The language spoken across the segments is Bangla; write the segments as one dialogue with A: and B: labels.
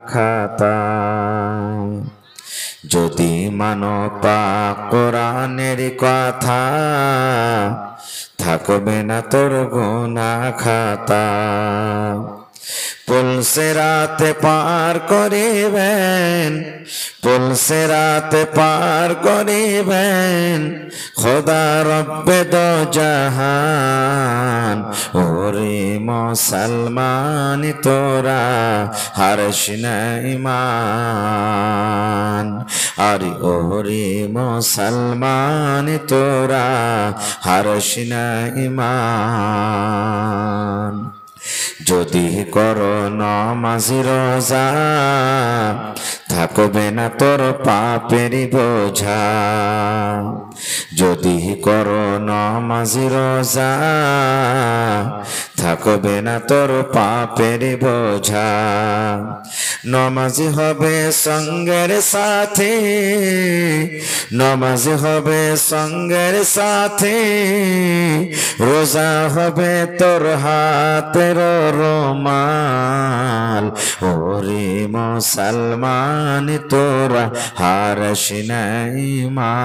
A: খাতা যদি মানো পাক কোরআনের কথা থাকবে না তোর গুনাহ খাতা পুলসিরাতে পার করিবেন পুলসিরাতে পার করিবেন খোদা রব্বে দো জাহান ওরে মুসলমান তোরা হারশ না ঈমান আরে ওরে মুসলমান তোরা হারশ না ঈমান যদি করো নামাজ রোজা থাকবে না তোর পাপের বোঝা যদি করো নামাজ রোজা থাকবে না তোর পাপের বোঝা নামাজ হবে সঙ্গের সাথে নামাজ হবে সঙ্গের সাথে রোজা হবে তোর হাতের রুমাল ওরে মুসলমান তোরা হারশ না ঈমান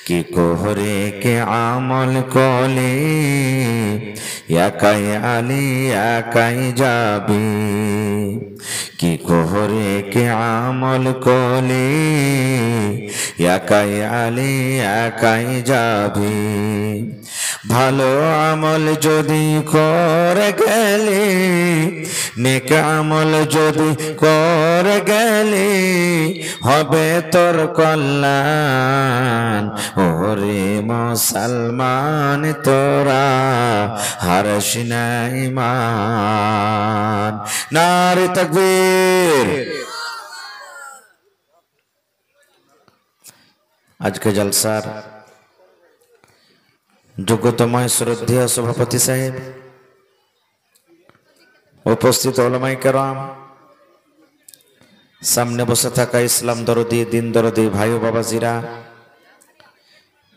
A: কি কোহরে কে আমল কলে একাই আলী একাই যাবি কি কোহরে কে আমল কলে একাই আলী একাই যাবি ভালো আমল যদি করে গেলে নেক আমল যদি করে গেলে হবে তোর কল্যাণ ওরে মুসলমান তোরা হারশ না ঈমান নারে তাকবীর আজকে জলসার যোগ্যতময় শ্রদ্ধেয় সভাপতি সাহেব উপস্থিত ওলামায়ে কেরাম সামনে বসে থাকা ইসলাম দরদি দিন দরদি ভাই ও বাবাজিরা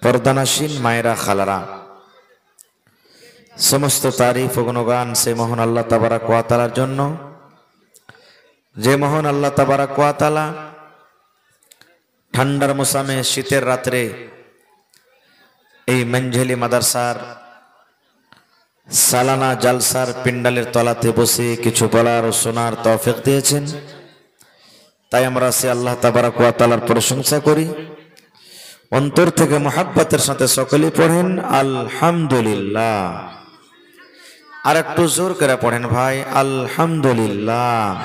A: পর্দানাসীন মায়েরা খালারা সমস্ত তারিফ ও গুণগান সেই মহান আল্লাহ তাবারাক ওয়া তাআলার জন্য যে মহান আল্লাহ তাবারাক ওয়া তাআলা ঠান্ডার মৌসুমে শীতের রাত্রে এই মঞ্জলি মাদ্রাসার সালানা জালসার পিন্ডালের তলাতে বসে কিছু বলার ও শোনার তৌফিক দিয়েছেন তাই আমরা সে আল্লাহ তাবারাক ওয়া তাআলার প্রশংসা করি অন্তর থেকে মুহাব্বতের সাথে সকলেই পড়েন আলহামদুলিল্লাহ আর একটু জোর করে পড়েন ভাই আলহামদুলিল্লাহ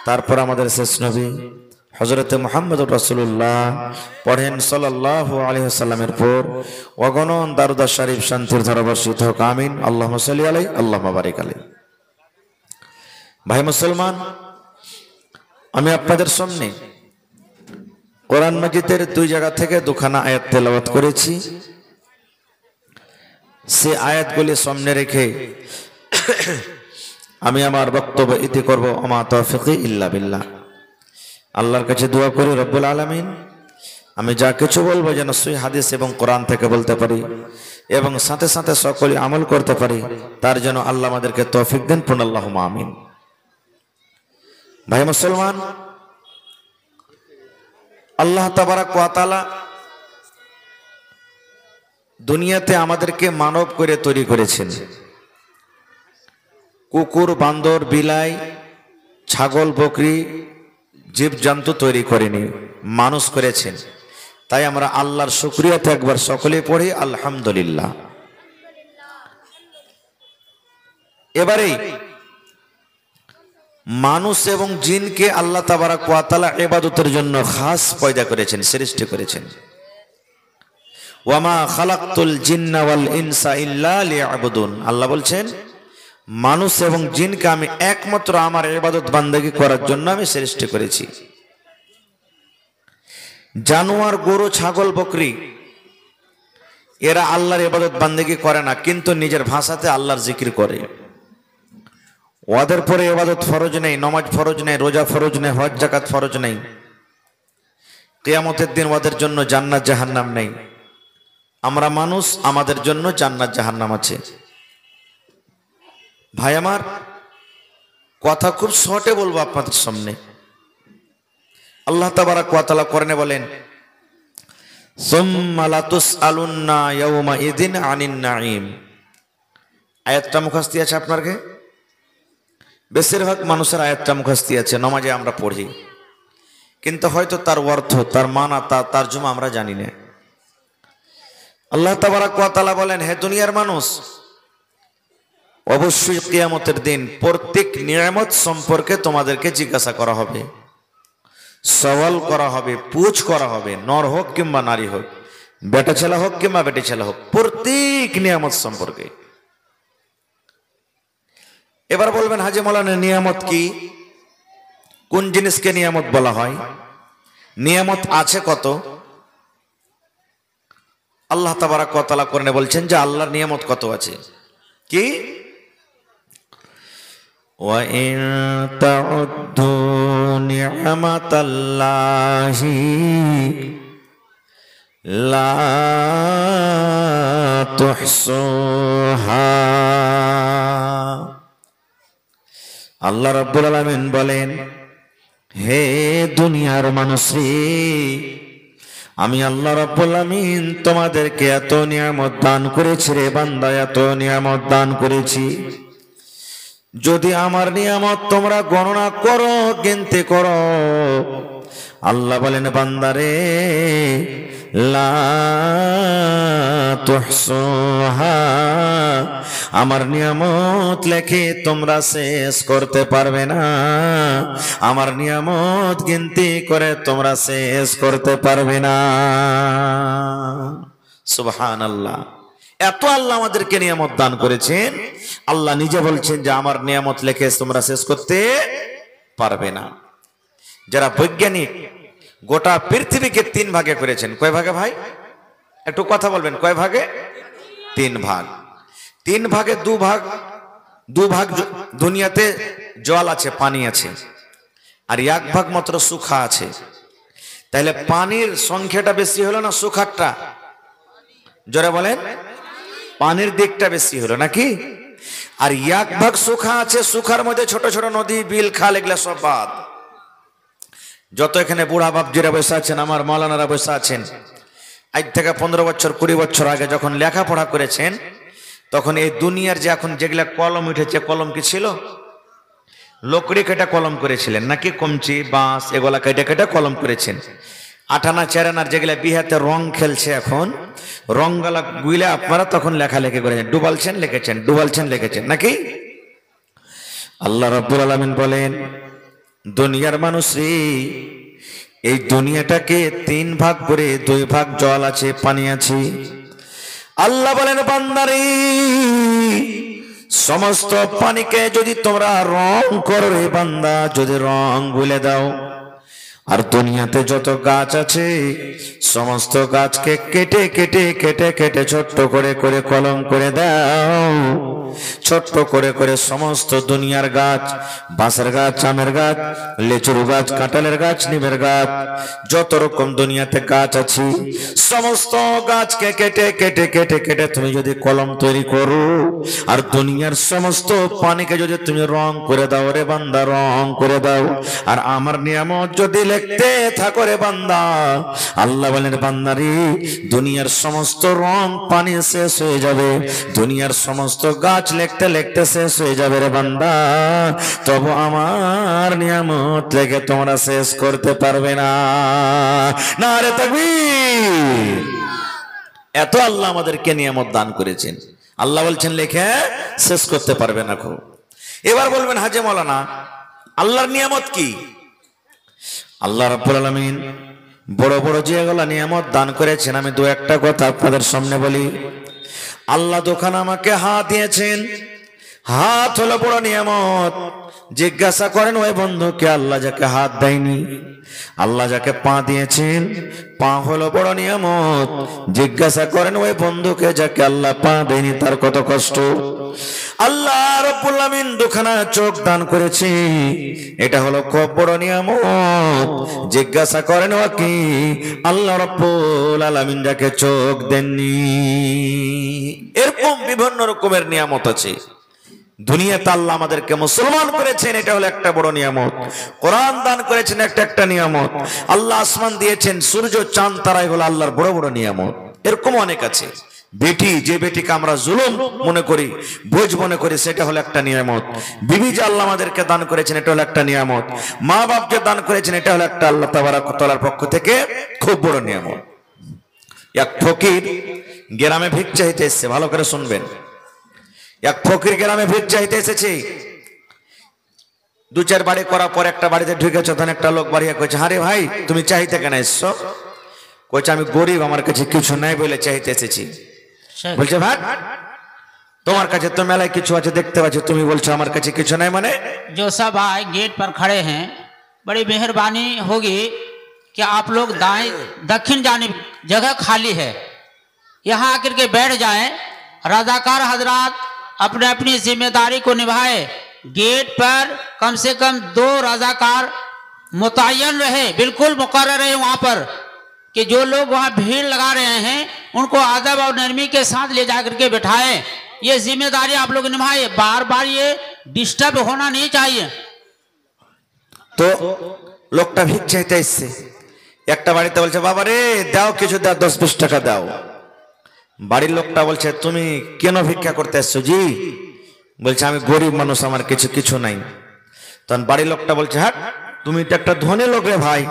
A: তারপর আমাদের শেষ নবী হযরত মুহাম্মদুর রাসূলুল্লাহ পড়েন সাল্লাল্লাহু আলাইহি ওয়াসাল্লামের পর অগণন দারুদ শরীফ শান্তির ধারা বর্ষিত হোক আমিন আল্লাহুম্মা সাল্লি আলাইহি আল্লাহুম্মা বারিক আলাইহি ভাই মুসলমান আমি আপনাদের সামনে কোরআন মাজিদের দুই জায়গা থেকে দুখানা আয়াত তেলাওয়াত করেছি সে আয়াতগুলি সামনে রেখে আমি আমার বক্তব্য ইতি করব আমা তাওফিকি ইল্লা বিল্লাহ আল্লাহর কাছে দোয়া করি রব্বুল আলামিন আমি যা কিছু বলবো যেন সহিহ হাদিস এবং কোরআন থেকে বলতে পারি এবং সাথে সাথে সকলে আমল করতে পারি তার জন্য আল্লাহ আমাদেরকে তৌফিক দেন পূর্ণ আল্লাহুম্মা আমিন ভাই মুসলমান আল্লাহ তাবারাক ওয়া তাআলা দুনিয়াতে আমাদেরকে মানব করে তৈরি করেছেন কুকুর বান্দর বিলাই ছাগল বকরি জীবজন্তু তৈরি করেনি মানুষ করেছেন তাই আমরা আল্লাহর শুকরিয়াতে একবার সকলেই পড়ি আলহামদুলিল্লাহ এবারে মানুষ এবং জিনকে আল্লাহ তাবারাক ওয়া তাআলা ইবাদতের জন্য খাস পয়দা করেছেন সৃষ্টি করেছেন ওয়ামা খালাকতুল জিন্না ওয়াল ইনসা ইল্লা লিয়াবুদুন আল্লাহ বলছেন মানুষ এবং জিনকে আমি একমাত্র আমার ইবাদত বান্দাগি করার জন্য আমি সৃষ্টি করেছি জানোয়ার গরু ছাগল বকরি এরা আল্লাহর ইবাদত বান্দাগি করে না কিন্তু নিজের ভাষাতে আল্লাহর জিকির করে ওদের পরে ইবাদত ফরজ নেই নামাজ ফরজ নেই রোজা ফরজ নেই হজ যাকাত ফরজ নেই কিয়ামতের দিন ওদের জন্য জান্নাত জাহান্নাম নেই আমরা মানুষ আমাদের জন্য জান্নাত জাহান্নাম আছে ভাই আমার, কথা খুব শর্টে বলবো আপনাদের সামনে। আল্লাহ তাবারাক ওয়া তাআলা কোরআনে বলেন, সুম্মা লাতুসআলুন্না ইয়াওমাইযিন আনিন নাঈম। আয়াতটা মুখস্থ আছে আপনার কে? বেশিরভাগ মানুষের আয়াতটা মুখস্থ আছে, নামাজে আমরা পড়ি, কিন্তু হয়তো তার অর্থ, তার মানা, তার তরজমা আমরা জানি না। আল্লাহ তাবারাক ওয়া তাআলা বলেন, হে দুনিয়ার মানুষ, অবশ্যই কিয়ামতের দিন প্রত্যেক নিয়ামত সম্পর্কে তোমাদেরকে জিজ্ঞাসা করা হবে, সওয়াল করা হবে, পুছ করা হবে, নর হোক কিংবা নারী হোক, বেটা ছেলে হোক কিংবা বেটি ছেলে হোক, প্রত্যেক নিয়ামত সম্পর্কে। এবার বলবেন, হাজী মাওলানা নিয়ামত কি? কোন জিনিসকে নিয়ামত বলা হয়? নিয়ামত আছে কত? আল্লাহ তাবারাক ওয়া তাআলা কোরআনে বলছেন যে আল্লাহর নিয়ামত কত আছে। কি? ওয়া ইন তাউদ্দু নি'মাতাল্লাহি লা তুহসুহা। আল্লাহ রাব্বুল আলামিন বলেন, হে দুনিয়ার মানুষরে, আমি আল্লাহ রাব্বুল আলামিন তোমাদেরকে এত নিয়ামত দান করেছি রে বান্দা, এত নিয়ামত দান করেছি, যদি আমার নিয়ামত তোমরা গণনা করো, গিনতে করো, আল্লাহ বলেন বান্দারে, লা তুহসুহা, আমার নিয়ামত লেখে তোমরা শেষ করতে পারবে না, আমার নিয়ামত গিনতি করে তোমরা শেষ করতে পারবে না। সুবহানাল্লাহ। এত আল্লাহ আমাদেরকে নিয়ামত দান করেছেন, আল্লাহ নিজে বলছেন যে আমার নিয়ামত লেখে তোমরা শেষ করতে পারবে না। যারা বৈজ্ঞানিক গোটা পৃথিবীকে 3 ভাগে করেছেন। কয় ভাগে ভাই? একটু কথা বলবেন। কয় ভাগে? 3 ভাগ। 3 ভাগে 2 ভাগ দুনিয়াতে জল আছে, পানি আছে, আর 1 ভাগ মাত্র সুখা আছে। তাহলে পানির সংখ্যাটা বেশি হলো না সুখারটা? জোরে বলেন। পানির দিকটা বেশি হলো নাকি? আর 1 ভাগ সুখা আছে, সুখার মধ্যে ছোট ছোট নদী, বিল, খাল, এগুলা সব বাদ। যত এখানে বুড়া বাপজিরা বসে আছেন, আমার মাওলানারা বসে আছেন, আজ থেকে 15 বছর 20 বছর আগে যখন লেখাপড়া করেছেন, তখন এই দুনিয়ার যে এখন যেগুলা কলম উঠেছে, কলম কি ছিল? লকড়ি কেটে কলম করেছিলেন নাকি? কমচি, বাঁশ, এগুলা কেটে কেটে কলম করেছেন। 8 আনা 4 আনার যেগুলা বিহাতে রং খেলছে, এখন রংগালা গুইলে আপনারা তখন লেখালেখি করেছেন, ডুবালছেন লিখেছেন, ডুবালছেন লিখেছেন নাকি? আল্লাহ রাব্বুল আলামিন বলেন, দুনিয়ার মানুষ রে, এই দুনিয়াটাকে 3 ভাগ করে 2 ভাগ জল আছে, পানি আছে। আল্লাহ বলেন বান্দারে, সমস্ত পানিকে যদি তোমরা রং করো রে বান্দা, যদি রং গুলে দাও, আর দুনিয়াতে যত গাছ আছে সমস্ত গাছকে কেটে কেটে কেটে কেটে ছোট্ট করে করে কলম করে দাও, ছোট্ট করে করে সমস্ত দুনিয়ার গাছ, বাঁশের গাছ, আমের গাছ, লেচুর গাছ, কাঁঠালের গাছ, নিমের গাছ, যত রকম দুনিয়াতে গাছ আছে সমস্ত গাছকে কেটে কেটে কেটে কেটে তুমি যদি কলম তৈরি করো, আর দুনিয়ার সমস্ত পানিকে যদি তুমি রং করে দাও রে বান্দা, রং করে দাও, আর আমার নিয়ামত যদি লিখতে থাকো রে বান্দা, আল্লাহ বলেন বান্দারে, দুনিয়ার সমস্ত রং পানি শেষ হয়ে যাবে, দুনিয়ার সমস্ত গাছ লিখতে লিখতে শেষ হয়ে যাবে রে বান্দা, তবু আমার নিয়ামত লেখে তোমরা শেষ করতে পারবে না। নারে তাকবীর। এত আল্লাহ আমাদেরকে নিয়ামত দান করেছেন, আল্লাহ বলছেন লেখে শেষ করতে পারবে না। এবার বলবেন, হাজী মাওলানা আল্লাহর নিয়ামত কি? আল্লাহ রাব্বুল আলামিন বড় বড় যেগুলো নিয়ামত দান করেছেন, আমি 2-1টা কথা আপনাদের সামনে বলি। আল্লাহ দোকান আমাকে হাত দিয়েছেন, হাত হলো বড় নিয়ামত। জিজ্ঞাসা করেন ওই বন্ধুকে, আল্লাহ যাকে হাত দেয়নি, আল্লাহ যাকে পা দিয়েছেন, পা হলো বড় নিয়ামত। জিজ্ঞাসা করেন ওই বন্ধুকে যাকে আল্লাহ পা দেয়নি, তার কত কষ্ট। আল্লাহ রাব্বুল আলামিন দুখানা চোখ দান করেছে, এটা হলো খুব বড় নিয়ামত। জিজ্ঞাসা করেন ও কি? আল্লাহ রাব্বুল আলামিন যাকে চোখ দেননি। এরকম বিভিন্ন রকমের নিয়ামত আছে। দুনিয়াতে আল্লাহ আমাদেরকে মুসলমান করেছেন, এটা হলো একটা বড় নিয়ামত। কোরআন দান করেছেন, একটা নিয়ামত। আল্লাহ আসমান দিয়েছেন, সূর্য চাঁদ তারা, এগুলো আল্লাহর বড় বড় নিয়ামত। এরকম অনেক আছে। বেটি, যে বেটিকে আমরা জুলুম মনে করি, বোঝ মনে করি, সেটা হলো একটা নিয়ামত। বিবি যে আল্লাহ আমাদেরকে দান করেছেন, এটা হলো একটা নিয়ামত। মা বাপ যে দান করেছেন, এটা হলো একটা আল্লাহ তাবারক ওয়া তাআলার পক্ষ থেকে খুব বড় নিয়ামত। এক ফকির গ্রামে ভিক চাইতে এসেছে, ভালো করে শুনবেন। এক ফকির গ্রামে ভিক চাইতে এসেছে। দু চার বাড়ি করার পর একটা বাড়িতে ঢুকেছে, তখন একটা লোক বাড়িয়ে কইছে, আরে ভাই তুমি চাইতে কেন এসছো? কইছে আমি গরিব, আমার কাছে কিছু নাই বলে চাইতে এসেছি। বলছে ভাই তোমার কাছে তো মেলায় কিছু আছে দেখতে পাচ্ছি, তুমি বলছো আমার কাছে কিছু নাই মানে?
B: जो सब आए गेट पर खड़े हैं, बड़ी मेहरबानी होगी कि आप लोग दाएं दक्षिण जानिब जगह खाली है, यहाँ आकर के बैठ जाएं। रजाकार हजरात अपने अपनी जिम्मेदारी को निभाए। गेट पर कम से कम 2 रजाकार मुतय्यन रहे, बिल्कुल मुकर्रर रहे वहाँ पर, कि जो लोग वहाँ भीड़ लगा रहे हैं उनको अदब और नरमी के साथ ले जाकर के बैठाएं। ये जिम्मेदारी आप लोग निभाए, बार बार ये डिस्टर्ब होना नहीं चाहिए।
A: তো লোকটা ভিক চাইতে এসছে, একটা বাড়িতে বলছে বাবা রে দাও কিছু, দাও 10-20 টাকা দাও। বাড়ির লোকটা বলছে তুমি কেন ভিক্ষা করতে এসছো জি? বলছে আমি গরিব মানুষ, আমার কিছু নাই। তখন বাড়ির লোকটা বলছে হ্যাঁ তুমি তো একটা ধনী লোক রে ভাই,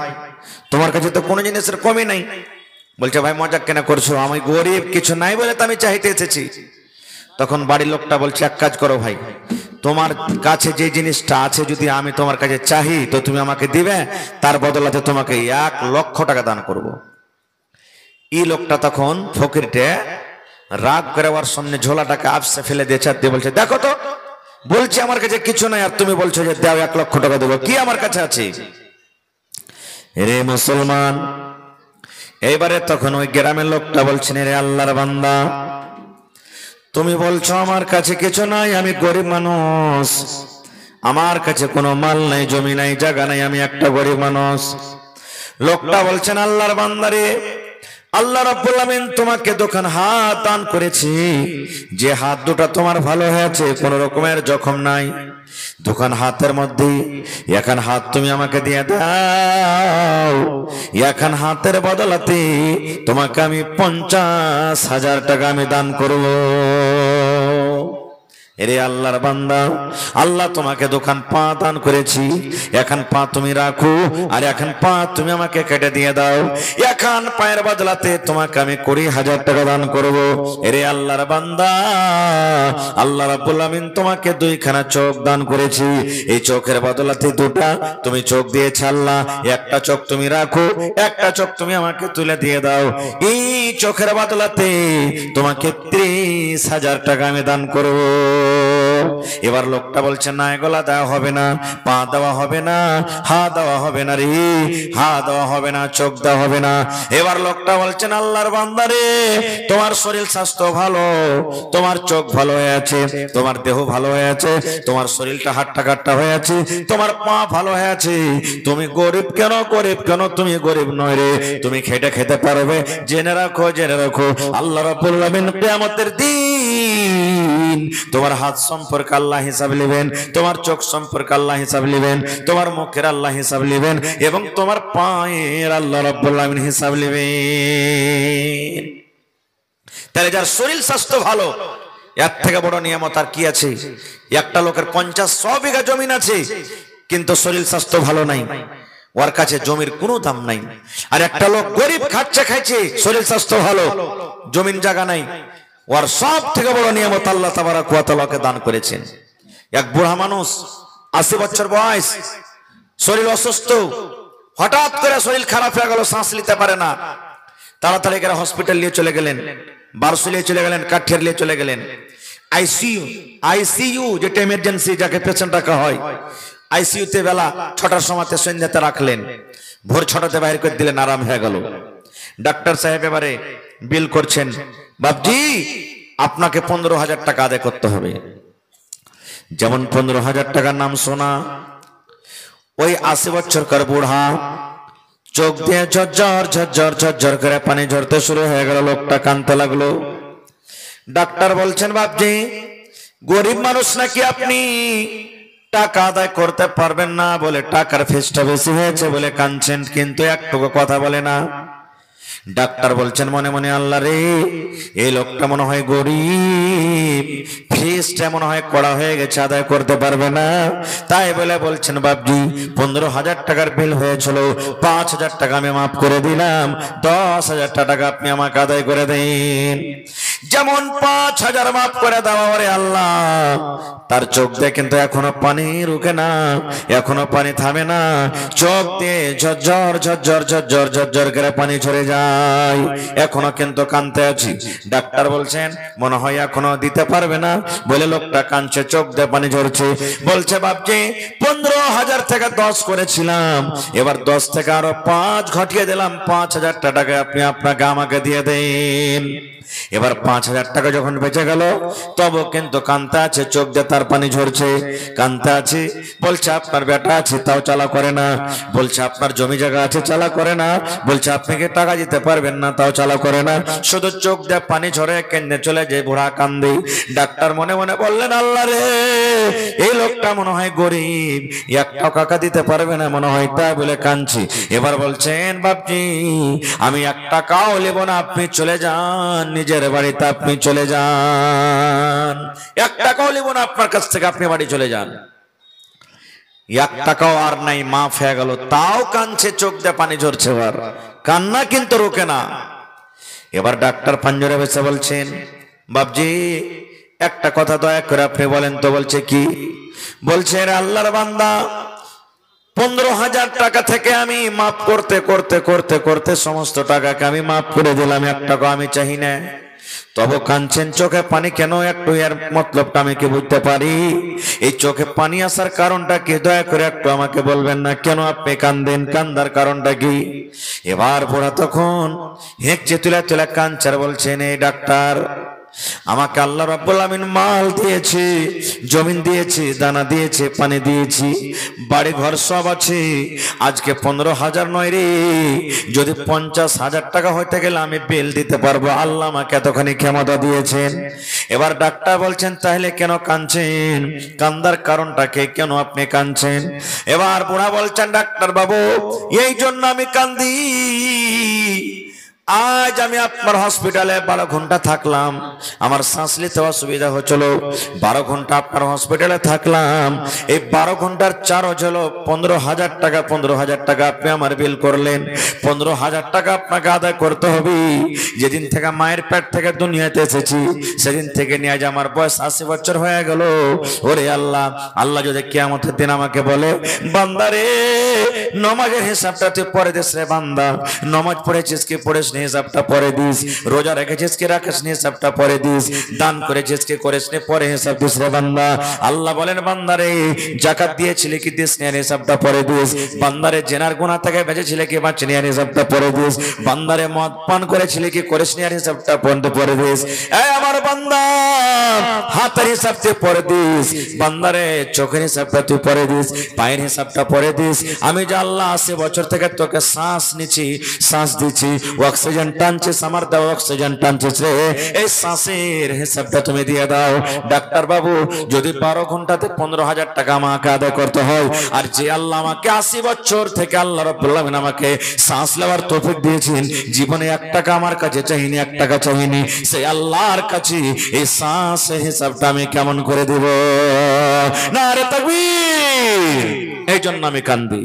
A: তোমার কাছে তো কোনো জিনিসের কমই নাই। বলছে ভাই মজাক কেন করছো, আমি গরিব, কিছু নাই বলে তো আমি চাইতে এসেছি। তখন বাড়ির লোকটা বলছে এক কাজ করো ভাই, তোমার কাছে যে জিনিসটা আছে যদি আমি তোমার কাছে চাহি তো তুমি আমাকে দিবে, তার বদলাতে তোমাকে 1 লক্ষ টাকা দান করব। এই লোকটা তখন ফকিরটে রাগ করে ওর সামনে ঝোলাটাকে আপসে ফেলে দিয়ে চাপ দিয়ে বলছে দেখো তো, বলছি আমার কাছে কিছু নাই আর তুমি বলছো যে দাও 1 লক্ষ টাকা দেবো, কি আমার কাছে আছে? রে মুসলমান, এইবারে তখন ওই গ্রামের লোকটা বলছেন রে আল্লাহর বান্দা, তুমি বলছো আমার কাছে কিছু নাই, আমি গরিব মানুষ, আমার কাছে কোনো মাল নাই, জমি নাই, জায়গা নাই, আমি একটা গরিব মানুষ। লোকটা বলছেন আল্লাহর বান্দারে, আল্লাহ রাব্বুল আমিন তোমাকে দোকান হাত দান করেছি, যে হাত দুটো তোমার ভালো হয়েছে, কোন রকমের জখম নাই। দোকান হাতের মধ্যে এখন হাত তুমি আমাকে দিয়ে দাও, এখন হাতের বদলাতে তোমাকে আমি 50,000 টাকা আমি দান করব। এরে আল্লাহর বান্দা, আল্লাহ তোমাকে দোকান পা দান করেছি, এখন পা তুমি রাখো, আর এখন পা তুমি আমাকে কেটে দিয়ে দাও, এখন পায়ের বদলাতে তোমাকে আমি 20,000 টাকা দান করব। এরে আল্লাহর বান্দা, আল্লাহ রাব্বুল আমিন তোমাকে 2খানা চোখ দান করেছি, এই চোখের বদলাতে 2টা তুমি চোখ দিয়েছ আল্লাহ, একটা চোখ তুমি রাখো, একটা চোখ তুমি আমাকে তুলে দিয়ে দাও, এই চোখের বদলাতে তোমাকে 30,000 টাকা আমি দান করব। এবার লোকটা বলছে না, এগুলা দেওয়া হবে না, পা দেওয়া হবে না, হাত দেওয়া হবে না রে, হাত দেওয়া হবে না, চোখ দেওয়া হবে না। এবার লোকটা বলছেন আল্লাহর বান্দা রে, তোমার শরীর স্বাস্থ্য ভালো, তোমার চোখ ভালো হয়ে আছে, তোমার দেহ ভালো হয়ে আছে, তোমার শরীরটা হাট্টা কাট্টা হয়ে আছে, তোমার পা ভালো হয়ে আছে, তুমি গরিব কেন? গরিব কেন? তুমি গরিব নয় রে, তুমি খেটে খেতে পারবে। জেনে রাখো, জেনে রাখো, আল্লাহ রাব্বুল আমিন কিয়ামতের দিন তোমার হাত সম্পর্কে আল্লাহ হিসাব নেবেন, তোমার চোখ সম্পর্কে আল্লাহ হিসাব নেবেন, তোমার মুখের আল্লাহ হিসাব নেবেন, এবং তোমার পায়ের আল্লাহ রাব্বুল আমিন হিসাব নেবেন। তাহলে যার শরীর স্বাস্থ্য ভালো, এর থেকে বড় নিয়ামত আর কি আছে? একটা লোকের 50-100 বিঘা জমিন আছে, কিন্তু শরীর স্বাস্থ্য ভালো নাই, ওর কাছে জমির কোনো দাম নাই। আর একটা লোক গরিব, খাচ্ছে খাইছে, শরীর স্বাস্থ্য ভালো, জমিন জায়গা নাই, ওর সব থেকে বড় নিয়ামত আল্লাহ তাবারক ওয়া তাআলাকে দান করেছেন। এক বুড়া মানুষ, 80 বছর বয়স, শরীর অসুস্থ, হঠাৎ করে শরীর খারাপ হয়ে গেল, শ্বাস নিতে পারে না, তাড়াতাড়ি করে হসপিটাল নিয়ে চলে গেলেন, বারসু নিয়ে চলে গেলেন, কাঠিয়ার নিয়ে চলে গেলেন। আইসিইউ যেটা এমার্জেন্সি, যাকে পেশেন্ট রাখা হয়, আইসিইউতে বেলা 6টার সময়তে সন্ধ্যাতে রাখলেন, ভোর 6টাতে বাইরে করে দিলেন, আরাম হয়ে গেল। ডাক্তার সাহেব এবারে বিল করছেন, বাবজি আপনাকে 15,000 টাকা আদায় করতে হবে। যেমন 15,000 টাকার নাম শোনা, ওই 80 বছরকার বুড়া চোখ দিয়ে ঝরঝর ঝরঝর ঝরঝর করে পানি ঝরতে শুরু হয়ে গেল, লোকটা কাঁদতে লাগলো। ডাক্তার বলছেন বাবজি গরিব মানুষ নাকি আপনি টাকা আদায় করতে পারবেন না বলে টাকার ফিসটা বেশি হয়েছে বলে কাঁদছেন, কিন্তু একটুকু কথা বলে না। ডাক্তার বলছেন মনে মনে, আল্লাহ রে, এই লোকটা মনে হয় গরিব, ফিসটা মনে হয় কড়া হয়ে গেছে, আদায় করতে পারবে না। তাই বলে বলছেন, বাবজি 15,000 টাকার বিল হয়েছিল, 5,000 টাকা আমি মাফ করে দিলাম, 10,000 টাকা আপনি আমাকে আদায় করে দিন। যেমন 5,000 মাফ করে দেওয়া, ওরে আল্লাহ, তার চোখ দিয়ে কিন্তু এখনো পানি রুকে না, এখনো পানি থামে না, চোখ দিয়ে ঝরঝর ঝরঝর ঝরঝর ঝরঝর করে পানি ঝরে যায়, এখনো কিন্তু কাঁদতে আছি। ডাক্তার বলছেন মনে হয় এখনো দিতে পারবে না বলে লোকটা কাঁদছে, চোখ দিয়ে পানি ঝরছে। বলছে বাপজি 15,000 থেকে 10 করেছিলাম, এবার 10 থেকে আরো 5 ঘটিয়ে দিলাম, 5,000 টাকা আপনি আপনাকে আমাকে দিয়ে দেন। এবার 5,000 টাকা যখন বেঁচে গেল, তবু কিন্তু কান্তা আছে, চোখ দিয়ে তার পানি ঝরছে, কান্তা আছে। বলছে আপনার বেটা আছে, তাও চালা করে না। বলছে আপনার জমি জায়গা আছে, চালা করে না। বলছে আপনি কি টাকা দিতে পারবেন না, তাও চালা করে না। শুধু চোখ দিয়ে পানি ঝরে কেন্দ্রে চলে যে বুড়া কান্দি। ডাক্তার মনে মনে বললেন, আল্লাহ রে, এই লোকটা মনে হয় গরিব, 1 টাকা দিতে পারবে না মনে হয়, তাই বলে কাঁদছি। এবার বলছেন বাপজি আমি 1 টাকাও নেব না, আপনি চলে যান, নিজের বাড়িতে আপনি চলে যান, 1 টাকাও নেব না আপনার কাছ থেকে, আপনি বাড়ি চলে যান। 1 টাকাও আর নাই, মাফ হয়ে গেল, তাও কাঁদছে, চোখ দিয়ে পানি ঝরছে, এবার কান্না কিন্তু রোকে না। এবার ডাক্তার পাঞ্জরে বসে বলছেন, বাপজি একটা কথা দয়া করে আপনি বলেন তো। বলছে কি? বলছে রে আল্লাহর বান্দা, 15,000 টাকা থেকে আমি মাফ করতে করতে করতে করতে সমস্ত টাকাকে আমি মাফ করে দিলাম, 1 টাকা আমি চাই না। তবে কাঁদছেন, চোখে পানি কেন, একটু এর মতলবটা আমি কি বুঝতে পারি? এই চোখে পানি আসার কারণটা কি, দয়া করে একটু আমাকে বলবেন না? কেন আপনি কান্দেন, কান্দার কারণটা কি? এবার বুড়া তখন হেঁকছে, তুলে তুলে কাঁদছে, বলছেন এই ডাক্তার, আমাকে আল্লাহ রাব্বুল আমিন মাল দিয়েছে, জমিন দিয়েছে, দানা দিয়েছে, পানি দিয়েছি, বাড়ি ঘর সব আছে। আজকে 15,000 নয় রে, যদি 50,000 টাকা হইতে গেলে আমি বিল দিতে পারবো। আল্লাহ আমাকে এতখানি ক্ষমতা দিয়েছেন। এবার ডাক্তার বলছেন, তাহলে কেন কাঁদছেন, কান্দার কারণটাকে, কেন আপনি কাঁদছেন? এবার বুড়া বলছেন, ডাক্তার বাবু এই জন্য আমি কান্দি, আজ আমি আপনার হসপিটালে 12 ঘন্টা থাকলাম, আমার শ্বাস নিতে অসুবিধা হচ্ছিল, 12 ঘন্টা আপনার হসপিটালে থাকলাম। এই 12 ঘন্টার চার্জ হলো 15,000 টাকা। 15,000 টাকা আপনি আমার বিল করলেন, 15,000 টাকা আপনাকে আদায় করতে হবে। যেদিন থেকে মায়ের পেট থেকে দুনিয়াতে এসেছি, সেদিন থেকে নিয়ে আজ আমার বয়স 80 বছর হয়ে গেল। ওরে আল্লাহ, আল্লাহ যদি কিয়ামতের দিন আমাকে বলে, বান্দারে নমাজের হিসাবটা তুই পরে দিস রে বান্দা, নমাজ পড়েছিস কি পড়িস নি হিসাবটা পরে দিস, রোজা রেখেছিস কি রাখিস নি হিসাবটা পরে দিস, দান করেছিস কি করিস নি পরে হিসাব দিস রে বান্দা। আল্লাহ বলেন, বান্দারে জাকাত দিয়েছিলি কি দিস নি হিসাবটা পরে দিস, বান্দারে জেনার গুনাহ থেকে বেঁচেছিলে কি বাঁচনি হিসাবটা পরে দিস, বান্দারে মদ পান করেছিলি কি করিস নি হিসাবটা পরে দিস। এই আমার বান্দা, হাতের হিসাব তুই পরে দিস, বান্দারে চোখের হিসাবটা তুই পরে দিস, পায়ের হিসাবটা পরে দিস। আমি যে আল্লাহ 80 বছর থেকে তোকে শ্বাস নিচ্ছি, শ্বাস দিচ্ছি, অক্সিজেন টানছিস, আমার দেওয়া অক্সিজেন টানছিস রে, এই শ্বাসের হিসাবটা তুমি দিয়ে দাও। ডাক্তার বাবু যদি 12 ঘন্টাতে 15,000 টাকা আমাকে আদায় করতে হয়, আর যে আল্লাহ আমাকে 80 বছর থেকে আল্লাহ রাব্বুল আলামিন আমাকে শ্বাস নেওয়ার তৌফিক দিয়েছেন, জীবনে 1 টাকা আমার কাছে চাইনি, 1 টাকা চাইনি, সেই আল্লাহর কাছে এই শ্বাসের হিসাবটা আমি কেমন করে দেব? নারে তাকবীর! এই জন্য আমি কান্দি।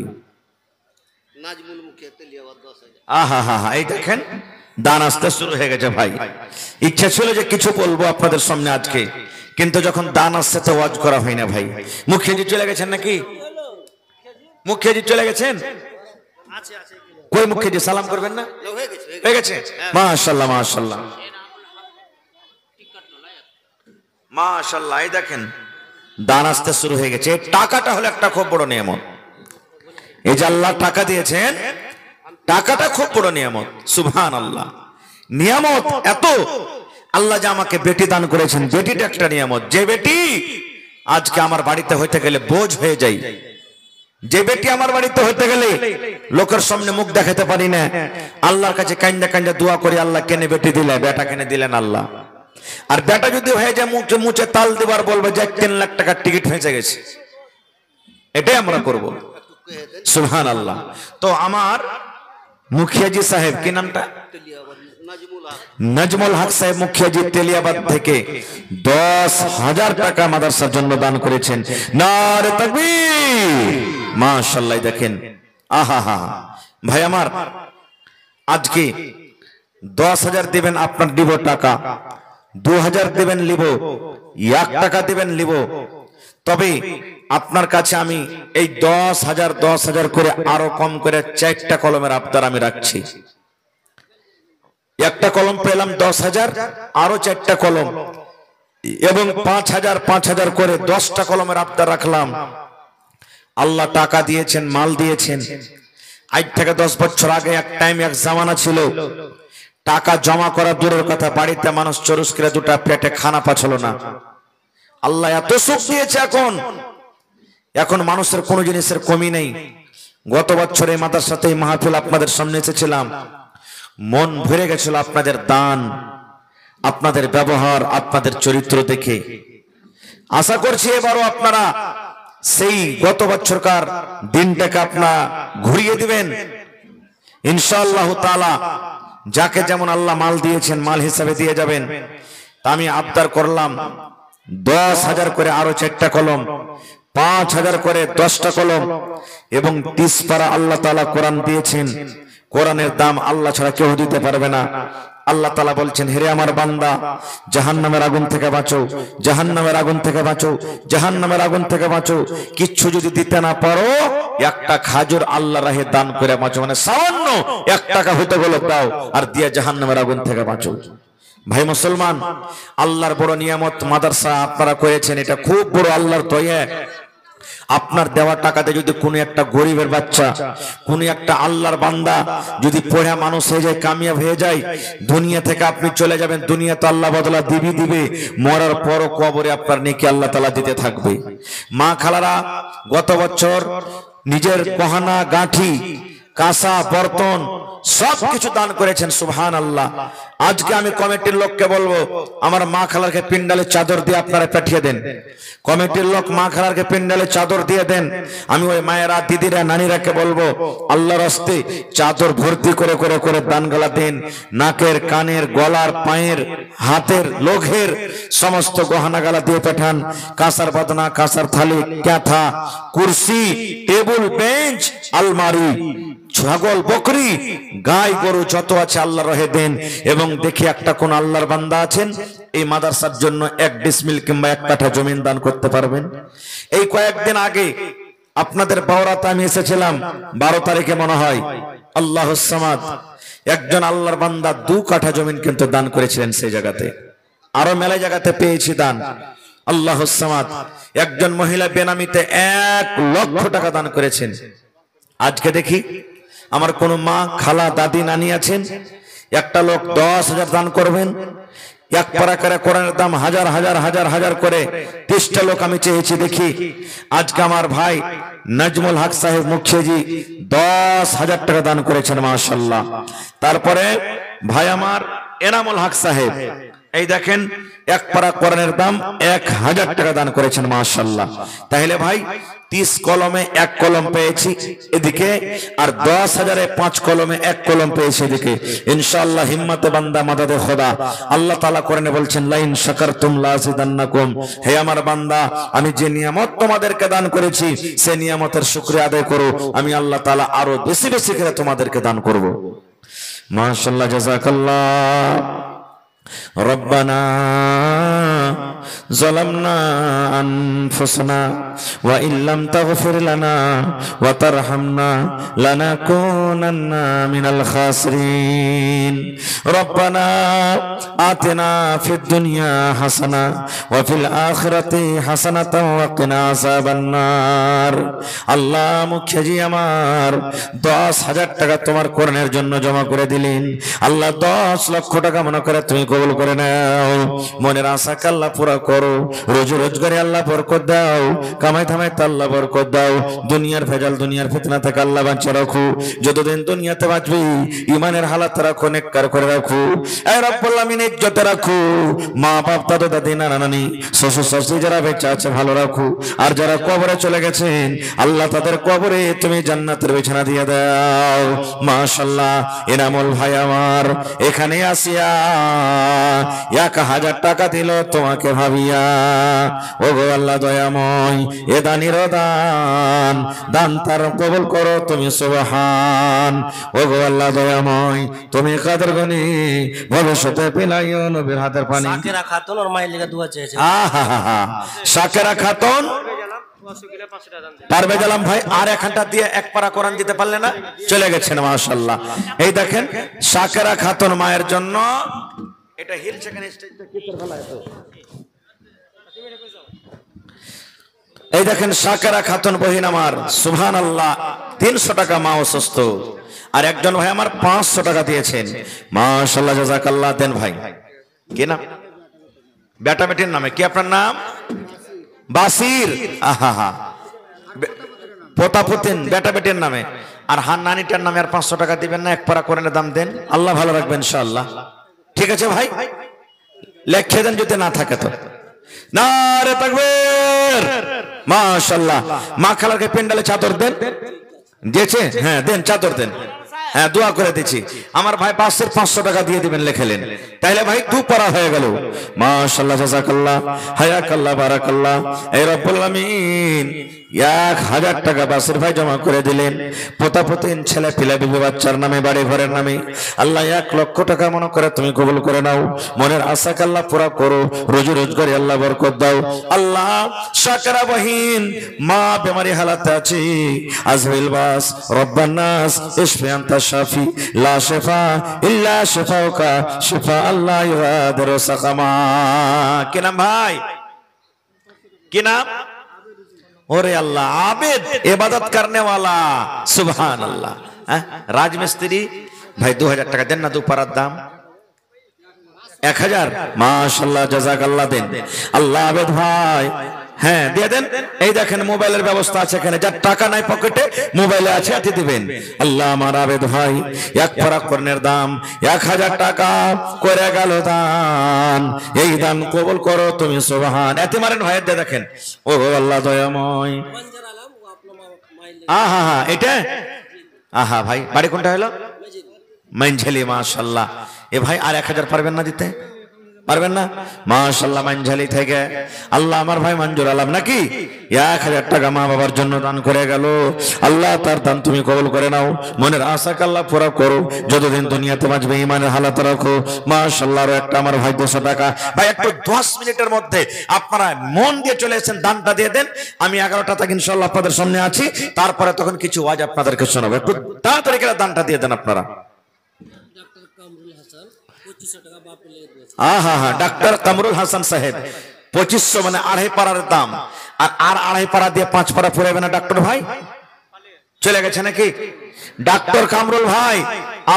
A: আহা হা হা, এই দেখেন দান আসতে শুরু হয়ে গেছে ভাই। ইচ্ছা ছিল যে কিছু বলবো আপনাদের সামনে আজকে, কিন্তু যখন দান আসছে তো ওয়াজ করা হয় না ভাই। মুখিয়াজি চলে গেছেন নাকি? মুখিয়াজি চলে গেছেন? কই মুখিয়াজি, সালাম করবেন না? হয়ে গেছে, মাশাআল্লাহ মাশাআল্লাহ মাশাআল্লাহ। এই দেখেন দান আসতে শুরু হয়ে গেছে। টাকাটা হলো একটা খুব বড় নিয়ামত। এই যে আল্লাহ টাকা দিয়েছেন, টাকাটা খুব বড় নিয়ামত। সুবহানাল্লাহ, নিয়ামত এত। আল্লাহ যে আমাকে বেটি দান করেছেন, বেটিটা একটা নিয়ামত। যে বেটি আজকে আমার বাড়িতে হইতে গেলে বোঝ হয়ে যাই, যে বেটি আমার বাড়িতে হইতে গেলে লোকের সামনে মুখ দেখাতে পারি না, আল্লাহর কাছে কান্দা কান্দা দোয়া করি, আল্লাহ কেনে বেটি দিলে, বেটা কেনে দিলেন আল্লাহ। আর বেটা যদি হয়ে যায় মুখে মুছে তাল দিবার বলবে যে 3 লাখ টাকার টিকিট ফেঁসে গেছে, এটাই আমরা করব। সুবহানাল্লাহ। তো আমার মুখিয়াজি সাহেব, কি নামটা? নাজমুল হক সাহেব মুখিয়াজি তেলিয়াবাদ থেকে 10,000 টাকা মাদ্রাসার জন্য দান করেছেন। নারে তাকবীর, মাশাআল্লাহ। দেখেন, আহা ভাই আমার, আজকে 10,000 দিবেন, আপনার দিব টাকা, 2,000 দিবেন লিব, 1 টাকা দিবেন লিব। তবে আপনার কাছে আমি এই 10,000 করে আরো কম করে 4টা কলমের আবদার আমি রাখছি। একটা কলম পেলাম 10,000, আরো 4টা কলম, এবং 5,000 করে 10টা কলমের আবদার রাখলাম। আল্লাহ টাকা দিয়েছেন, মাল দিয়েছেন। আজ থেকে 10 বছর আগে এক টাইম, এক জামানা ছিল, টাকা জমা করা দূরের কথা, বাড়িতে মানুষ চরুস করে 2টা পেটে খানা পাচ্ছিল না। আল্লাহ এত সুখ দিয়েছে, এখন মানুষের কোনো জিনিসের কমি নেই। গত বছর এই মাদ্রাসাতে মাহফিল আপনাদের সামনে এসেছিলাম, মন ভরে গেছিল আপনাদের দান, আপনাদের ব্যবহার, আপনাদের চরিত্র দেখে। আশা করছি এবারও আপনারা সেই গত বছরকার দিনটাকে আপনারা ঘুরিয়ে দিবেন ইনশাআল্লাহ তাআলা। যাকে যেমন আল্লাহ মাল দিয়েছেন, মাল হিসাবে দিয়ে যাবেন। তা আমি আবদার করলাম 10,000 করে আরো 4টা কলম, 5,000 করে 10টা কলম, এবং 30 পারা আল্লাহ তাআলা কোরআন দিয়েছেন। কোরআনের দাম আল্লাহ ছাড়া কেউ দিতে পারবে না। আল্লাহ তাআলা বলছেন, হেরে আমার বান্দা, জাহান্নামের আগুন থেকে বাঁচো, জাহান্নামের আগুন থেকে বাঁচো, জাহান্নামের আগুন থেকে বাঁচো। কিচ্ছু যদি দিতে না পারো, 1টা খাজুর আল্লাহর রাহে দান করে বাঁচো, মানে সামান্য 1 টাকা হতে গেলে দাও, আর দিয়ে জাহান্নামের আগুন থেকে বাঁচো। ভাই মুসলমান, আল্লাহর বড় নিয়ামত মাদ্রাসা আপনারা করেছেন, এটা খুব বড় আল্লাহর দয়া। আপনার দেওয়া টাকাতে যদি কোনো একটা গরিবের বাচ্চা, কোনো একটা আল্লাহর বান্দা যদি পড়ে মানুষ হয়ে যায়, কামিয়াব হয়ে যায়, দুনিয়া থেকে আপনি চলে যাবেন, দুনিয়া তো আল্লাহ বদলা দিবে, মরার পরও কবরে আপনার নেকি আল্লাহ তাআলা দিতে থাকবে। মা খালারা গত বছর নিজের গহনা গাঁঠি, কাঁসা বর্তন সবকিছু দান করেছেন। সুবহানাল্লাহ। আজকে আমি কমিটির লোককে বলবো, আমার মা খালারকে পিন্ডালে চাদর দিয়ে আপনারা পাঠিয়ে দেন। কমিটির লোক মা খালারকে পিন্ডালে চাদর দিয়ে দেন। আমি ওই মায়েরা, দিদিরা, নানিরাকে বলবো, আল্লাহর হস্তে চাদর ভর্তি করে করে করে দানগালা দেন। নাকের, কানের, গলার, পায়ের, হাতের, লোঘের সমস্ত গহনাগালা দিয়ে পাঠান। কাঁসার বাদনা, কাঁসার থালি, ক্যাথা, কুরসি, টেবিল, বেঞ্চ, আলমারি, ছাগল, বকরি, গাই, গরু যত আছে আল্লাহর রহে দেন। এবং দেখি একটা কোন আল্লাহর বান্দা আছেন এই মাদ্রাসার জন্য 1 ডিসমিল কিংবা 1 কাঠা জমিন দান করতে পারবেন। এই কয়েকদিন আগে আপনাদের বাওরাতে আমি এসেছিলাম, 12 তারিখে মনে হয়, আল্লাহুস সামাদ, একজন আল্লাহর বান্দা 2 কাঠা জমিন কিন্তু দান করেছিলেন সেই জায়গাতে। আরো মেলা জায়গাতে পেয়েছি দান। আল্লাহুস সামাদ। একজন মহিলা বেনামিতে 1 লক্ষ টাকা দান করেছেন। আজকে দেখি আমার কোন মা, খালা, দাদি, নানি আছেন, একটা লোক 10,000 দান করবেন। 1 পারা করে কোরআনের দাম হাজার করে 30টা লোক আমি চেয়েছি। দেখি আজকে আমার ভাই নাজমুল হক সাহেব মুখিয়াজি 10,000 টাকা দান করেছেন, মাশাআল্লাহ। তারপরে ভাই আমার এনামুল হক সাহেব, এই দেখেন 1 পারা কোরআনের দাম 1,000 টাকা দান করেছেন, মাশাআল্লাহ। তাহলে ভাই 30 কলমে 1 কলম পেয়েছি এদিকে, আর 10,000-এ 5 কলমে 1 কলম পেয়েছি এদিকে। ইনশাআল্লাহ হিম্মতে বান্দা মাদাদে খোদা। আল্লাহ তাআলা কোরআনে বলছেন, লাইন শাকারতুম লাযিদান্নাকুম। হে আমার বান্দা, আমি যে নিয়ামত তোমাদেরকে দান করেছি সেই নিয়ামতের শুকরিয়া আদায় করো, আমি আল্লাহ তাআলা আরো বেশি বেশি করে তোমাদেরকে দান করব। মাশাআল্লাহ, জাযাকাল্লাহ। ربنا ظلمنا أنفسنا وإن لم تغفر لنا وترحمنا لنكونن من الخاسرين ربنا آتنا في الدنيا حسنة وفي الآخرة حسنة وقنا عذاب النار আল্লাহ মুখিয়াজি আমার 10,000 টাকা তোমার কোরআনের জন্য জমা করে দিলেন। আল্লাহ 10 লক্ষ টাকা মনে করে তুমি কবুল করে নাও, মনের আশাকে আল্লাহ পুরা করো, রোজি রোজগারে আল্লাহ বরকত দাও, কামাই থামাইতে আল্লাহ বরকত দাও, দুনিয়ার ভেজাল দুনিয়ার ফিতনা থেকে আল্লাহ বাঁচিয়ে রাখো, যতদিন দুনিয়াতে বাঁচবি ইমানের হালাত রাখো, নেককার করে রাখো, এ রব্বুল আমিন ইজ্জতে রাখো, মা বাপ দাদা দাদি নানা নানি শ্বশুর শাশুড়ি যারা বেঁচে আছে ভালো রাখো, আর যারা কবরে চলে গেছেন আল্লাহ তাদের কবরে তুমি জান্নাতের বিছানা দিয়ে দাও। মাশাআল্লাহ এনামুল ভাই আমার এখানে আসিয়া 1000 টাকা দিল তোমাকে ভাবিয়া, ও গো আল্লাহ দয়াময় এ দানির দান, দান তার কবুল করো তুমি সুবহান। ও গো আল্লাহ দয়াময় তুমি কাদের গনি ভবিষ্যতে পিলাইও নবীর হাতের পানি।
C: সাকেরা খাতুন ওর মায়ের লেগে দোয়া চেয়েছে।
A: আহা সাকেরা খাতুন পারভেজ আলম ভাই আর এখানটা দিয়ে এক পারা কোরআন দিতে পারলে না, চলে গেছেন মাশাআল্লাহ। এই দেখেন সাকেরা খাতুন মায়ের জন্য এটা হিল সেখানে স্টেজটা কিসের ফেলা এত, এই দেখেন সাকেরা খাতুন বহিন আমার সুবহানাল্লাহ 300 টাকা মা অসুস্থ, আর একজন ভাই আমার 500 টাকা দিয়েছেন মাশাআল্লাহ জাযাকাল্লাহ। দেন ভাই কি নাম, বেটা বেটির নামে কি আপনার নাম? বাসির। আহা পোতা পুতিন বেটা বেটির নামে, আর হান নানিটার নামে আর 500 টাকা দিবেন না, এক পারা কোরআনের দাম দেন, আল্লাহ ভালো রাখবেন ইনশাআল্লাহ। ঠিক আছে ভাই লেখে দেন যদি না থাকে তো। নারে তাকবীর মাশাআল্লাহ। মা খালাকে পেন্ডালে চাদর দেন, দিয়েছে? হ্যাঁ দেন চাদর দেন, হ্যাঁ দোয়া করে দিচ্ছি। আমার ভাই 500 টাকা দিয়ে দিবেন লেখেলেন, তাইলে ভাই 2 পারা হয়ে গেল মাশাআল্লাহ জাযাকাল্লাহ হায়াকাল্লাহ বারাকাল্লাহ। এই রব্বুল আমিন 1000 টাকা বাসির ভাই জমা করে দিলেন, পোতা পুতিন ছেলে পিলা বিবি বাচ্চার নামে বাড়ি ঘরের নামে, আল্লাহ 1 লক্ষ টাকা মনে করে তুমি কবুল করে নাও, মনের আশাকে আল্লাহ পুরা করো, রোজি রোজগারে আল্লাহ বরকত দাও। আল্লাহ সাকেরা বহিন মা বেমারি হালাতে আছে, আজরাইল বাস রব্বান নাস ইশফি আনতা শাফি লা শিফা ইল্লা শিফাউকা শিফা আল্লাহ ইউগাদিরু সাকামা। কি নাম ভাই, কি নাম? ওরে আল্লাহ আবেদ ইবাদত করনে वाला সুবহানাল্লাহ। রাজমিস্ত্রি ভাই 2000 টাকা দেন না, 2 পারার দাম 1000 মাশাআল্লাহ জাযাকাল্লাহ। দেন আল্লাহ আবেদ ভাই হ্যাঁ দিয়ে দেন। এই দেখেন মোবাইলের ব্যবস্থা আছে এখানে, যার টাকা নাই পকেটে মোবাইলে আছে আতে দিবেন। আল্লাহ আমার আবেদ ভাই 1 পারা কোরআনের দাম 1000 টাকা করে গেল দান, এই দান কবুল করো তুমি সুবহান। এতে মারেন ভাইয়ের দিয়ে দেখেন, ও আল্লাহ দয়াময়। আহা এটা আহা ভাই বাড়ি কোনটা হলো? মানঝালি মাশাআল্লাহ। এ ভাই আর 1000 পারবেন না দিতে? পারবেন না মাশাআল্লাহ। মানঝালি থেকে আল্লাহ আমার ভাই মঞ্জুর আলম নাকি 1000 টাকা মা বাবার জন্য দান করে গেল, আল্লাহ তার দান তুমি কবুল করে নাও, মনের আশাকে আল্লাহ পুরা করো, যতদিন দুনিয়াতে বাঁচবে ইমানের হালাত রাখো মাশাআল্লাহ। আর একটা আমার ভাই 200 টাকা ভাই একটু 10 মিনিটের মধ্যে আপনারা মন দিয়ে চলে এসেছেন, দানটা দিয়ে দেন। আমি 11টা থেকে ইনশাআল্লাহ আপনাদের সামনে আছি, তারপরে তখন কিছু ওয়াজ আপনাদেরকে শোনাবো, একটু তাড়াতাড়ি করে দানটা দিয়ে দেন আপনারা। ডাক্তার কামরুল হাসান সাহেব 2500 মানে 2.5 পারার দাম, আর 2.5 পারা দিয়ে 5 পারা ফুরাবে না ডাক্তার ভাই, চলে গেছে নাকি? ডাক্তার কামরুল ভাই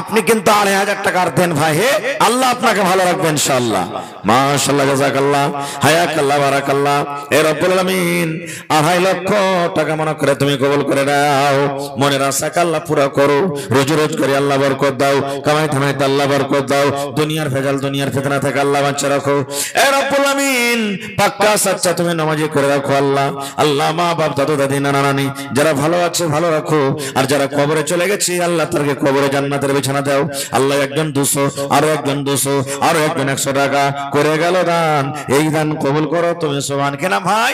A: আপনি কিন্তু 2500 টাকা দেন ভাই, হে আল্লাহ আপনাকে ভালো রাখবেন ইনশাআল্লাহ মাশাআল্লাহ জাযাকাল্লাহ হায়াকাল্লাহ বারাকাল্লাহ। এ রব্বুল আলামিন 2.5 লক্ষ টাকা মনে করে তুমি কবুল করে নাও, মনের আশাকে আল্লাহ পুরা করো, রোজি রোজগারে আল্লাহ বরকত দাও, কামাই থামাইতে আল্লাহ বরকত দাও, দুনিয়ার ভেজাল দুনিয়ার ফিতনা থেকে আল্লাহ বাঁচিয়ে রাখো। এ রব্বুল আলামিন পাক্কা সাচ্চা তুমি নামাজি করে রাখো আল্লাহ। আল্লাহ মা বাপ দাদু দাদি নানা নানি যারা ভালো আছে ভালো রাখো, আর যারা কবরে চলে গেছে আল্লাহ তাদেরকে কবরে জান্নাতের বিছানা দাও। আল্লাহ একজন 200, আরো একজন 200, আরো একজন 100 টাকা করে গেল দান, এই দান কবুল করো তুমি সুবহান। কেনা ভাই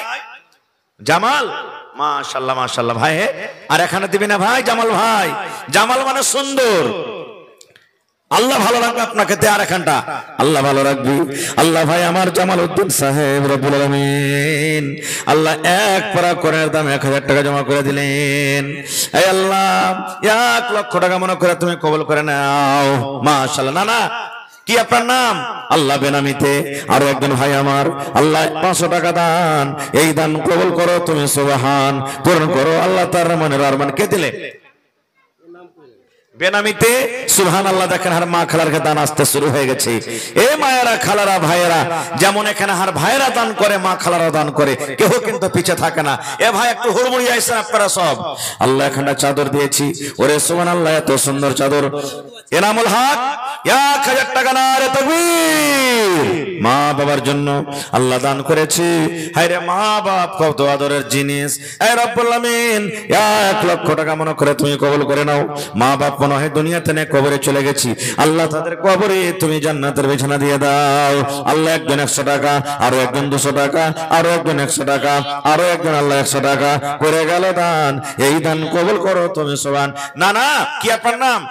A: জামাল মাশাআল্লাহ মাশাআল্লাহ ভাই, আর এখানে দিবি না ভাই জামাল ভাই, জামাল মানে সুন্দর। আল্লাহ ভালো রাখবে আপনাকে, তে আর এখানটা আল্লাহ ভালো রাখবি। আল্লাহ ভাই আমার জামাল উদ্দিন সাহেব রব্বুল আলামিন আল্লাহ 1 পারা কোরআনের দাম 1000 টাকা জমা করে দিলেন। এই আল্লাহ 1 লক্ষ টাকা মনে করে তুমি কবুল করে নাও মাশাআল্লাহ। না না কি আপনার নাম? আল্লাহ বেনামিতে আরো একজন ভাই আমার আল্লাহ 500 টাকা দান, এই দান কবুল করো তুমি সুবহান, পূরণ করো আল্লাহ তার মনের আরমান। কে দিলে? বেনামিতে সুবহানাল্লাহ। দেখেন আর মা খালারকে দান আসতে শুরু হয়ে গেছে। এ মায়েরা, খালারা, ভাইয়েরা, যেমন এখানে আর ভাইয়েরা দান করে, মা খালারা দান করে, কেউ কিন্তু পিছে থাকে না। এ ভাই একটু হুড়মুড়ি আইছেন আপনারা সব। আল্লাহ এখানটা চাদর দিয়েছি, ওরে সুবহানাল্লাহ, এত সুন্দর চাদর। এনামুল হক 1000 টাকা নারে তাকবীর। মা বাবার জন্য আল্লাহ দান করেছি। হায়রে মা বাপ কত আদরের জিনিস। এ রব্বুল আমিন 1 লক্ষ টাকা মনে করে তুমি কবুল করে নাও। মা বাপ মনে হয় দুনিয়াতে নেই, কবরে চলে গেছি। আল্লাহ তাদের কবরে তুমি জান্নাতের বিছানা দিয়ে দাও। আল্লাহ একজন 100 টাকা, আরো একজন 200 টাকা, আরো একজন 100 টাকা, আরো একজন আল্লাহ 100 টাকা করে গেল দান। এই দান কবুল করো তুমি সুবহান। না না, কি আপনার নাম?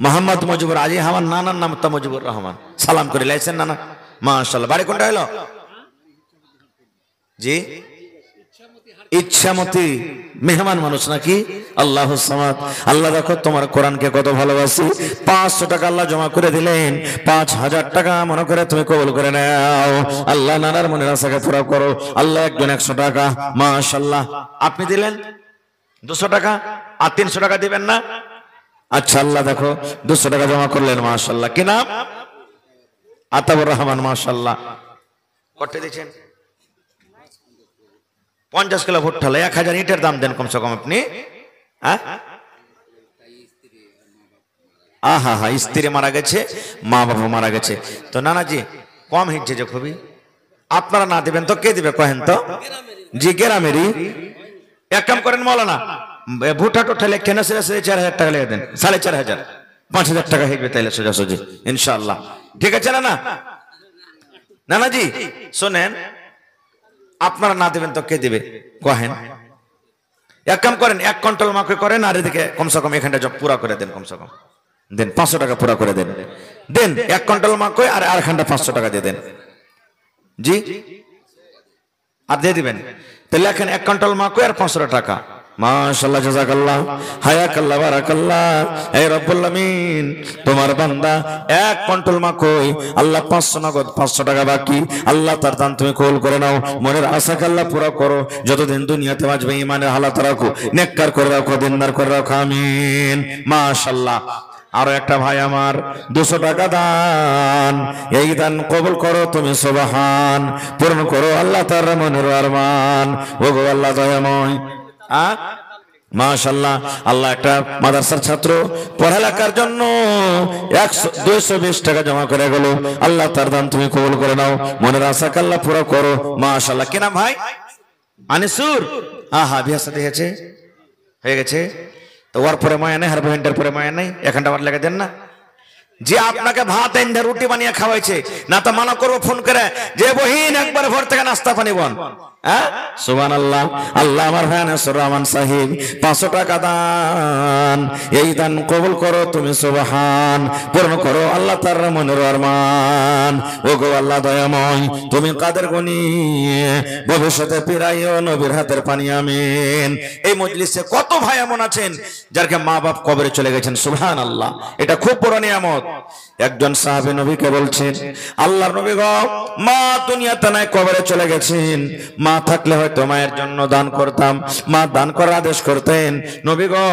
A: মোহাম্মদ মুজিবুর। আজি আমার নানার নাম তো মুজিবুর রহমান। সালাম করে লাইছেন নানা, মাশাআল্লাহ। বাড়ি কোনটা হলো? জি, ইচ্ছামতি। মেহমান মানুষ নাকি? আল্লাহু সামাদ। আল্লাহ দেখো তোমার কোরআনকে কত ভালোবাসি। 500 টাকা আল্লাহ জমা করে দিলেন। 5000 টাকা মনে করে তুমি কবুল করে নাও। আল্লাহ নানার মনের আশাকে পুরো করো। আল্লাহ একজন 100 টাকা, মাশাআল্লাহ। আপনি দিলেন 200 টাকা, আর 300 টাকা দিবেন না? আচ্ছা, আল্লাহ দেখো 200 টাকা জমা করলেন, মাশাআল্লাহ। কি নাম? আতাউর রহমান, মাশাআল্লাহ। কত দিয়েছেন? 50 কিলো ভুট্টা। 1000 ইটের দাম দেন কমসে কম আপনি। আহা হা, স্ত্রী মারা গেছে, মা বাবা মারা গেছে, তো নানাজি কম হিটছে যে খুবই। আপনারা না দিবেন তো কে দিবে কহেন তো? জি, গ্রামেরই। এক কাম করেন মৌলানা, ভুট্টা টোটা লেখে না, 4000 টাকা লিখে দেন। 4500, 5000 টাকা হিটবে তাইলে সোজাসুজি ইনশাআল্লাহ। ঠিক আছে না? নানাজি শোনেন, আপনারা না দিবেন তো কে দিবে কহেন? এক কাম করেন, 1 কুইন্টাল মাকে করেন, আর এদিকে কমসে কম এখানটা জব পুরা করে দেন। কমসে কম দেন 500 টাকা পুরা করে দেন। দেন 1 কুইন্টাল মাকে, আর আরেকখানটা 500 টাকা দিয়ে দেন। জি, আর দিয়ে দিবেন। তাহলে এখন 1 কুইন্টাল মাকে আর 500 টাকা। মাশাআল্লাহ, জাযাকাল্লাহ, হায়াকাল্লাহ, বারাকাল্লাহ। হে রব্বুল আমিন, তোমার বান্দা 1 কুইন্টাল মাকই, আল্লাহ 500 নগদ, 500 টাকা বাকি। আল্লাহ তার দান তুমি কবুল করে নাও। মনের আশাকে আল্লাহ পুরো করো। যতদিন দুনিয়াতে বাঁচবে ঈমানের হালাত রাখো, নেককার করে রাখো, দিনদার করে রাখো, আমিন। মাশাআল্লাহ। আরো একটা ভাই আমার 200 টাকা দান। এই দান কবুল করো তুমি সুবহান। পূর্ণ করো আল্লাহ তার মনের আরমান। ওগো আল্লাহ দয়াময়। মাশাআল্লাহ। আল্লাহ একটা মাদ্রাসার ছাত্র পড়ালেখার জন্য 220 টাকা জমা করে গেল। আল্লাহ তার দান তুমি কবুল করে নাও। মনের আশাকে আল্লাহ পুরো করো। মাশাআল্লাহ। কি নাম ভাই? আনিসুর। আহা, বিয়ে সাথে হয়ে গেছে। তো ওর পরে মায়া নেই, আর বহিনটার পরে মায়া নেই, এখানটা আমার লেগে দেন না। যে আপনাকে ভাত এনে রুটি বানিয়ে খাওয়াইছে, না তো মানা করবো ফোন করে যে বহিন একবার ভোর থেকে নাস্তা পানি বন। সুবহানাল্লাহ। আল্লাহ আমার ভাই আনিসুর রহমান সাহেব 500 টাকা দান। এই দান কবুল করো তুমি সুবহান। পূর্ণ করো আল্লাহ তার মনের আরমান। ওগো আল্লাহ দয়াময়, তুমি কাদের গনি, ভবিষ্যতে পিরাইও নবীর হাতের পানি, আমিন। এই মজলিসে কত ভাই এমন আছেন যারকে মা বাপ কবরে চলে গেছেন, সুবহানাল্লাহ। এটা খুব বড় নিয়ামত। একজন সাহাবী নবীকে বলছেন, আল্লাহর নবী গো, মা দুনিয়াতে নাই, কবরে চলে গেছেন। মা থাকলে হয়তো মায়ের জন্য দান করতাম। মা দান করার আদেশ করতেন। নবী গো,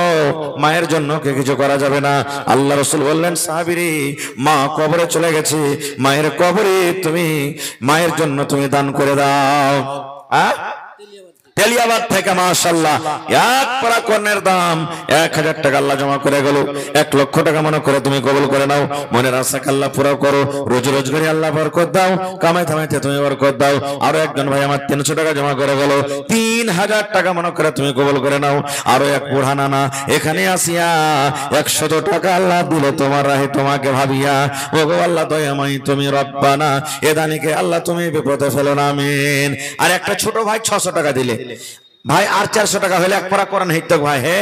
A: মায়ের জন্য কে কিছু করা যাবে না? আল্লাহ রাসূল বললেন, সাহাবীরে, মা কবরে চলে গেছে, মায়ের কবরে তুমি, মায়ের জন্য তুমি দান করে দাও। তেলিয়াবাদ থেকে মাশাআল্লাহ 1 পারা কর্নের দাম 1000 টাকা আল্লাহ জমা করে গেল। 1 লক্ষ টাকা মনে করে তুমি কবুল করে নাও। মনের আশাকে আল্লাহ পুরো করো। রোজ রোজগারে আল্লাহ বরকত দাও। কামাই থামাইতে তুমি বরকত দাও। আরো একজন ভাই আমার 300 টাকা জমা করে গেল। 3000 টাকা মনে করে তুমি কবুল করে নাও। আরো এক বুড়া নানা এখানে আসিয়া 100 টাকা আল্লাহ দিলে তোমার রাহে, তোমাকে ভাবিয়া। ওগো আল্লাহ দয়াময় তুমি রব্বানা, এ দানিকে আল্লাহ তুমি বিপদে ফেলো না, আমিন। আর একটা ছোট ভাই 600 টাকা দিলে ভাই, আর 400 টাকা হলে 1 পারা কোরআন হিত ভাই। হে,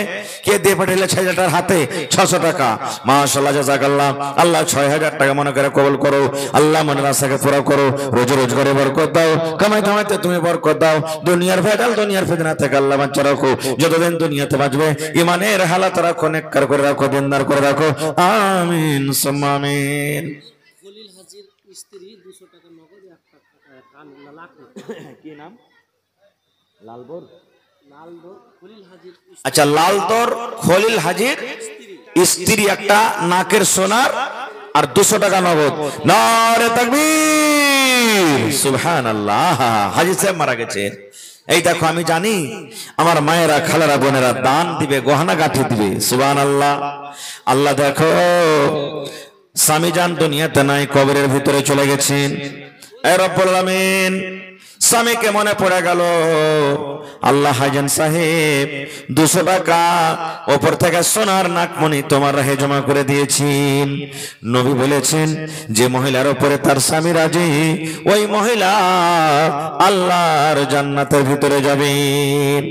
A: কে দিয়ে পাঠাইলে ছেলেটার হাতে 600 টাকা। মাশাআল্লাহ, জাযাকাল্লাহ। আল্লাহ 6000 টাকা মনে করে কবুল করো। আল্লাহ মনের আশাকে পুরো করো। রোজ রোজগারে বরকত দাও। কামাই কামাইতে তুমি বরকত দাও। দুনিয়ার ভেজাল, দুনিয়ার ফিতনা থেকে আল্লাহ বাঁচা রাখো। যতদিন দুনিয়াতে বাঁচবে ঈমানের হালাত রাখো, নেককার করে রাখো, দিনদার করে রাখো, আমিন সুম্মা আমিন।
C: খলিল হাজির স্ত্রী 200 টাকা নগদ, 1 লাখ। কি নাম? লালবর। লালদর খলিল হাজির
A: আচ্ছা, লালদর খলিল হাজির স্ত্রী একটা নাকের সোনার আর 200 টাকা নগদ। নারে তাকবীর, সুবহানাল্লাহ। হাজী সাহেব মারা গেছেন। এই দেখো, আমি জানি আমার মায়েরা, খালারা, বোনেরা দান দিবে, গহনা গাঁঠি দিবে। সুবহানাল্লাহ। আল্লাহ দেখো, স্বামী জান দুনিয়াতে নাই, কবরের ভিতরে চলে গেছেন। এ রব্বুল আলামিন, স্বামীকে মনে পড়ে গেল, আল্লাহ হাজান সাহেব 200 টাকা ওপর থেকে সোনার নাকমণি তোমার রাহে জমা করে দিয়েছেন। নবী বলেছেন, যে মহিলার উপরে তার স্বামী রাজি, ওই মহিলা আল্লাহর জান্নাতের ভিতরে যাবেন।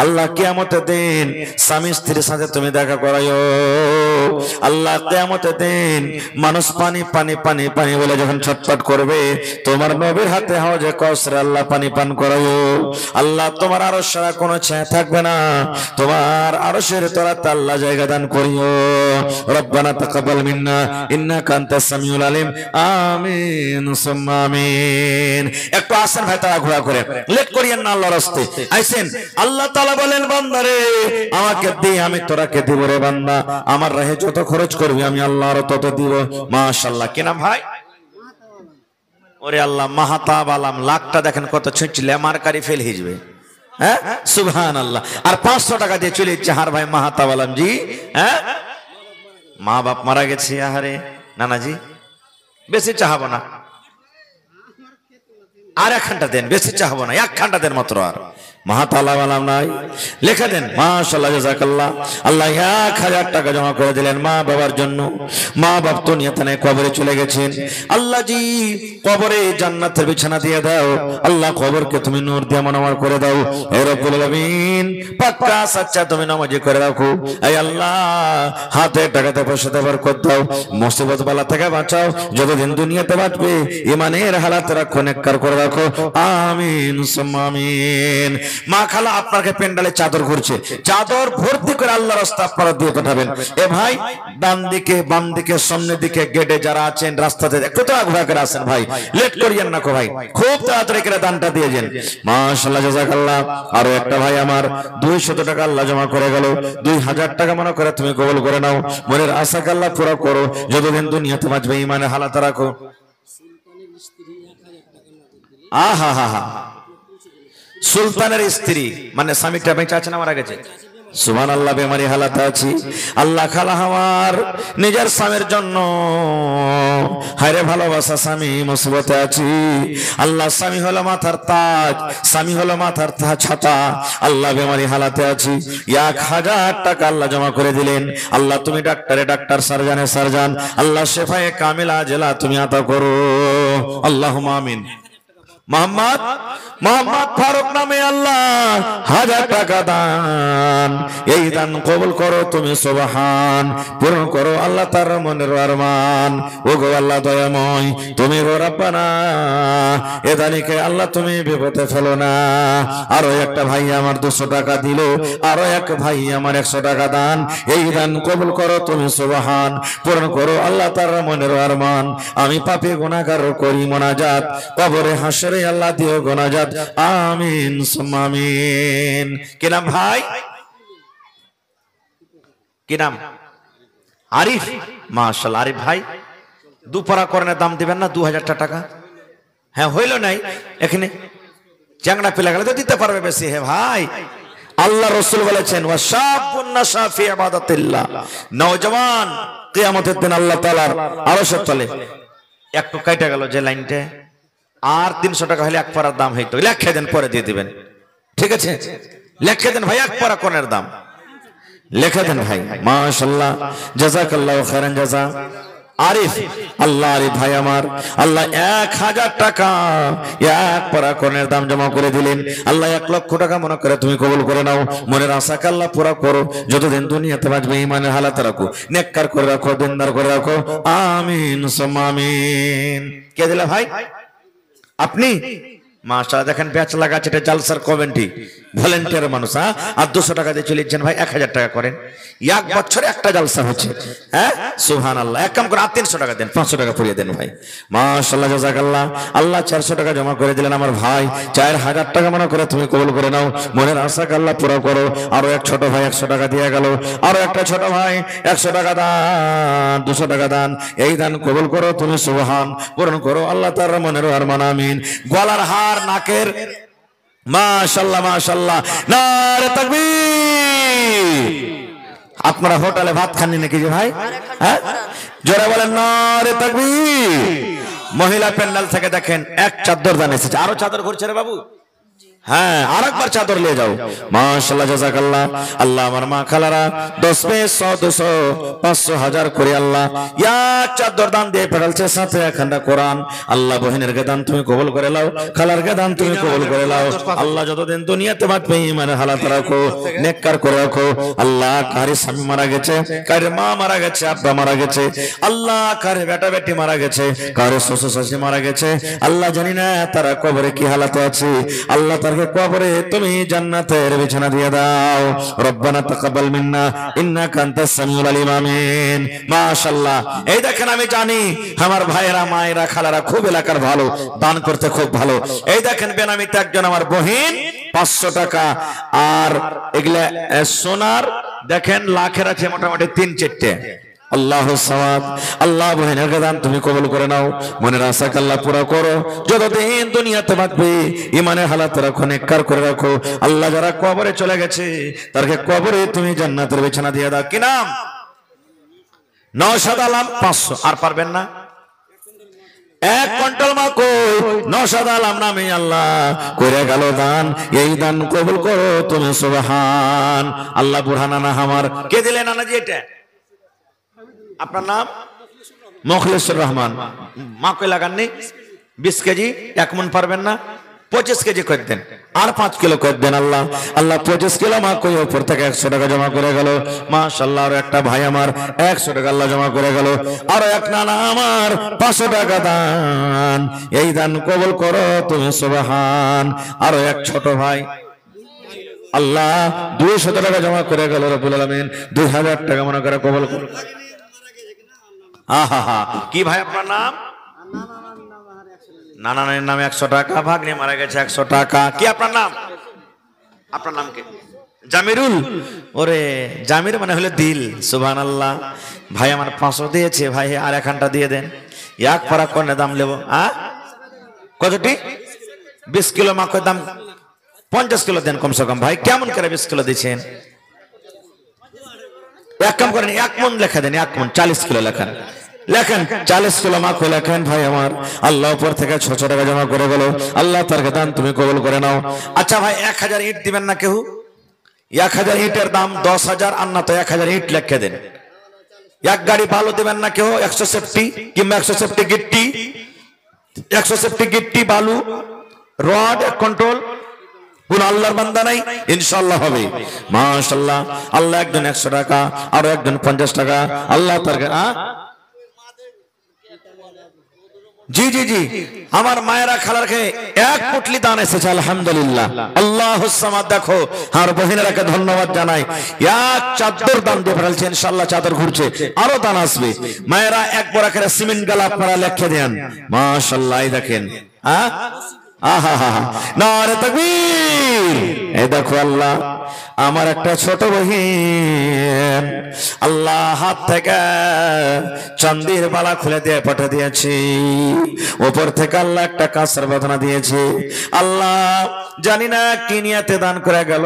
A: আল্লাহ কিয়ামতের দিন স্বামী স্ত্রীর সাথে তুমি দেখা করায়ো। আল্লাহ কিয়ামতের দিন মানুষ পানি পানি পানি পানি বলে যখন ছটফট করবে, তোমার নবীর হাতে হাওজে কাউসার আল্লাহ পানি পান করায়ো। আল্লাহ তোমার আরশ ছাড়া কোনো ছায়া থাকবে না, তোমার আরশের তলাতে আল্লাহ জায়গা দান করিও। রব্বানা তাকাব্বাল মিন্না ইন্নাকা আনতাস সামিউল আলিম। আমিন সুম্মা আমিন। একটু আসেন ভাই, তারা ঘোরা করে, লেট করিয়েন না আল্লাহর রাস্তায়। আইছেন, আল্লাহ তাআলা বলেন, বান্দারে আমাকে দে, আমি তোরাকে দিব রে বান্দা। আমার রাহে যত খরচ করবি আমি আল্লাহর তত দিব। মাশাআল্লাহ। কি নাম ভাই? ওরে আল্লাহ, মাহাতাব আলাম। লাখটা দেখেন কত ছুঁচলে, মারকারি ফেল হয়ে যাবে। হ্যাঁ, সুবহানাল্লাহ। আর 500 টাকা দিয়ে চলে যাচ্ছে। হার ভাই মাহাতাব আলাম জি। হ্যাঁ, মা বাপ মারা গেছে। আহারে নানাজি, বেশি চাহাবো না, আর 1 ঘন্টা দেন, বেশি চাহাবো না, 1 ঘন্টা দেন মাত্র। আর মাহাতালা বালাম নাই, লিখে দেন। মাশাআল্লাহ, জাযাকাল্লাহ। আল্লাহ 1000 টাকা জমা করে দিলেন মা বাবার জন্য। মা বাপ তো নিয়তে নাই, কবরে চলে গেছেন। আল্লাহ জি কবরে জান্নাতের বিছানা দিয়ে দাও। আল্লাহ কবরকে তুমি নূর দিয়ে মনোময় করে দাও। হে রব্বুল আলামিন, পাক্কা সাচ্চা তুমি নামাজি করে রাখো। এই আল্লাহ, হাতে টাকাতে পয়সাতে বরকত দাও, মুসিবত বালা থেকে বাঁচাও। যতদিন দুনিয়াতে বাঁচবে ইমানের হালাতে রাখো, নেককার করে রাখো। আমিন সুম্মা আমিন। মা খালা আপনাকে পেন্ডালে চাদর ঘুরছে, চাদর ভর্তি করে আল্লাহর রাস্তা আপনারা দিয়ে পাঠাবেন। এ ভাই, ডান দিকে বাম দিকে সামনের দিকে গেটে যারা আছেন, রাস্তাতে একটু তাড়া ঘোরা করে আসেন ভাই, লেট করিয়েন না কো ভাই, খুব তাড়াতাড়ি করে দানটা দিয়ে যান। মাশাআল্লাহ, জাযাকাল্লাহ। আরো একটা ভাই আমার 200 টাকা আল্লাহ জমা করে গেল। 2000 টাকা মনে করে তুমি কবুল করে নাও। মনের আশাকে আল্লাহ পুরো করো। যতদিন দুনিয়াতে বাঁচবে ইমানের হালাত রাখো।
C: সুলতানের স্ত্রী 1000 টাকা নগদ দিলেন।
A: আহা হা হা। সুলতানের স্ত্রী মানে স্বামীটা বেঁচে আছে না মারা গেছে? সুবহানাল্লাহ। বেমারি হালাতে আছি। আল্লাহ খালা আমার নিজের স্বামীর জন্য, হায়রে ভালোবাসা স্বামী, মুসিবতে আছি। আল্লাহ, স্বামী হলো মাথার তাজ, স্বামী হলো মাথার ছাতা। আল্লাহ বেমারি হালাতে আছি। 1000 টাকা আল্লাহ জমা করে দিলেন। আল্লাহ তুমি ডাক্তারে ডাক্তার, সার্জানে সার্জান। আল্লাহ শেফায়ে কামিলা জেলা তুমি আতা করো। আল্লাহুম্মা আমিন। মোহাম্মদ ফারুক নামে আল্লাহ 1000 টাকা দান, এই দান কবুল করো তুমি সুবহান। পূরণ করো আল্লাহ তার মনের আরমান। ও গো আল্লাহ দয়াময়, তুমি গো রব্বানা, এ দানিকে আল্লাহ তুমি বিপদে ফেলো না। আরো একটা ভাই আমার 200 টাকা দিল, আরো এক ভাই আমার 100 টাকা দান, এই দান কবুল করো তুমি সুবহান। পূরণ করো আল্লাহ তার মনের আরমান। আমি পাপী গুনাহগার করি মোনাজাত, কবরে হাসরে আল্লাহ দিও গুনাহজাত। আমিন সুম্মা আমিন। কি নাম ভাই? কি নাম? আরিফ। মাশাআল্লাহ। আরিফ ভাই, দুপারা করণের দাম দিবেন না 2000 টাকা? হ্যাঁ, হইল নাই এখানে চ্যাংড়া পেলে গেলে তো দিতে পারবে বেশি। হে ভাই, আল্লাহ রাসূল বলেছেন, ওয়াশাবুন নাশা ফি ইবাদাতিল্লাহ, নওজওয়ান কিয়ামতের দিন আল্লাহ তাআলার আরশের তলে। একটু কাটা গেল যে লাইনটা, আর 300 টাকা হলে 1 পারার দাম হইতো। লেখে দেন, পরে দিয়ে দিবেন, ঠিক আছে? লেখে দেন ভাই, 1 পারা কোনের দাম লেখে দেন ভাই। মাশাআল্লাহ, জাযাকাল্লাহু খাইরান জাযা। আরিফ, আল্লাহ আরিফ ভাই আমার, আল্লাহ 1000 টাকা 1 পারা কোনের দাম জমা করে দিলেন। আল্লাহ 1 লক্ষ টাকা মনে করে তুমি কবুল করে নাও। মনের আশাকে আল্লাহ পুরা করো। যতদিন দুনিয়াতে বাঁচবে ইমানের হালাত রাখো, নেককার করে রাখো, দিনদার করে রাখো। আমিন সুম্মা আমিন। কে দিলা ভাই? আপনি? মাশাআল্লাহ দেখেন ব্যাচ লাগাচ্ছে, এটা জালসার কমেন্টি ভলেন্টিয়ার মানুষ। হ্যাঁ, আর 200 টাকা দিয়ে চলে যাচ্ছেন ভাই, 1000 টাকা করেন, এক বছরে একটা জালসা হচ্ছে। হ্যাঁ সুবহানাল্লাহ। এক কাম করে আর 300 টাকা দেন, 500 টাকা পরিয়ে দেন ভাই। মাশাআল্লাহ জাযাকাল্লাহ। আল্লাহ 400 টাকা জমা করে দিলেন আমার ভাই, 4000 টাকা মনে করে তুমি কবুল করে নাও, মনের আশাকে আল্লাহ পুরো করো। আরো এক ছোট ভাই 100 টাকা দিয়ে গেল, আরো একটা ছোট ভাই 100 টাকা দান, 200 টাকা দান, এই দান কবুল করো তুমি সুবহান, পূরণ করো আল্লাহ তার মনের আরমান আমিন। গলার হার, নাকের, মাশাআল্লাহ মাশাআল্লাহ, নারে তাকবীর। আপনারা হোটেলে ভাত খাননি নাকি যে ভাই? হ্যাঁ জোরে বলেন নারে তাকবীর। মহিলা প্যান্ডেল থেকে দেখেন এক চাদর দান এসেছে, আরো চাদর ঘুরছে রে বাবু। হ্যাঁ আরেকবার চাদর নিয়ে যাও। মাশাআল্লাহ জাযাকাল্লাহ। আল্লাহ আমার মা খালারা 10 100 200 500 1000 করে আল্লাহ এক চাদর দান দিয়ে ফেলছে, সাথে একখানা কোরআন। আল্লাহ বহিনের কে দান তুমি কবুল করে নাও, খালার কে দান তুমি কবুল করে নাও। আল্লাহ যতদিন দুনিয়াতে বাঁচবে ইমানের হালাত রাখো, নেককার করে রাখো। আল্লাহ কারি স্বামী মারা গেছে, কারি মা মারা গেছে, আব্বা মারা গেছে, আল্লাহ কারি বেটা বেটি মারা গেছে, কারি শ্বশুর শাশুড়ি মারা গেছে, আল্লাহ জানি না তারা কবরে কি হালাতে আছে। আল্লাহ কবরে তুমি জান্নাতের বিছানা দিয়ে দাও। রব্বানা তাকাব্বাল মিন্না ইন্নাকা আনতাস সামিউল আলিম আমিন। মাশাআল্লাহ। এই দেখেন আমি জানি আমার ভাইয়েরা মায়েরা খালারা খুব এলাকার ভালো, দান করতে খুব ভালো। এই দেখেন বেনামিতে একজন আমার বহিন 500 টাকা, আর এগুলা সোনার দেখেন লাখের আছে মোটামুটি 3-4টে। আল্লাহ সাওয়াব। আল্লাহ বহিনের দান তুমি কবুল করে নাও, মনের আশাকে আল্লাহ পুরো করো। যতদিন দুনিয়াতে বাঁচবে ইমানের হালাত রাখো, নেককার করে রাখো। আল্লাহ যারা কবরে চলে গেছে তাদেরকে কবরে তুমি জান্নাতের বিছানা দিয়ে দাও। কি নাম? নওশাদ আলম 500। আর পারবেন না? 1 কুইন্টাল মা কই নওশাদ আলম নামে আল্লাহ করে গেল দান, এই দান কবুল করো তুমি সুবহান আল্লাহ। বুরহানানা আমার কে দিলেন নানাজি? এটা আপনার নাম? মুখলিসুর রহমান। মা কই লাগাননি? 20 কেজি 1 মণ পারবেন না? 25 কেজি করে দেন, আর 5 কিলো করে দেন। আল্লাহ আল্লাহ 25 কিলো মা কই উপর থেকে 100 টাকা জমা করে গেল। মাশাআল্লাহ। আর একটা ভাই আমার 100 টাকা আল্লাহ জমা করে গেল। আর এক নানা আমার 500 টাকা দান, এই দান কবুল করো তুমি সুবহান। আর এক ছোট ভাই আল্লাহ 200 টাকা জমা করে গেল। রব্বুল আলামিন 2000 টাকা মনে করে কবুল করো। আহা কি ভাই আপনার নাম? নানানের নামে 100 টাকা, ভাগ্নে মারা গেছে 100 টাকা। কি আপনার নাম? আপনার নাম কি? জামিরুল। ওরে জামির মানে হলো দিল। সুবহানাল্লাহ। ভাই আমার 500 দিয়েছে, ভাই আর একখানটা দিয়ে দেন। এক পারা কোনে দাম নেব? কতটি? 20 কিলো মাকের দাম 50 কিলো দেন কমসে কম। ভাই কেমন করে 20 কিলো দিচ্ছেন? এক কাম করেন, 1 মণ লেখা দেন, 1 মণ 40 কিলো লেখেন, লেখেন 40 কিলো মাকে লেখেন। ভাই আমার আল্লাহ উপর থেকে 600 টাকা জমা করে গেল। আল্লাহ তার দান তুমি কবুল করে নাও। আচ্ছা ভাই 1000 ইট দিবেন না কেউ? 1000 ইটের দাম 10,000, আর না তো 1000 ইট লেখে দেন। এক গাড়ি ভালো দিবেন না কেউ? 100 সেফটি কিংবা 100 সেফটি গিট্টি, 100 সেফটি গিট্টি বালু রড কন্ট্রোল। কোন আল্লাহর বান্দা নাই? ইনশাআল্লাহ হবে। মাশাআল্লাহ। আল্লাহ একজন 100 টাকা, আর একজন 50 টাকা। আল্লাহ তার জি জি জি আমার মায়েরা খালার খেয়ে 1 পুটলি দান এসেছে। আলহামদুলিল্লাহ। আল্লাহুস সামাদ। দেখো আর বহিনেরাকে ধন্যবাদ জানাই। 1 চাদর দান দিয়ে ফেলছে, ইনশাআল্লাহ চাদর ঘুরছে, আরো দান আসবে। মায়েরা 1 বড় করে সিমেন্ট গালা আপনারা লিখে দেন। মাশাআল্লাহ। এই দেখেন নারে তাকবীর। এই দেখো আল্লাহ আমার একটা ছোট বহিন আল্লাহ হাত থেকে চান্দির বালা খুলে দিয়ে পাঠিয়ে দিয়েছি, উপর থেকে আল্লাহ একটা কাঁচের বাঁধনা দিয়েছে। আল্লাহ জানি না কি নিয়াতে দান করে গেল।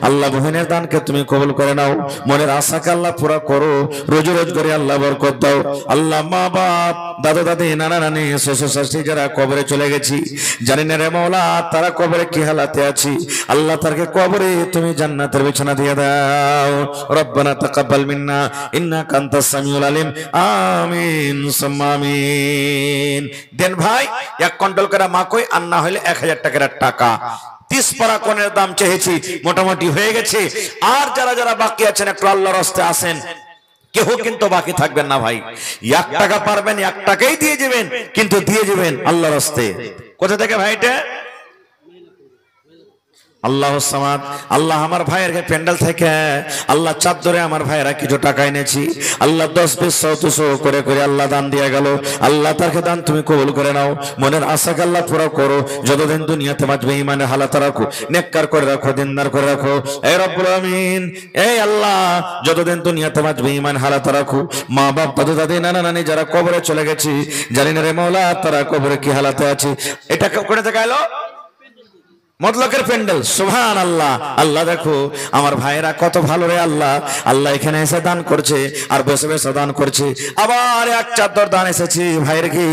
A: আল্লাহ বহিনের দানকে তুমি কবুল করে নাও, মনের আশাকে আল্লাহ পুরা করো, রোজ রোজ করে আল্লাহ বরকত দাও। আল্লাহ মা বাপ দাদা দাদি নানা নানি শ্বশুর শাশুড়ি যারা কবরে চলে গেছি, জানি না রে মওলা তারা কবরে কি হালাতে আছি। আল্লাহ তারকে কবরে তুমি জান্নাতের বিছানা দিয়ে দাও। রব্বানা তাকাব্বাল মিন্না ইন্নাকা আনতাস সামিউল আলিম আমিন সুম্মা আমিন। দেন ভাই 1 কুইন্টাল করে মাকই, আর না হলে 1000 টাকার টাকা। 30 পারা কোণের দাম চেয়েছি, মোটামুটি হয়ে গেছে। আর যারা যারা বাকি আছেন একটু আল্লাহর রাস্তায় আসেন। কেউ কিন্তু বাকি থাকবেন না ভাই। 1 টাকা পারবেন 1 টাকাই দিয়ে যাবেন, কিন্তু দিয়ে যাবেন আল্লাহর রাস্তায়। কোথা থেকে ভাই এটা? আল্লাহ সামাদ। আল্লাহ আমার ভাইয়ের প্যান্ডেল থেকে আল্লাহ চাদরে আমার ভাইয়েরা কিছু টাকা এনেছি, আল্লাহ 10 20 100 200 করে করে আল্লাহ দান দিয়ে গেল। আল্লাহ তারকে দান তুমি কবুল করে নাও, মনের আশাকে আল্লাহ পুরো করো। যতদিন দুনিয়াতে বাঁচবে ইমানের হালাত রাখো, নেককার করে রাখো, দিনদার করে রাখো। এই রব্বুল আমিন, এই আল্লাহ যতদিন দুনিয়াতে বাঁচবে ইমান হালাত রাখো। মা বাপ দাদু দাদি নানা নানি যারা কবরে চলে গেছি, জানি না রে মওলা তারা কবরে কি হালাতে আছে। এটা করে থেকে এলো মতলকের প্যান্ডেল। সুবহানাল্লাহ। আল্লাহ দেখো আমার ভাইয়েরা কত ভালো রে আল্লাহ। আল্লাহ এখানে এসে দান করছে আর বসে বসে দান করছে। আবার 1 চাদর দান এসেছি ভাইয়ের কি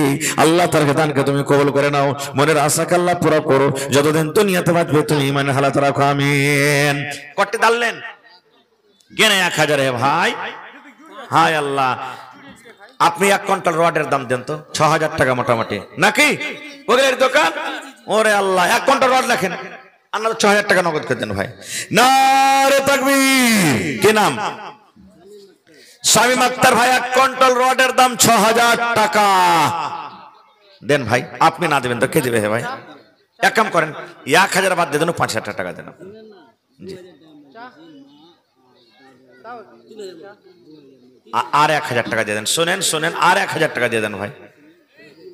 A: আল্লাহ তার দানকে তুমি কবুল করে নাও, মনের আশাকে আল্লাহ পুরো করো। যতদিন দুনিয়াতে বাঁচবে তুমি ইমানের হালাত রাখো, আমিন। কটে দাললেন গেনে 1000 হে ভাই। হায় আল্লাহ, আপনি 1 কুইন্টাল রডের দাম দেন তো 6000 টাকা মোটামুটি নাকি? ওদের দোকান ওরে আল্লাহ 1 কুইন্টাল রড লেখেন, আপনারা 6000 টাকা নগদ করে দেন ভাই। নারে তাকবীর। কি নাম? শামীম আক্তার ভাই। 1 কুইন্টাল রডের দাম 6000 টাকা দেন ভাই। আপনি না দেবেন তো কে দেবে হে ভাই? এক কাম করেন 1000 বাদ দিয়ে দেন, 5000 টাকা দেন। জি আর 1000 টাকা দিয়ে দেন। শোনেন শোনেন, আর 1000 টাকা দিয়ে দেন ভাই।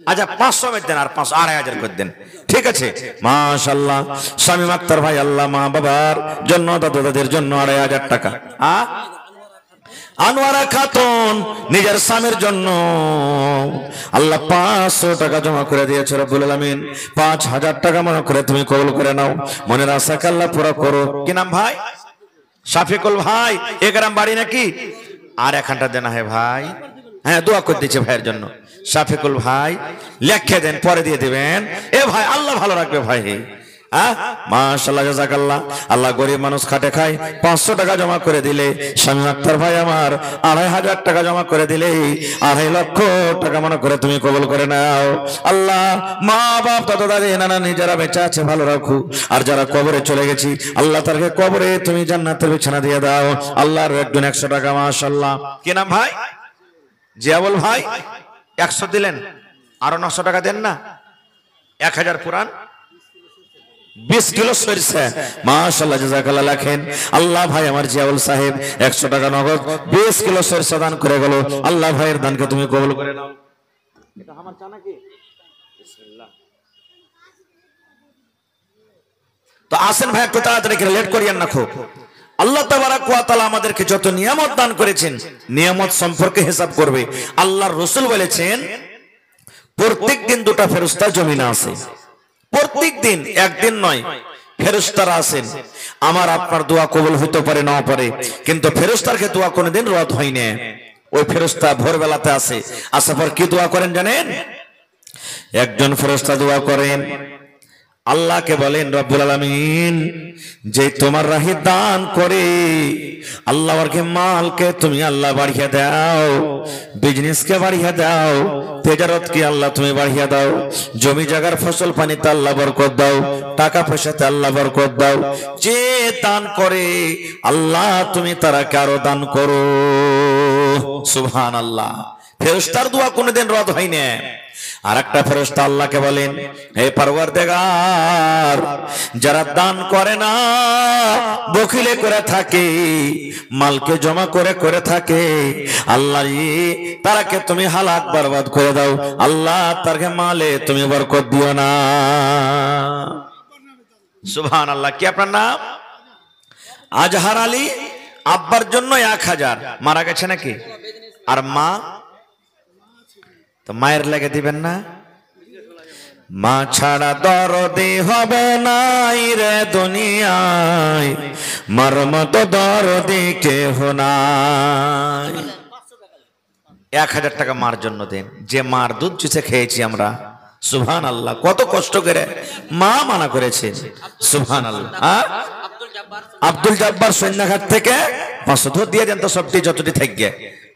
A: আচ্ছা 500 में দেন, আর 500 2500 করে দেন, ঠিক আছে? মাশাআল্লাহ। শামীম আক্তার ভাই আল্লাহ মা বাবার জন্য দাদা দাদের জন্য 2500 টাকা। আনোয়ারা খাতুন নিজের স্বামীর জন্য আল্লাহ 500 টাকা জমা করে দিয়েছে রব্বুল আলামিন। 5000 টাকা মনে করে তুমি কবুল করে নাও, মনের আশাকে আল্লাহ পুরো করো। কি নাম ভাই? শাফিকুল ভাই। এ গ্রাম বাড়ি নাকি? আর 1 দেনা হে ভাই। হ্যাঁ দোয়া করে দিচ্ছে ভাইয়ের জন্য। শাফিকুল ভাই লেখে দেন, পরে দিয়ে দিবেন। এ ভাই আল্লাহ ভালো রাখবে ভাই। মাশাআল্লাহ জাযাকাল্লাহ। আল্লাহ গরিব মানুষ খাটে খায়, 500 টাকা জমা করে দিলে শামীম আক্তার ভাই আমার 2500 টাকা জমা করে দিলে 2.5 লক্ষ টাকা মনে করে তুমি কবুল করে নাও। আল্লাহ মা বাপ দাদা দাদি নানা নানি যারা বেঁচে আছে ভালো রাখো, আর যারা কবরে চলে গেছি আল্লাহ তারকে কবরে তুমি জান্নাতের বিছানা দিয়ে দাও। আল্লাহর একজন 100 টাকা। মাশাআল্লাহ। কি নাম ভাই? জিয়াবুল ভাই। 100 দিলেন, আরো 900 টাকা দেন না? 1000 পুরান 20 কিলো সরিষা। মাশাআল্লাহ জাযাকাল্লাহ লেখেন। আল্লাহ ভাই আমার জিয়াউল সাহেব 100 টাকা নগদ 20 কিলো সরিষা দান করে গেল। আল্লাহ ভাইয়ের দানকে তুমি কবুল করে নাও। এটা আমার চা নাকি? বিসমিল্লাহ। তো আসেন ভাই একটু তাড়াতাড়ি করে, লেট করিয়েন না খুব। আল্লাহ তাবারাক ওয়া তাআলা আমাদেরকে যত নিয়ামত দান করেছেন নিয়ামত সম্পর্কে হিসাব করবে। আল্লাহর রাসূল বলেছেন প্রত্যেক দিন 2টা ফেরেশতা জমিনে আসে। প্রত্যেক দিন, একদিন নয়। ফেরেশতারা আসেন। আমার আপনার দোয়া কবুল হতে পারে না পারে, কিন্তু ফেরেশতারকে দোয়া কোনোদিন রদ হয় না। ওই ফেরেশতা ভোরবেলাতে আসে, আসার পর কি দোয়া করেন জানেন? একজন ফেরেশতা দোয়া করেন, আল্লাহকে বলেন রব্বুল আলামিন যে তোমার রাহে দান করে আল্লাহকে মালকে তুমি আল্লাহ বাড়িয়ে দাও, বিজনেসকে বাড়িয়ে দাও, তেজারতকে আল্লাহ তুমি বাড়িয়ে দাও, জমি জায়গার ফসল পানিতে আল্লাহ বরকত দাও, টাকা পয়সাতে আল্লাহ বরকত দাও। যে দান করে আল্লাহ তুমি তারাকে আরো দান করো। সুবহানাল্লাহ। ফেরেশতার দোয়া কোনোদিন রদ হয় না। আর একটা ফেরেশতা আল্লাহকে বলেন, হে পরওয়ারদিগার যারা দান করে না, বখিলে করে থাকে, মালকে জমা করে করে থাকে, আল্লাহ তারাকে তুমি হালাক বরবাদ করে দাও। আল্লাহ তারকে মালে তুমি বরকত দিও না। সুবহানাল্লাহ। কি আপনার নাম? আজহার আলী। আব্বার জন্য 1000 মারা গেছে নাকি? আর মা? তো মায়ের লেগে দিবেন না? মা ছাড়া দরদি হবে নাই রে দুনিয়ায়, মার মতো দরদি কেহ নাই। 1000 টাকা মার জন্য দেন, যে মার দুধ চুষে খেয়েছি আমরা। সুবহানাল্লাহ। কত কষ্ট করে মা মানা করেছে। সুবহানাল্লাহ। আব্দুল জব্বার সৈন্যঘাট থেকে 500 দিয়ে দেন তো, সবটি যতটি থেকে।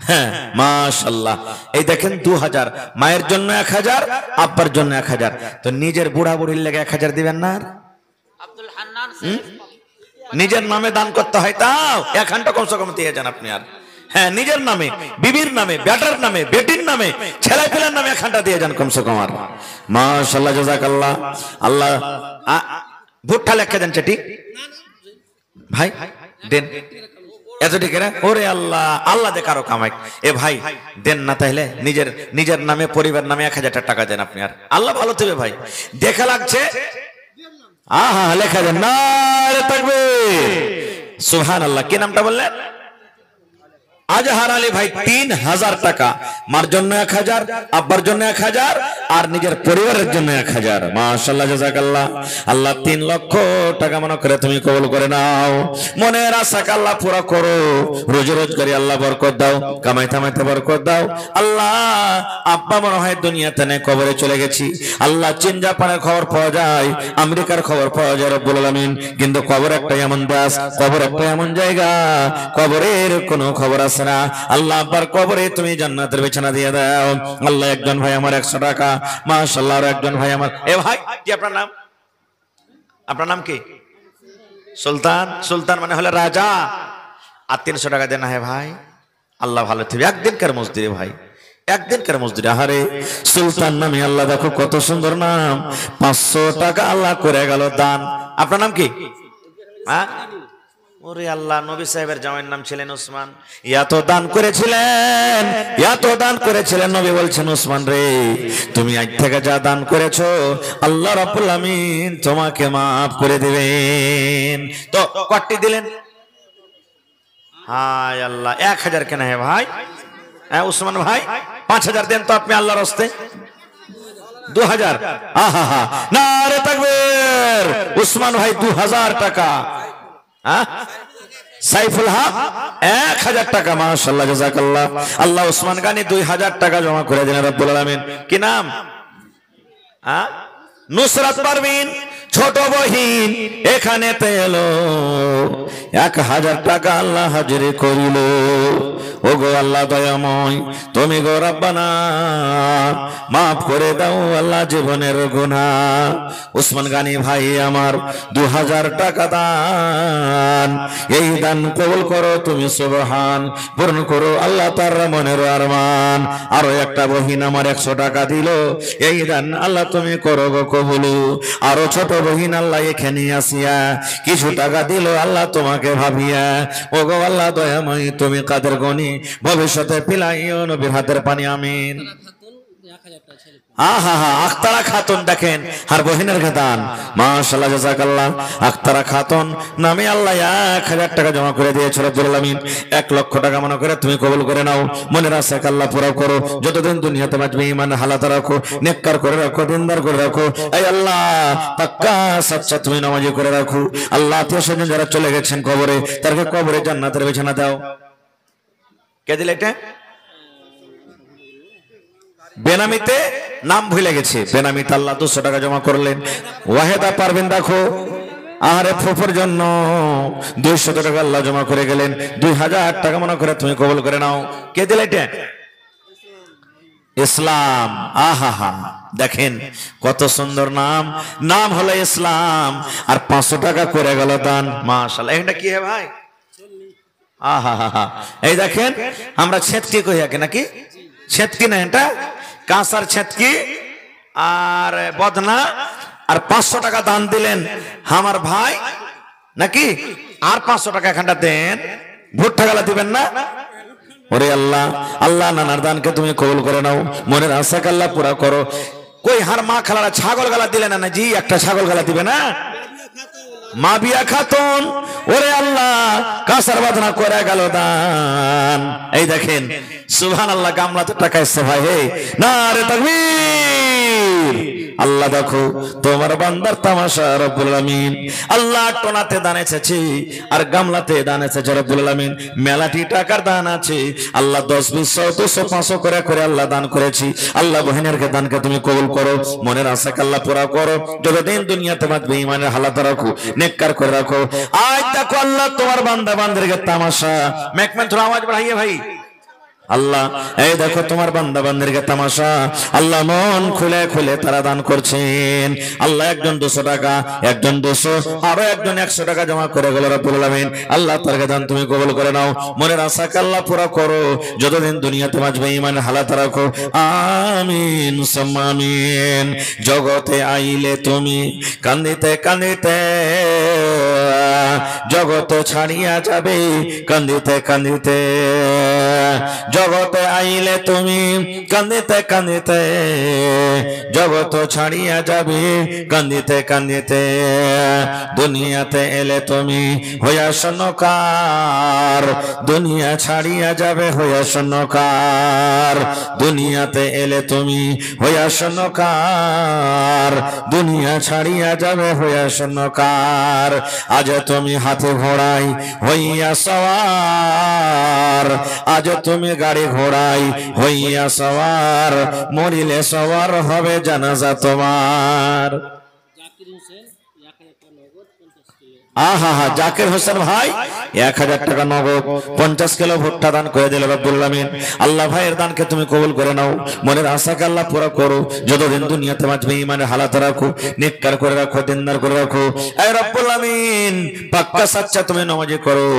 A: হ্যাঁ মাশাআল্লাহ। এই দেখেন 2000 মায়ের জন্য 1000, আব্বার জন্য 1000। তো নিজের বুড়া বুড়ির লেগে 1000 দিবেন না?
B: আব্দুল হান্নান
A: নিজের নামে দান করতে হয়, তাও 1 ঘন্টা কমসে কম দিয়ে যান আপনি। আর হ্যাঁ নিজের নামে, বিবির নামে, বেটার নামে, বেটির নামে, ছেলে পেলার নামে একখানটা দিয়ে যান কমসে কম। আর মাশাআল্লাহ জাযাকাল্লাহ। আল্লাহ ভুট্টা লেখা দেন চেটি ভাই দেন এত ঠিক না? ওরে আল্লাহ, আল্লাহ দে কারো কামাই। এ ভাই দেন না তাহলে নিজের নামে, পরিবার নামে 1000 টাকা দেন আপনি, আর আল্লাহ ভালো দেবে ভাই। দেখা লাগছে আহা লেখা দেন। নারে তাকবীর, সুবহানাল্লাহ। কি নামটা বললেন? আজহার আলী ভাই 3000 টাকা। মার জন্য 1000, আব্বার জন্য 1000, আর নিজের পরিবারের জন্য 1000। মাশাআল্লাহ জাযাকাল্লাহ। আল্লাহ 3 লক্ষ টাকা মনে করে তুমি কবুল করে নাও। মনের আশাকে আল্লাহ পুরো করো। রোজি রোজগারি আল্লাহ বরকত দাও, কামাই থামাইতে বরকত দাও। আল্লাহ আব্বা মনে হয় দুনিয়াতে নেই, কবরে চলে গেছি। আল্লাহ চীন জাপানের খবর পাওয়া যায়, আমেরিকার খবর পাওয়া যায় রব্বুল আলামিন, কিন্তু কবর একটা এমন দেশ, কবর একটা এমন জায়গা, কবরের কোনো খবর আছে না। আল্লাহ আব্বার কবরে তুমি জান্নাতের বিছানা দিয়ে দাও। আল্লাহ একজন ভাই আমার 100 টাকা, মাশাআল্লাহ। আর একজন ভাই আমার, এ ভাই কি আপনার নাম? আপনার নাম কি? সুলতান। সুলতান মানে হলো রাজা। আর 300 টাকা দেন। হ্যাঁ ভাই, আল্লাহ ভালো থাকবে। একদিনকার মজদুরি ভাই, একদিনকার মজদুরি। আরে সুলতান নামে আল্লাহ দেখো কত সুন্দর নাম। 500 টাকা আল্লাহ করে গেল দান। আপনার নাম কি? হ্যাঁ, ওরে আল্লাহ, নবী সাহেবের জামাইয়ের নাম ছিলেন উসমান। এত দান করেছিলেন, এত দান করেছিলেন। নবী বলছেন উসমান রে, তুমি আজ থেকে যা দান করেছো আল্লাহ রাব্বুল আমিন তোমাকে মাফ করে দিবেন। তো কয়টি দিলেন? হায় আল্লাহ, 1000 কেন হে ভাই? হ্যাঁ উসমান ভাই 5000 দেন তো আপনি আল্লাহর রাস্তায়। 2000। আহা হা, নারে তাকবীর। উসমান ভাই 2000 টাকা। সাইফুল হক 1000 টাকা। মাশাআল্লাহ জাযাকাল্লাহ। আল্লাহ উসমান গানি 2000 টাকা জমা করে দিলেন রব্বুল আলামিন। কি নাম? নুসরাত পারভিন ছোট বহিন এখানে এলো, 1000 টাকা আল্লাহ হাজিরি করিল। ও গো আল্লাহ দয়াময়, তুমি গো রব্বানা মাফ করে দাও আল্লাহ জীবনের গুনাহ। উসমান গানি ভাই আমার 2000 টাকা দান, এই দান কবুল করো তুমি সুবহান, পূর্ণ করো আল্লাহ তার মনের আরমান। আরো একটা বহিন আমার 100 টাকা দিল, এই দান আল্লাহ তুমি করো গো কবুল। আরো ছোট বহিন আল্লাহ এখানে আসিয়া কিছু টাকা দিল, আল্লাহ তোমাকে ভাবিয়া। ও গো আল্লাহ দয়াময়, তুমি কাদের গনি ভবিষ্যতে পিলাইও নবীর হাতের পানি। আমিন। আহা হা, আখতারা খাতুন দেখেন আর বহিনের দান। মাশাআল্লাহ জাযাকাল্লাহ। আখতারা খাতুন নামে আল্লাহ 1000 টাকা জমা করে দিয়েছে রব্বুল আলামিন। 1 লক্ষ টাকা মনে করে তুমি কবুল করে নাও। মনের আশাকে আল্লাহ পুরো করো। যতদিন দুনিয়াতে বাঁচবে ঈমান হালাত রাখো, নেককার করে রাখো, দিনদার করে রাখো। এই আল্লাহ পাক্কা সচ্চা তুমি নামাজি করে রাখো। আল্লাহ আত্মীয়-স্বজন যারা চলে গেছেন কবরে, তাদেরকে কবরে জান্নাতের বিছানা দাও। কে দিলে এটা? বেনামিতে নাম ভুলে গেছে, বেনামিতে আল্লাহ 200 টাকা জমা করলেন। ওয়াহেদা পারবেন দেখো, আরে ফুফুর জন্য 200 টাকা আল্লাহ জমা করে গেলেন। 2000 টাকা মনে করে তুমি কবুল করে নাও। কে দিলে এটা? ইসলাম। আহা হা, দেখেন কত সুন্দর নাম, নাম হলো ইসলাম। আর 500 টাকা করে গেল দান। মাশাআল্লাহ। এটা কি হে ভাই? আহা হা হা, এই দেখেন আমরা ছেতকি কইয়াকে নাকি? ছেতকি না, এটা কাঁসার ছেতকি আর বদনা। আর 500 টাকা দান দিলেন আমার ভাই নাকি? আর 500 টাকা এখানটা দেন, ভুট্টা গালা দিবেন না? ওরে আল্লাহ, আল্লাহ নানার দানকে তুমি কবুল করে নাও, মনের আশাকে আল্লাহ পুরা করো। কই হার মা খালারা ছাগল গালা দিলেন না? জি, একটা ছাগল গালা দিবে না? মাবিয়া খাতুন, ওরে আল্লাহ কাঁসার বাদনা করে গেল দান। এই দেখেন সুবহানাল্লাহ, গামলাতে টাকা এসছে ভাই। হে নারে তাকবীর। আল্লাহ দেখো তোমার বান্দার তামাশা রব্বুল আলামিন। আল্লাহ টোনাতে দান এসেছে আর গামলাতে দান এসেছে রব্বুল আলামিন। মেলাটি টাকার দান আছে। আল্লাহ 10, 20, 100, 200, 500 করে করে আল্লাহ দান করেছি। আল্লাহ বহিনের দানকে তুমি কবুল করো, মনের আশাকে আল্লাহ পুরা করো। যতদিন দুনিয়াতে বাঁচবে ঈমানের হালাত রাখো, নেককার করে রাখো। আজ দেখো আল্লাহ তোমার বান্দা বান্দাদেরকে তামাশা। মেকমেন থোড়া আওয়াজ বাড়াইয়ে ভাই। আল্লাহ এই দেখো তোমার বান্দা বান্দিরকে তামাশা, আল্লাহ মন খুলে খুলে তারা দান করছেন। আল্লাহ একজন 200 টাকা, একজন 200, আরো একজন 100 টাকা জমা করে গেল রব্বুল আলামিন। আল্লাহ তার দান তুমি কবুল করে নাও, মনের আশাকে আল্লাহ পুরা করো, যতদিন দুনিয়াতে বাঁচবে ঈমানের হালাত রাখো, আমিন সুম্মা আমিন। জগতে আইলে তুমি কান্দিতে কান্দিতে, জগত ছাড়িয়া যাবে কান্দিতে কান্দিতে, জগতে আইলে তুমি কান্দিতে কান্দিতে, জগত ছাড়িয়া যাবে কান্দিতে কান্দিতে, দুনিয়াতে এলে তুমি হইয়া স্বর্ণকার, দুনিয়া ছাড়িয়া যাবে হইয়া স্বর্ণকার, দুনিয়াতে এলে তুমি হইয়া স্বর্ণকার, দুনিয়া ছাড়িয়া যাবে হইয়া স্বর্ণকার। আজ তুমি হাতে ঘোড়াই হইয়া সওয়ার, আজ তুমি গাড়ি ঘোড়াই হইয়া সওয়ার, মরিলে সওয়ার হবে জানাজা তোমার।
C: জাকির হোসেন 1000 টাকা নগদ 50 কিলো।
A: আহা হা, জাকির হোসেন ভাই 1000 টাকা নগদ 50 কিলো ভুট্টা দান করে দিল রব্বুল আলামিন। আল্লাহ ভাইয়ের দানকে তুমি কবুল করে নাও, মনের আশাকে আল্লাহ পুরো করো, যতদিন দুনিয়াতে বাঁচবে ঈমানের হালাত রাখো, নেককার করে রাখো, দিনদার করে রাখো। এই রব্বুল আলামিন পাক্কা সাচ্চা তুমি নামাজি করো।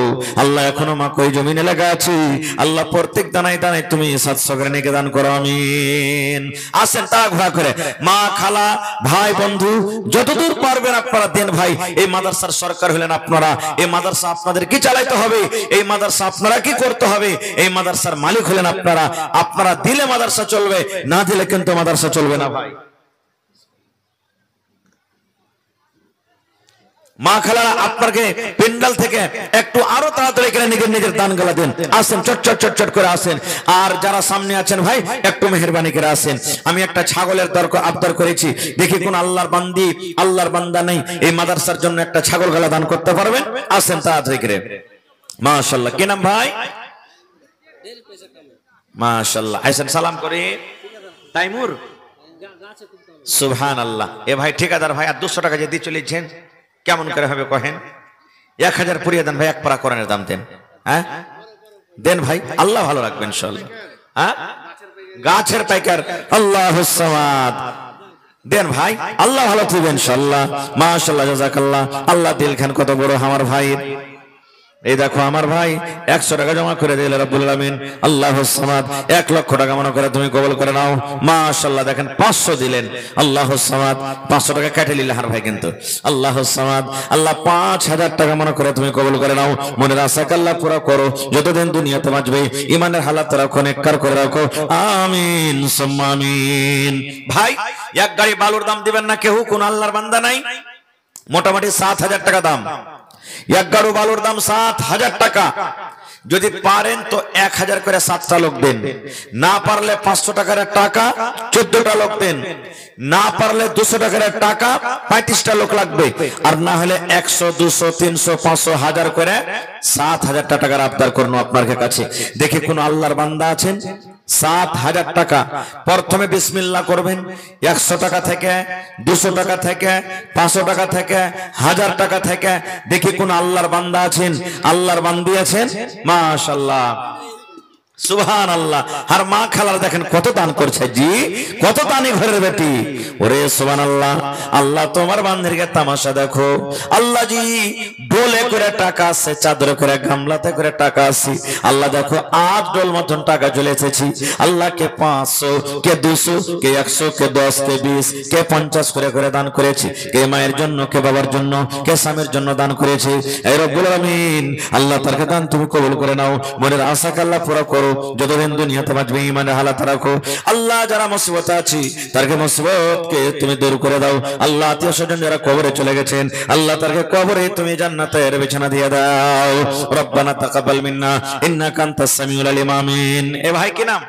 A: আল্লাহ এখনো মা কই জমিনে লাগা আছে, আল্লাহ প্রত্যেক দানায় দানায় তুমি 700 করে নেকে দান করো, আমিন। আসেন তা ঘোরা করে মা, খালা, ভাই, বন্ধু যতদূর পারবেন আপনারা দেন ভাই। এই মাদ্রাসার সরকার হলেন আপনারা, এই মাদ্রাসা আপনাদের কি চালাইতে হবে, এই মাদ্রাসা আপনারা কি করতে হবে, এই মাদ্রাসার মালিক হলেন আপনারা। আপনারা দিলে মাদ্রাসা চলবে, না দিলে কিন্তু মাদ্রাসা চলবে না ভাই। মা খালারা আপনাকে পেন্ডাল থেকে একটু আরো তাড়াতাড়ি করে নিজের নিজের দান গুলা দেন। আসেন চট চট চট চট করে আসেন। আর যারা সামনে আছেন ভাই একটু মেহেরবানি করে আসেন। আমি একটা ছাগলের আবদার করেছি, দেখি কোন আল্লাহর বান্দি আল্লাহর বান্দা নেই এই মাদ্রাসার জন্য একটা ছাগল গলা দান করতে পারবেন? আসেন তাড়াতাড়ি করে। মাশাআল্লাহ, কি নাম ভাই? মাশাআল্লাহ, আইসেন সালাম করে। তাইমুর, সুবহানাল্লাহ। এ ভাই ঠিকাদার ভাই আর 200 টাকা যে দিয়ে চলেছেন, কেমন করে হবে কহেন? 1000 পুরিয়ে দেন ভাই, এক পারা কোরআনের দাম দেন। হ্যাঁ দেন ভাই, আল্লাহ ভালো রাখবেন ইনশাআল্লাহ। হ্যাঁ গাছের পাইকার আল্লাহুস সামাদ দেন ভাই, আল্লাহ ভালো থাকবেন ইনশাআল্লাহ। মাশাআল্লাহ, জাযাকাল্লাহ। আল্লাহ দিল খান কত বড় আমার ভাই। এই দেখো আমার ভাই 100 টাকা জমা করে দিল রব্বুল আলামিন। আল্লাহুস সামাদ 1 লক্ষ টাকা মনে করে তুমি কবুল করে নাও। মাশাআল্লাহ, দেখেন 500 দিলেন। আল্লাহুস সামাদ 500 টাকা কেটে নিলে হার ভাই কিন্তু। আল্লাহুস সামাদ, আল্লাহ 5000 টাকা মনে করে তুমি কবুল করে নাও, মনের আশাকে আল্লাহ পুরো করো, যতদিন দুনিয়াতে বাঁচবে ঈমানের হালাত রাখো, নেককার করে রাখো, আমিন সুম্মা আমিন। ভাই এক গাড়ি বালুর দাম দিবেন না কেউ? কোন আল্লাহর বান্দা নাই? মোটামুটি 7000 টাকা দাম। এক গাড়ু বালুর দাম 7000 টাকা। যদি পারেন তো 1000 করে 7টা লোক দেন, না পারলে 500 টাকার টাকা 14টা লোক দেন, না পারলে 200 টাকার টাকা 35টা লোক লাগবে, আর না হলে 100 200 300 500 1000 করে 7000 টাকার আবদার করুন আপনার কাছে। দেখে কোন আল্লাহর বান্দা আছেন? 7000 টাকা প্রথমে বিসমিল্লাহ করবেন। 100 টাকা থেকে, 200 টাকা থেকে, 500 টাকা থেকে, 1000 টাকা থেকে। দেখি কোন আল্লাহর বান্দা আছেন, আল্লাহর বান্দি আছেন? মাশাআল্লাহ, সুবহানাল্লাহ। আর মা খালার দেখেন কত দান করছে জি, কত দানি ঘরের বেটি। ওরে সুবহানাল্লাহ, আল্লাহ তোমার বান্দিরকে তামাশা দেখো। আল্লাহ জি ডোলে করে টাকা আছে, চাদর করে গামলাতে করে টাকা আছে। আল্লাহ দেখো 8 ডোল মতন টাকা চলে এসেছি। আল্লাহকে 500, কে 200, কে 100, কে 10, কে 20, কে 50 করে করে দান করেছি। কে মায়ের জন্য, কে বাবার জন্য, কে স্বামীর জন্য দান করেছি। এই রব্বুল আলামিন আল্লাহ তার দান তুমি কবুল করে নাও, মনের আশাকে আল্লাহ পুরো করো, যতদিন দুনিয়াতে বাঁচবে ঈমানের হালাত রাখো। আল্লাহ যারা মুসিবতে আছে তারকে মুসিবতকে তুমি দূর করে দাও। আল্লাহ আত্মীয় স্বজন যারা কবরে চলে গেছেন, আল্লাহ তারকে কবরে তুমি জান্নাতের বিছানা দিয়ে দাও। রব্বানা তাকাব্বাল মিন্না ইন্নাকা আনতাস সামিউল আলিম, আমিন। এ ভাই কি নাম?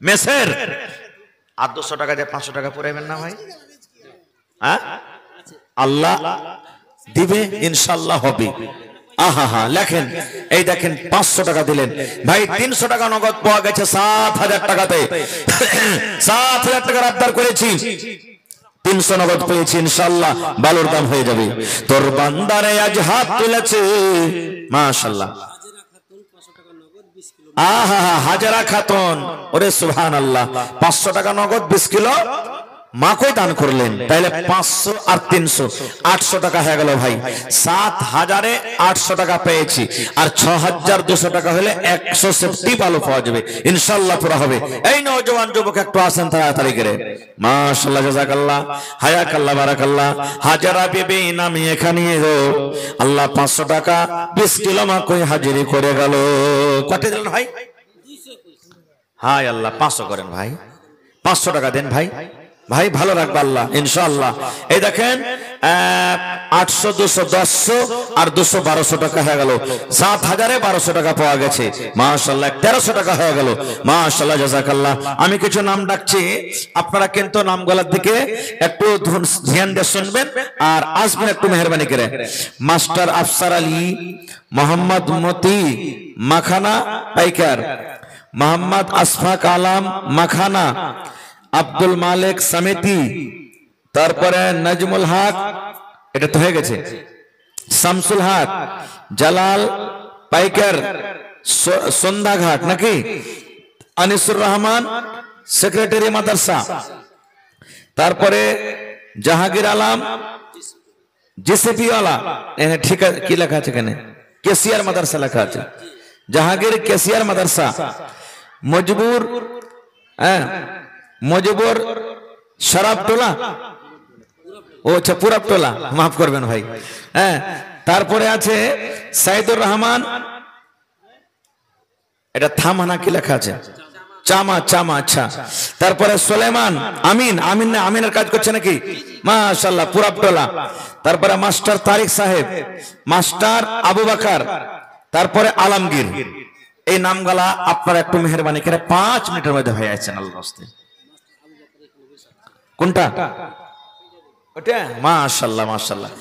A: মেসের। আর 200 টাকা দিয়ে 500 টাকা পুরাইবেন না ভাই? হ্যাঁ আল্লাহ দিবে ইনশাআল্লাহ, হবে। আহা হা, লেখেন। এই দেখেন 500 টাকা দিলেন ভাই, 300 টাকা নগদ পাওয়া গেছে 7000 টাকাতে। 7000 টাকার আবদার করেছি, 300 নগদ পেয়েছি ইনশাআল্লাহ, বালুর দাম হয়ে যাবে। তোর বান্দারে আজ হাত তুলেছে, মাশাআল্লাহ।
C: 500 টাকা নগদ 20 কিলো
A: আহা হাজারা খাতুন, ওরে সুবহানাল্লাহ, 500 টাকা নগদ 20 কিলো মাকেই দান করলেন। তাইলে 500 আর 300 800 টাকা হয়ে গেল ভাই। 7,800 টাকা পেয়েছি, আর 6,200 টাকা হলে 170 আলু পাওয়া যাবে ইনশাআল্লাহ, পুরো হবে। এই নওজোয়ান যুবক একটু আসেন তাড়াতাড়ি করে। মাশাআল্লাহ, জাযাকাল্লাহ, হায়াকাল্লাহ, বারাকাল্লাহ। হাজারা বিবি নামি এখানে এলো, আল্লাহ 500 টাকা 20 কিলো মাকই হাজিরি করে গেল। কত দিলেন ভাই? হায় আল্লাহ, 500 করেন ভাই, 500 টাকা দেন ভাই, ভাই ভালো রাখবে আল্লাহ ইনশাআল্লাহ। এই দেখেন 800 200 1000 আর 200 1200 টাকা হয়ে গেল। 7,1200 টাকা পাওয়া গেছে মাশাআল্লাহ। 1300 টাকা হয়ে গেল মাশাআল্লাহ, জাযাকাল্লাহ। আমি কিছু নাম ডাকছি, আপনারা কিন্তু নামগুলোর দিকে একটু ধ্যান দিয়ে শুনবেন আর আসবেন একটু মেহেরবানি করে। মাস্টার আফসার আলী, মোহাম্মদ মতি মাখানা পাইকার, মোহাম্মদ আশফাক আলম মাখানা, আব্দুল মালিক সমিতি, তারপরে নাজমুল হক, এটা তো হয়ে গেছে, শামসুল হক, জালাল পাইকার সন্ধ্যাঘাট নাকি, আনিসুর রহমান সেক্রেটারি মাদ্রাসা, তারপরে জাহাঙ্গীর আলম জিসিপি ওয়ালা, ঠিক আছে, কি লেখা আছে এখানে? কেসিয়ার মাদ্রাসা লেখা আছে, জাহাঙ্গীর কেসিয়ার মাদ্রাসা, মজবুর, হ্যাঁ মজবুর শরাবটোলা, ও আচ্ছা পুরাবটোলা, মাফ করবেন ভাই, হ্যাঁ। তারপরে আছে সাইদুর রহমান, এটা থামানা কি লেখা আছে? চামা, চামা, আচ্ছা। তারপরে সুলেমান আমিন, আমিন না আমিনের কাজ করছে নাকি? মাশাআল্লাহ, পুরাবটোলা। তারপরে মাস্টার তারিক সাহেব, মাস্টার আবু বকর, তারপরে আলমগীর। এই নামগুলা আপনারা একটু মেহেরবানি করে 5 মিনিটের মধ্যে হয়ে যাচ্ছেন আল্লাহর রাস্তায়। কোনটা? ওটা? মাশাআল্লাহ, মাশাআল্লাহ।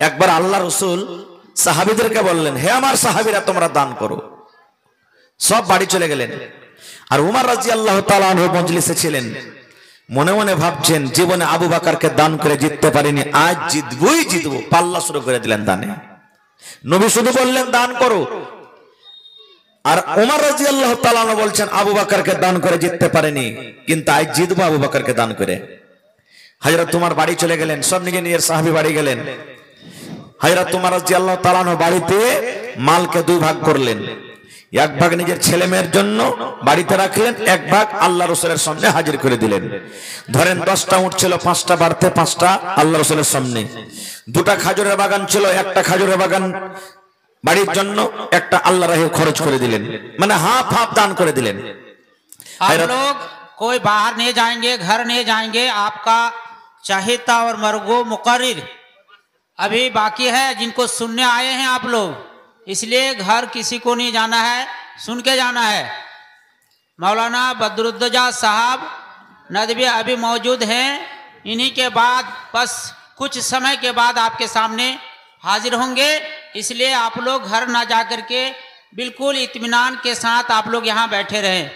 A: একবার আল্লাহ রাসূল সাহাবীদেরকে বললেন, হে আমার সাহাবীরা, তোমরা দান করো। সব বাড়ি চলে গেলেন, আর উমর রাদিয়াল্লাহু তাআলা আনহু মজলিসে ছিলেন। মনে মনে ভাবছেন, জীবনে আবু বকরকে দান করে জিততে পারিনি, আজ জিতবই জিতবো। পাল্লা শুরু করে দিলেন দানে। নবী শুধু বললেন দান করো, আর উমর রাদিয়াল্লাহু তাআলা আনহু বলছেন আবু বকরকে দান করে জিততে পারেনি, কিন্তু আজ জিতবো আবু বকরকে দান করে। হযরত উমর বাড়ি চলে গেলেন, সব নিজে নিজের সাহাবী বাড়ি গেলেন। হযরত উমর রাদিয়াল্লাহু তাআলা আনহু বাড়িতে মালকে 2 ভাগ করলেন। 1 ভাগ নিজের ছেলে মেয়ের জন্য বাড়িতে রাখলেন, 1 ভাগ আল্লাহ রাসূলের সামনে হাজির করে দিলেন। ধরেন 10টা উট ছিল, 5টা বাড়তে 5টা আল্লাহ রাসূলের সামনে। 2টা খাজুরের বাগান ছিল, 1টা খাজুরের বাগান বাড়ির জন্য, 1টা আল্লাহর রাহে খরচ করে দিলেন, মানে হাফ হাফ দান করে দিলেন।
B: आप लोग कोई बाहर नहीं जाएंगे, घर नहीं जाएंगे, आपका चाहता और मरगो मुकर्रिर अभी बाकी है, जिनको सुनने आए हैं आप लोग, इसलिए घर किसी को नहीं जाना है, सुन के जाना है। मौलाना बदरुद्दोजा साहब नदवी अभी मौजूद हैं, इन्हीं के बाद बस कुछ समय के बाद आपके सामने हाजिर होंगे, इसलिए आप लोग घर ना जा कर के बिल्कुल इत्मीनान के साथ आप लोग यहाँ बैठे रहें।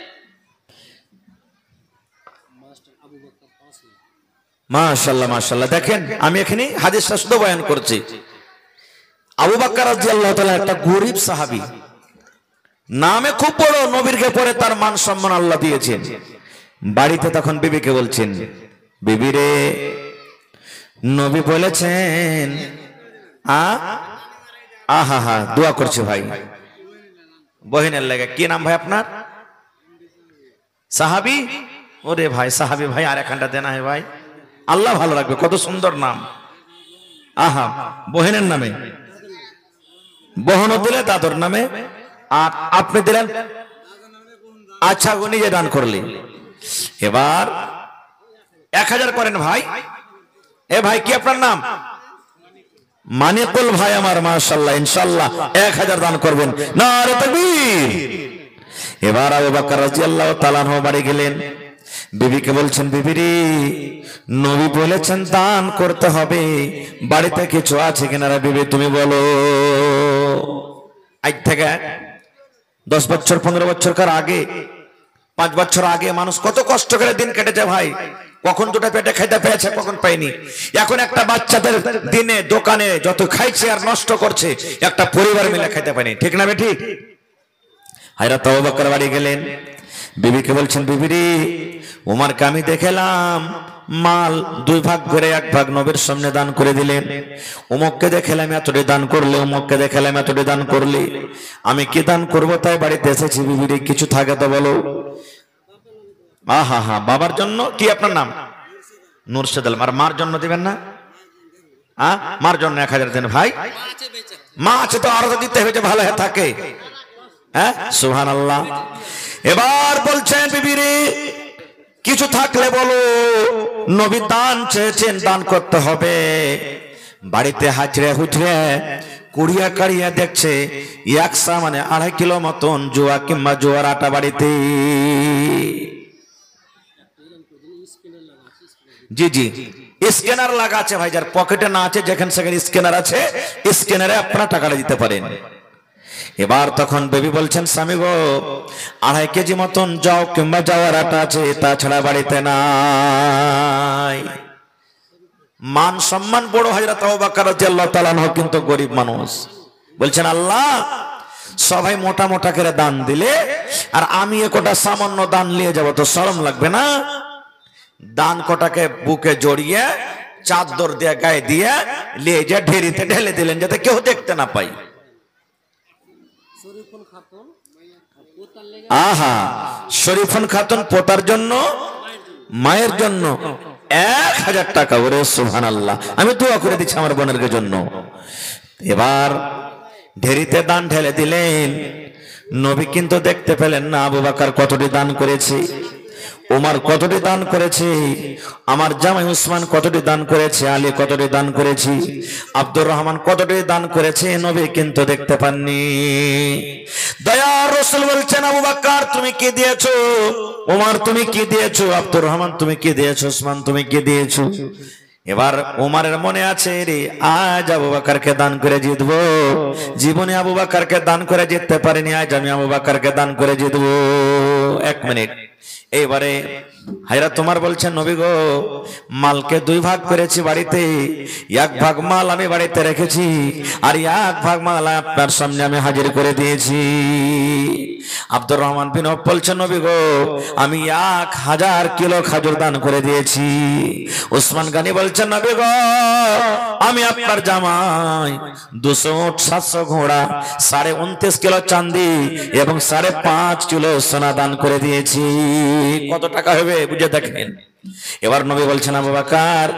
A: মাশাআল্লাহ, মাশাআল্লাহ। দেখেন, আমি এখানে হাদিসটা শুধু বয়ান করছি। আবু বকর রাদিয়াল্লাহু তাআলা একটা গরীব সাহাবী, নামে খুব বড়, নবীরকে পরে তার মান সম্মান আল্লাহ দিয়েছেন। বাড়িতে তখন বিবিকে বলছেন, বিবি রে, নবী বলেছেন, আহা দোয়া করছে ভাই বহিনের লাগে। কি নাম ভাই আপনার? সাহাবী? ওরে ভাই সাহাবী ভাই, আর একখানটা দেনা হয় ভাই, আল্লাহ ভালো রাখবে, কত সুন্দর নাম। আহা, বহিনের নামে, বহনও দিলে দাদর নামে, আর আপনি দিলেন, আচ্ছা গো নিজে দান করলি। এবার 1000 করেন ভাই। এ ভাই, কি আপনার নাম? মানিকুল ভাই আমার, মাশাআল্লাহ, ইনশাআল্লাহ 1000 দান করবেন। নারে তাকবীর। এবার আবু বকর রাদিয়াল্লাহু তাআলা আনহু বাড়ি গেলেন, বিবিকে বলছেন, বিবি রে, নবী বলেছেন দান করতে হবে, বাড়িতে কিছু আছে কিনা রে বিবি, তুমি বলো। আজ থেকে 10 বছর 15 বছরকার আগে, 5 বছর আগে মানুষ কত কষ্ট করে দিন কেটেছে ভাই, কখন 2টা পেটে খাইতে পেয়েছে, কখন পাইনি। এখন একটা বাচ্চাদের দিনে দোকানে যত খাইছে আর নষ্ট করছে, একটা পরিবার মিলে খাইতে পায়নি, ঠিক না বে ঠিক? হযরত আবু বকর বাড়ি গেলেন, বিবিকে বলছেন, বিবি রে, ওমরকে আমি দেখলাম মাল 2 ভাগ করে 1 ভাগ নবীর সামনে দান করে দিলেন। অমুককে দেখলাম এতটি দান করলে, অমুককে দেখলাম এতটি দান করলে, আমি কি দান করব তাই বাড়িতে এসেছি। বিবি রে, কিছু থাকে তো বলো। হা বাবার জন্য কি আপনার নাম? নুরশেদ আলম। আর মার জন্য দিবেন না? মার জন্য 1000 দেন ভাই। মা আছে তো আরো দিতে হবে যে ভালো হয়ে থাকে। হ্যাঁ, সুবহানাল্লাহ। এবার বলছেন, বিবি রে, কিছু থাকলে বলো। নবী দান চেয়েছেন, দান করতে হবে। বাড়িতে হাজরে হুজরে কুড়িয়া কাড়িয়া দেখছে 100 মানে 2.5 কিলো মতন জোয়া কিংবা জোয়ার আটা বাড়িতে। জি জি, স্ক্যানার লাগা আছে ভাই, যার পকেটে না আছে, যেখানে সেখানে স্ক্যানার আছে, স্ক্যানারে আপনারা টাকাটা দিতে পারেন। এবার তখন বেবি বলছেন, স্বামী গো, 2.5 কেজি মতন যাও কিংবা যাওয়ার আটা আছে, তাছাড়া বাড়িতে নাই। মান সম্মান বড় হযরত আবু বকর রাদিয়াল্লাহু তাআলা আনহু কিন্তু গরিব মানুষ। বলছেন, আল্লাহ, সবাই মোটা মোটা করে দান দিলে আর আমি একটা সামান্য দান নিয়ে যাব, তো শরম লাগবে না? দান কটাকে বুকে জড়িয়ে চাদর দিয়ে গায়ে দিয়ে নিয়ে যে ঢেরিতে ঢেলে দিলেন, যাতে কেউ দেখতে না পাই। আহা, শরীফুন খাতুন পোতার জন্য, মায়ের জন্য 1000 টাকা। ওরে সুবহানাল্লাহ, আমি দোয়া করে দিচ্ছি আমার বোনের জন্য। এবার ঢেরিতে দান ঢেলে দিলেন। নবী কিন্তু দেখতে পেলেন না আবু বকর কতটি দান করেছে, ওমর কতটি দান করেছে, আমার জামাই উসমান কতটি দান করেছে, আলী কতটি দান করেছে, আব্দুর রহমান কতটি দান করেছে, নবী কিন্তু দেখতে পাননি। দয়ার রাসূল বলছেন, আবু বকর তুমি কি দিয়েছো, ওমর তুমি কি দিয়েছো, আব্দুর রহমান তুমি কি দিয়েছো, উসমান তুমি কি দিয়েছো? এবার ওমরের মনে আছে, রে আজ আবু বকরকে দান করে জিতবো। জীবনে আবু বকরকে দান করে জিততে পারিনি, আজ আমি আবু বকরকে দান করে জিতবো। 1 মিনিট। এইবারে হযরত ওমর বলছেন, নবী গো, মালকে 2 ভাগ করেছি বাড়িতে, 1 ভাগ মাল আমি বাড়িতে রেখেছি, আর 1 ভাগ মাল আপনার সামনে আমি হাজির করে দিয়েছি। আব্দুর রহমান বিন আওফ বলছেন, নবী গো, আমি 1000 কিলো খাজুর দান করে দিয়েছি। ওসমান গনি বলছেন, নবী গো, আমি আপনার জামাই 200 উট, 700 ঘোড়া, 29.5 কিলো চাঁদি এবং 5.5 কিলো সোনা দান করে দিয়েছি। কত টাকা হবে বুঝে দেখেন। এবার নবী বলছেন, আবু বকর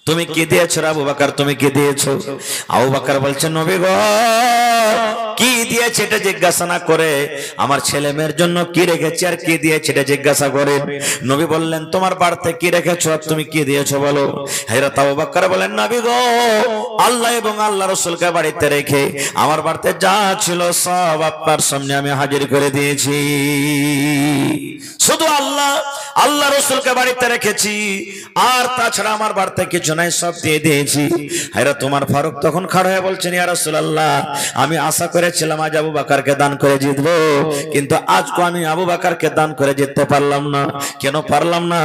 A: তুমি কি দিয়েছো? আবু বকর তুমি কি দিয়েছো? আবু বকর বলছেন, নবী গো, কি দিয়েছে এটা জিজ্ঞাসা না করে আমার ছেলে মেয়ের জন্য কি রেখেছি আর কি দিয়েছে এটা জিজ্ঞাসা করেন। নবী বললেন, তোমার বাড়িতে কি রেখেছো আর তুমি কি দিয়েছো বলো। হযরত আবু বকর বলেন, নবী গো, আল্লাহ এবং আল্লাহ রাসূলকে বাড়িতে রেখে আমার বাড়িতে যা ছিল সব আপনার সামনে আমি হাজির করে দিয়েছি। শুধু আল্লাহ রাসূলকে বাড়িতে রেখেছি, আর তাছাড়া আমার বাড়িতে কিছু নাই, সব দিয়ে দিয়েছি। হযরত ওমর ফারুক তখন খাড়া হয়ে বলছেন, ইয়া রাসূলুল্লাহ, আমি আশা করেছিলাম আজ আবু বকরকে দান করে জিতবো, কিন্তু আজকে আমি আবু বকরকে দান করে জিততে পারলাম না। কেন পারলাম না?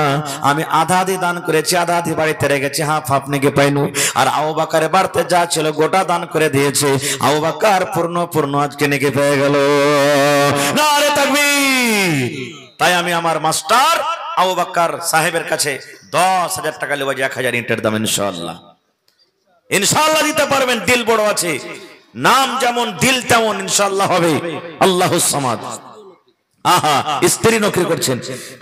A: আমি আধা আধি দান করেছি, আধা আধি বাড়িতে রেখেছি, হাফ হাফ নাকি পাইনু। আর আবু বকরের বাড়িতে যা ছিল গোটা দান করে দিয়েছে, আবু বকর পূর্ণ আজকে নাকি পেয়ে গেল। নারে তাকবীর! তাই আমি আমার মাস্টার আবু বকর সাহেবের কাছে 10,000 টাকা নেব, 1000 ইটের দাম। ইনশাআল্লাহ দিতে পারবেন, দিল বড় আছে। নাম যেমন দিল তেমন ইনশাআল্লাহ হবে। আল্লাহুস সামাদ। আহা, স্ত্রী নকরি করছেন,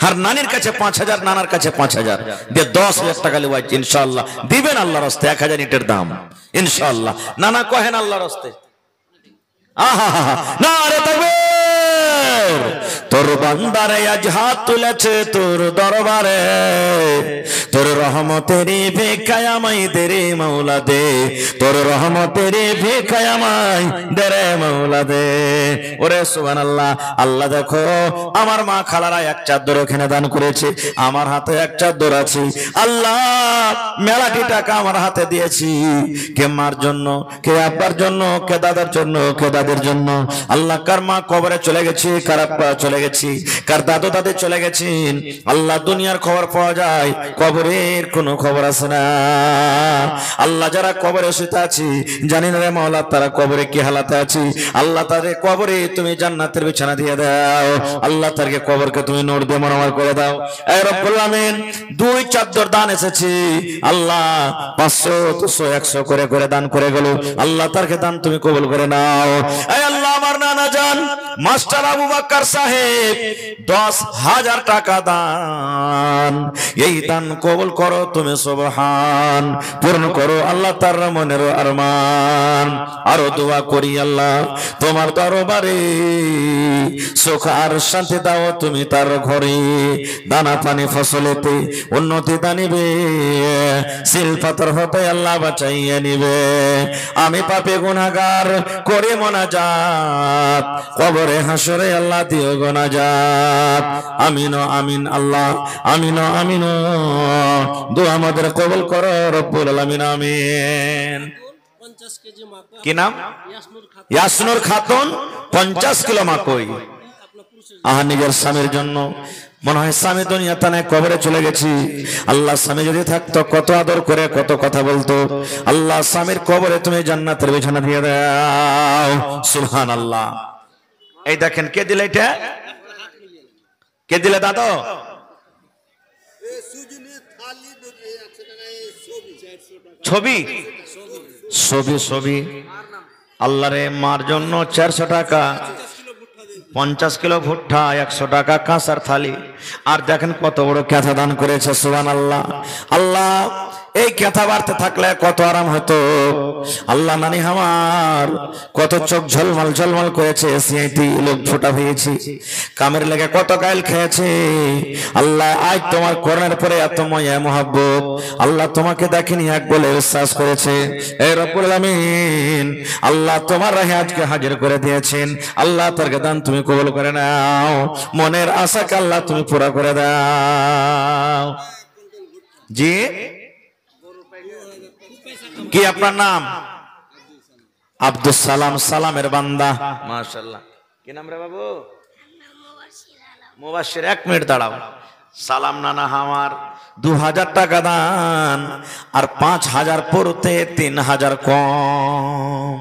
A: আর নানির কাছে 5,000, নানার কাছে 5,000 দিয়ে 10,000 টাকা নেব ইনশাআল্লাহ দিবেন আল্লাহর রাস্তায়। 1000 ইটের দাম ইনশাআল্লাহ। নানা কহেন আল্লাহর রাস্তায়। আহা, নারে তাকবীর! তোর বান্দারে আজ হাত তুলেছে তোর দরবারে, তোর রহমতের ভিক্ষায় আমায় দে রে মাওলা দে, তোর রহমতের ভিক্ষায় আমায় দে রে মাওলা দে। ওরে সুবহানাল্লাহ! আল্লাহ দেখো, আমার মা খালারা 1 চাদর ওখানে দান করেছে, আমার হাতে 1 চাদর আছে। আল্লাহ মেলাটি টাকা আমার হাতে দিয়েছি, কে মার জন্য, কে আব্বার জন্য, কে দাদার জন্য, কে দাদের জন্য। আল্লাহ কার মা কবরে চলে গেছে, কার আব্বা চলে গেছে, কার দাদু দাদি চলে গেছেন। আল্লাহ দুনিয়ার খবর পাওয়া যায়, কবরের কোনো খবর আছে না। আল্লাহ যারা কবরে শুতে আছে, জানি না রে মাওলা তারা কবরে কি হালাতে আছে। আল্লাহ তাদের কবরে তুমি জান্নাতের বিছানা দিয়ে দাও। আল্লাহ তারকে কবরকে তুমি নূর দিয়ে মনোময় করে দাও। এ রব্বুল আমিন, 2 চাদর দান এসেছে আল্লাহ, 500 200 100 করে করে দান করে গেল। আল্লাহ তারকে দান তুমি কবুল করে নাও। এ আল্লাহ, আমার নানা জান মাস্টার আবু বকর সাহেব 10,000 টাকা দান, এই দান কবুল করো তুমি সুবহান, পূর্ণ করো আল্লাহ তার মনের আরমান। আরো দোয়া করি আল্লাহ তোমার দরবারে সুখ আর শান্তি দাও তুমি তার ঘরে, দানা পানি ফসলেতে উন্নতি দানিবে, সিল পাথর হতে আল্লাহ বাঁচাইয়া নিবে। আমি পাপী গুনাহগার করে মোনাজাত, কবরে হাসরে আল্লাহ দিও গুনাজাত। আমিন আমিন আল্লাহ, আমিন আমিন। দোয়া আমাদের কবুল করো রব্বুল আলামিন, আমিন।
C: 50 কেজি মাকো।
A: কি নাম?
C: ইয়াসনুর খাতুন।
A: ইয়াসনুর খাতুন 50 কিলো মাকই।
C: আপনার পুরুষের
A: আহা, নিজের স্বামীর জন্য। মনে হয় স্বামী দুনিয়াতে নাই, কবরে চলে গেছি। আল্লাহ, স্বামী যদি থাকতো কত আদর করে কত কথা বলতো। আল্লাহ, স্বামীর কবরে তুমি জান্নাতের বিছানা দিয়ে দাও। সুবহানাল্লাহ। এই দেখেন কে দিলে এটা? কে দিলে দাদা? ছবি ছবি ছবি আল্লাহ রে, মার জন্য 400 টাকা, 50 কিলো ভুট্টা, 100 টাকা কাঁসার থালি। আর দেখেন কত বড় ক্যাথা দান করেছে। সুবহানাল্লাহ। আল্লাহ, এই ক্যাথা বাড়তে থাকলে কত আরাম হতো। আল্লাহ, নানি আমার কত চোখ ঝলমল ঝলমল করেছে, সিআইটি লোক ফোটা হয়েছে, কামের লেগে কত গাইল খেয়েছে। আল্লাহ, আজ তোমার করোনার পরে এত ময়া মোহাব্বত। আল্লাহ, তোমাকে দেখিনি এক বলে বিশ্বাস করেছে। এই রব্বুল আমিন, আল্লাহ তোমার রাহে আজকে হাজির করে দিয়েছেন। আল্লাহ তার দান তুমি কবুল করে নাও, মনের আশাকে আল্লাহ তুমি পুরা করে দাও। জি, কি আপনার নাম? আব্দুল সালাম, সালামের বান্দা। মাশাআল্লাহ। কি নাম রে বাবু? মুবাশশির। 1 মিনিট দাঁড়াও। সালাম নানা আমার 2000 টাকা দান, আর 5000 পড়তে 3000 কম।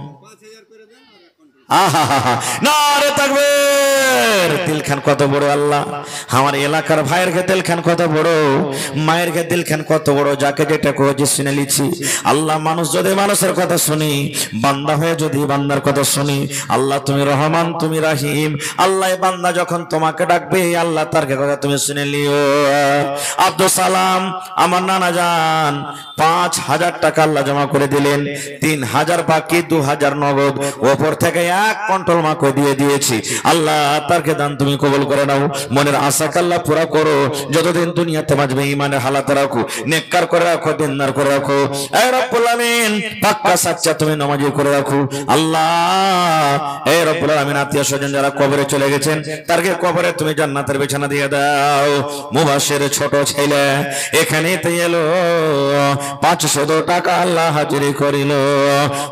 A: নারে তাকবীর। দিলখান কত বড় আল্লাহ, আমার এলাকার ভাইয়ের কে দিলখান কত বড়, মায়ের কে দিলখান কত বড়, যাকে যেটা কইছি শুনে লিছি। আল্লাহ, মানুষ যদি মানুষের কথা শুনি, বান্দা হয়ে যদি বান্দার কথা শুনি, আল্লাহ তুমি রহমান তুমি রাহিম। আল্লাহ, বান্দা যখন তোমাকে ডাকবে আল্লাহ তার কথা তুমি শুনে লিও। আব্দুল সালাম আমার নানা জান 5000 টাকা আল্লাহ জমা করে দিলেন, 3000 বাকি, 2000 নগদ, ওপর থেকে 1 কন্ট্রোল মাকে দিয়ে দিয়েছি। আল্লাহ তারকে দান তুমি কবুল করে নাও, মনের আশাকে আল্লাহ পুরা করো। যতদিন দুনিয়াতে বাঁচবে ইমানের হালাতে রাখো, নেককার করে রাখো, দিনদার করে রাখো। এ রব্বুল আমিন, পাক্কা সাচ্চা তুমি নামাজি করে রাখো। আল্লাহ, এ রব্বুল আমিন, আত্মীয় স্বজন যারা কবরে চলে গেছেন তারকে কবরে তুমি জান্নাতের বিছানা দিয়ে দাও। মুবাশশির ছোট ছেলে এখানেতে এলো, 500 টাকা আল্লাহ হাজিরি করিল।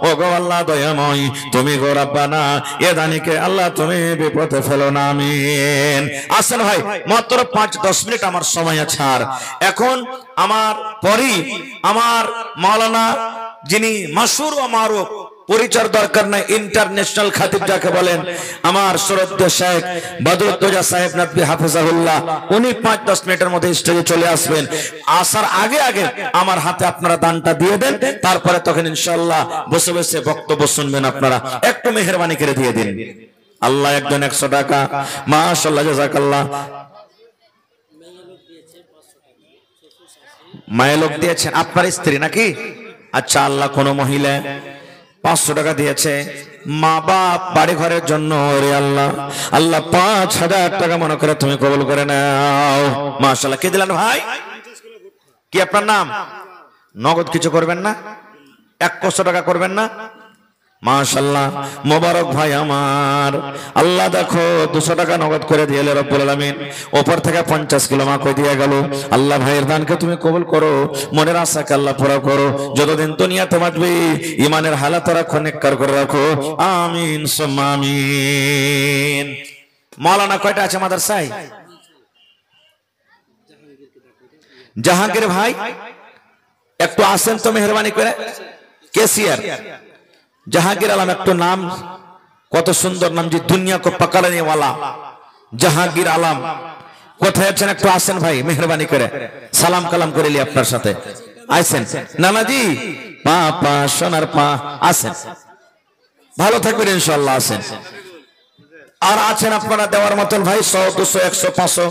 A: ও গো আল্লাহ দয়াময়, তুমি গো রাব্বানা, এ দানিকে আল্লাহ তুমি বিপদে ফেলো না, আমিন। আসেন ভাই, মাত্র 5-10 মিনিট আমার সময় আছে। আর এখন আমার পরই আমার মাওলানা, যিনি মাশহুর ও মারুফ, পরিচয় দরকার নাই, ইন্টারন্যাশনাল খাতিব যাকে বলেন, আমার শ্রদ্ধেয় শেখ বদরুদ্দোজা সাহেব নদভী হাফেজাহুল্লাহ, উনি 5-10 মিনিটের মধ্যে স্টেজে চলে আসবেন। আসার আগে আগে আমার হাতে আপনারা দানটা দিয়ে দেন, তারপরে তখন ইনশাআল্লাহ বসে বসে বক্তব্য শুনবেন। আপনারা একটু মেহেরবানি করে দিয়ে দিন। আল্লাহ, একজন 100 টাকা, মাশাআল্লাহ, জাযাকাল্লাহ। মায়ের লোক দিয়েছেন, আপনার স্ত্রী নাকি? আচ্ছা, আল্লাহ, কোন মহিলা 500 টাকা দিয়েছে মা বাপ বাড়ি ঘরের জন্য। রে আল্লাহ, আল্লাহ 5000 টাকা মনে করে তুমি কবুল করে নাও। মাশাআল্লাহ। কে দিলেন ভাই? কি আপনার নাম? নগদ কিছু করবেন না? 100 টাকা করবেন না? মাশাআল্লাহ, মোবারক ভাই আমার। আল্লাহ দেখো 200 টাকা নগদ করে দিয়েলে রব্বুল আলামিন, ওপর থেকে 50 কিলো মা কই দিয়ে গেল। আল্লাহ, ভাইয়ের দানকে তুমি কবুল করো, মনের আশাকে আল্লাহ পুরা করো। যতদিন দুনিয়াতে বাঁচবে ইমানের হালাত রাখো, নেককার করে রাখো, আমিন সুম্মা আমিন। মাওলানা কয়টা আছে মাদ্রাসায়? জাহাঙ্গীর ভাই একটু আসেন তো মেহেরবানি করে। কেসিয়ার জাহাঙ্গীর আলম, একটু নাম কত সুন্দর নাম জি, দুনিয়া কো পাকানে ওয়ালা জাহাঙ্গীর আলম। কোথায় আছেন একটু আসেন ভাই, মেহরবানি করে সালাম কালাম করে লি আপনার সাথে। আইসেন নানাজি, পা পা সোনার পা, আসেন, ভালো থাকবেন ইনশাআল্লাহ, আসেন। আর আছেন আপনারা দেওয়ার মতন ভাই, 100 200 100 500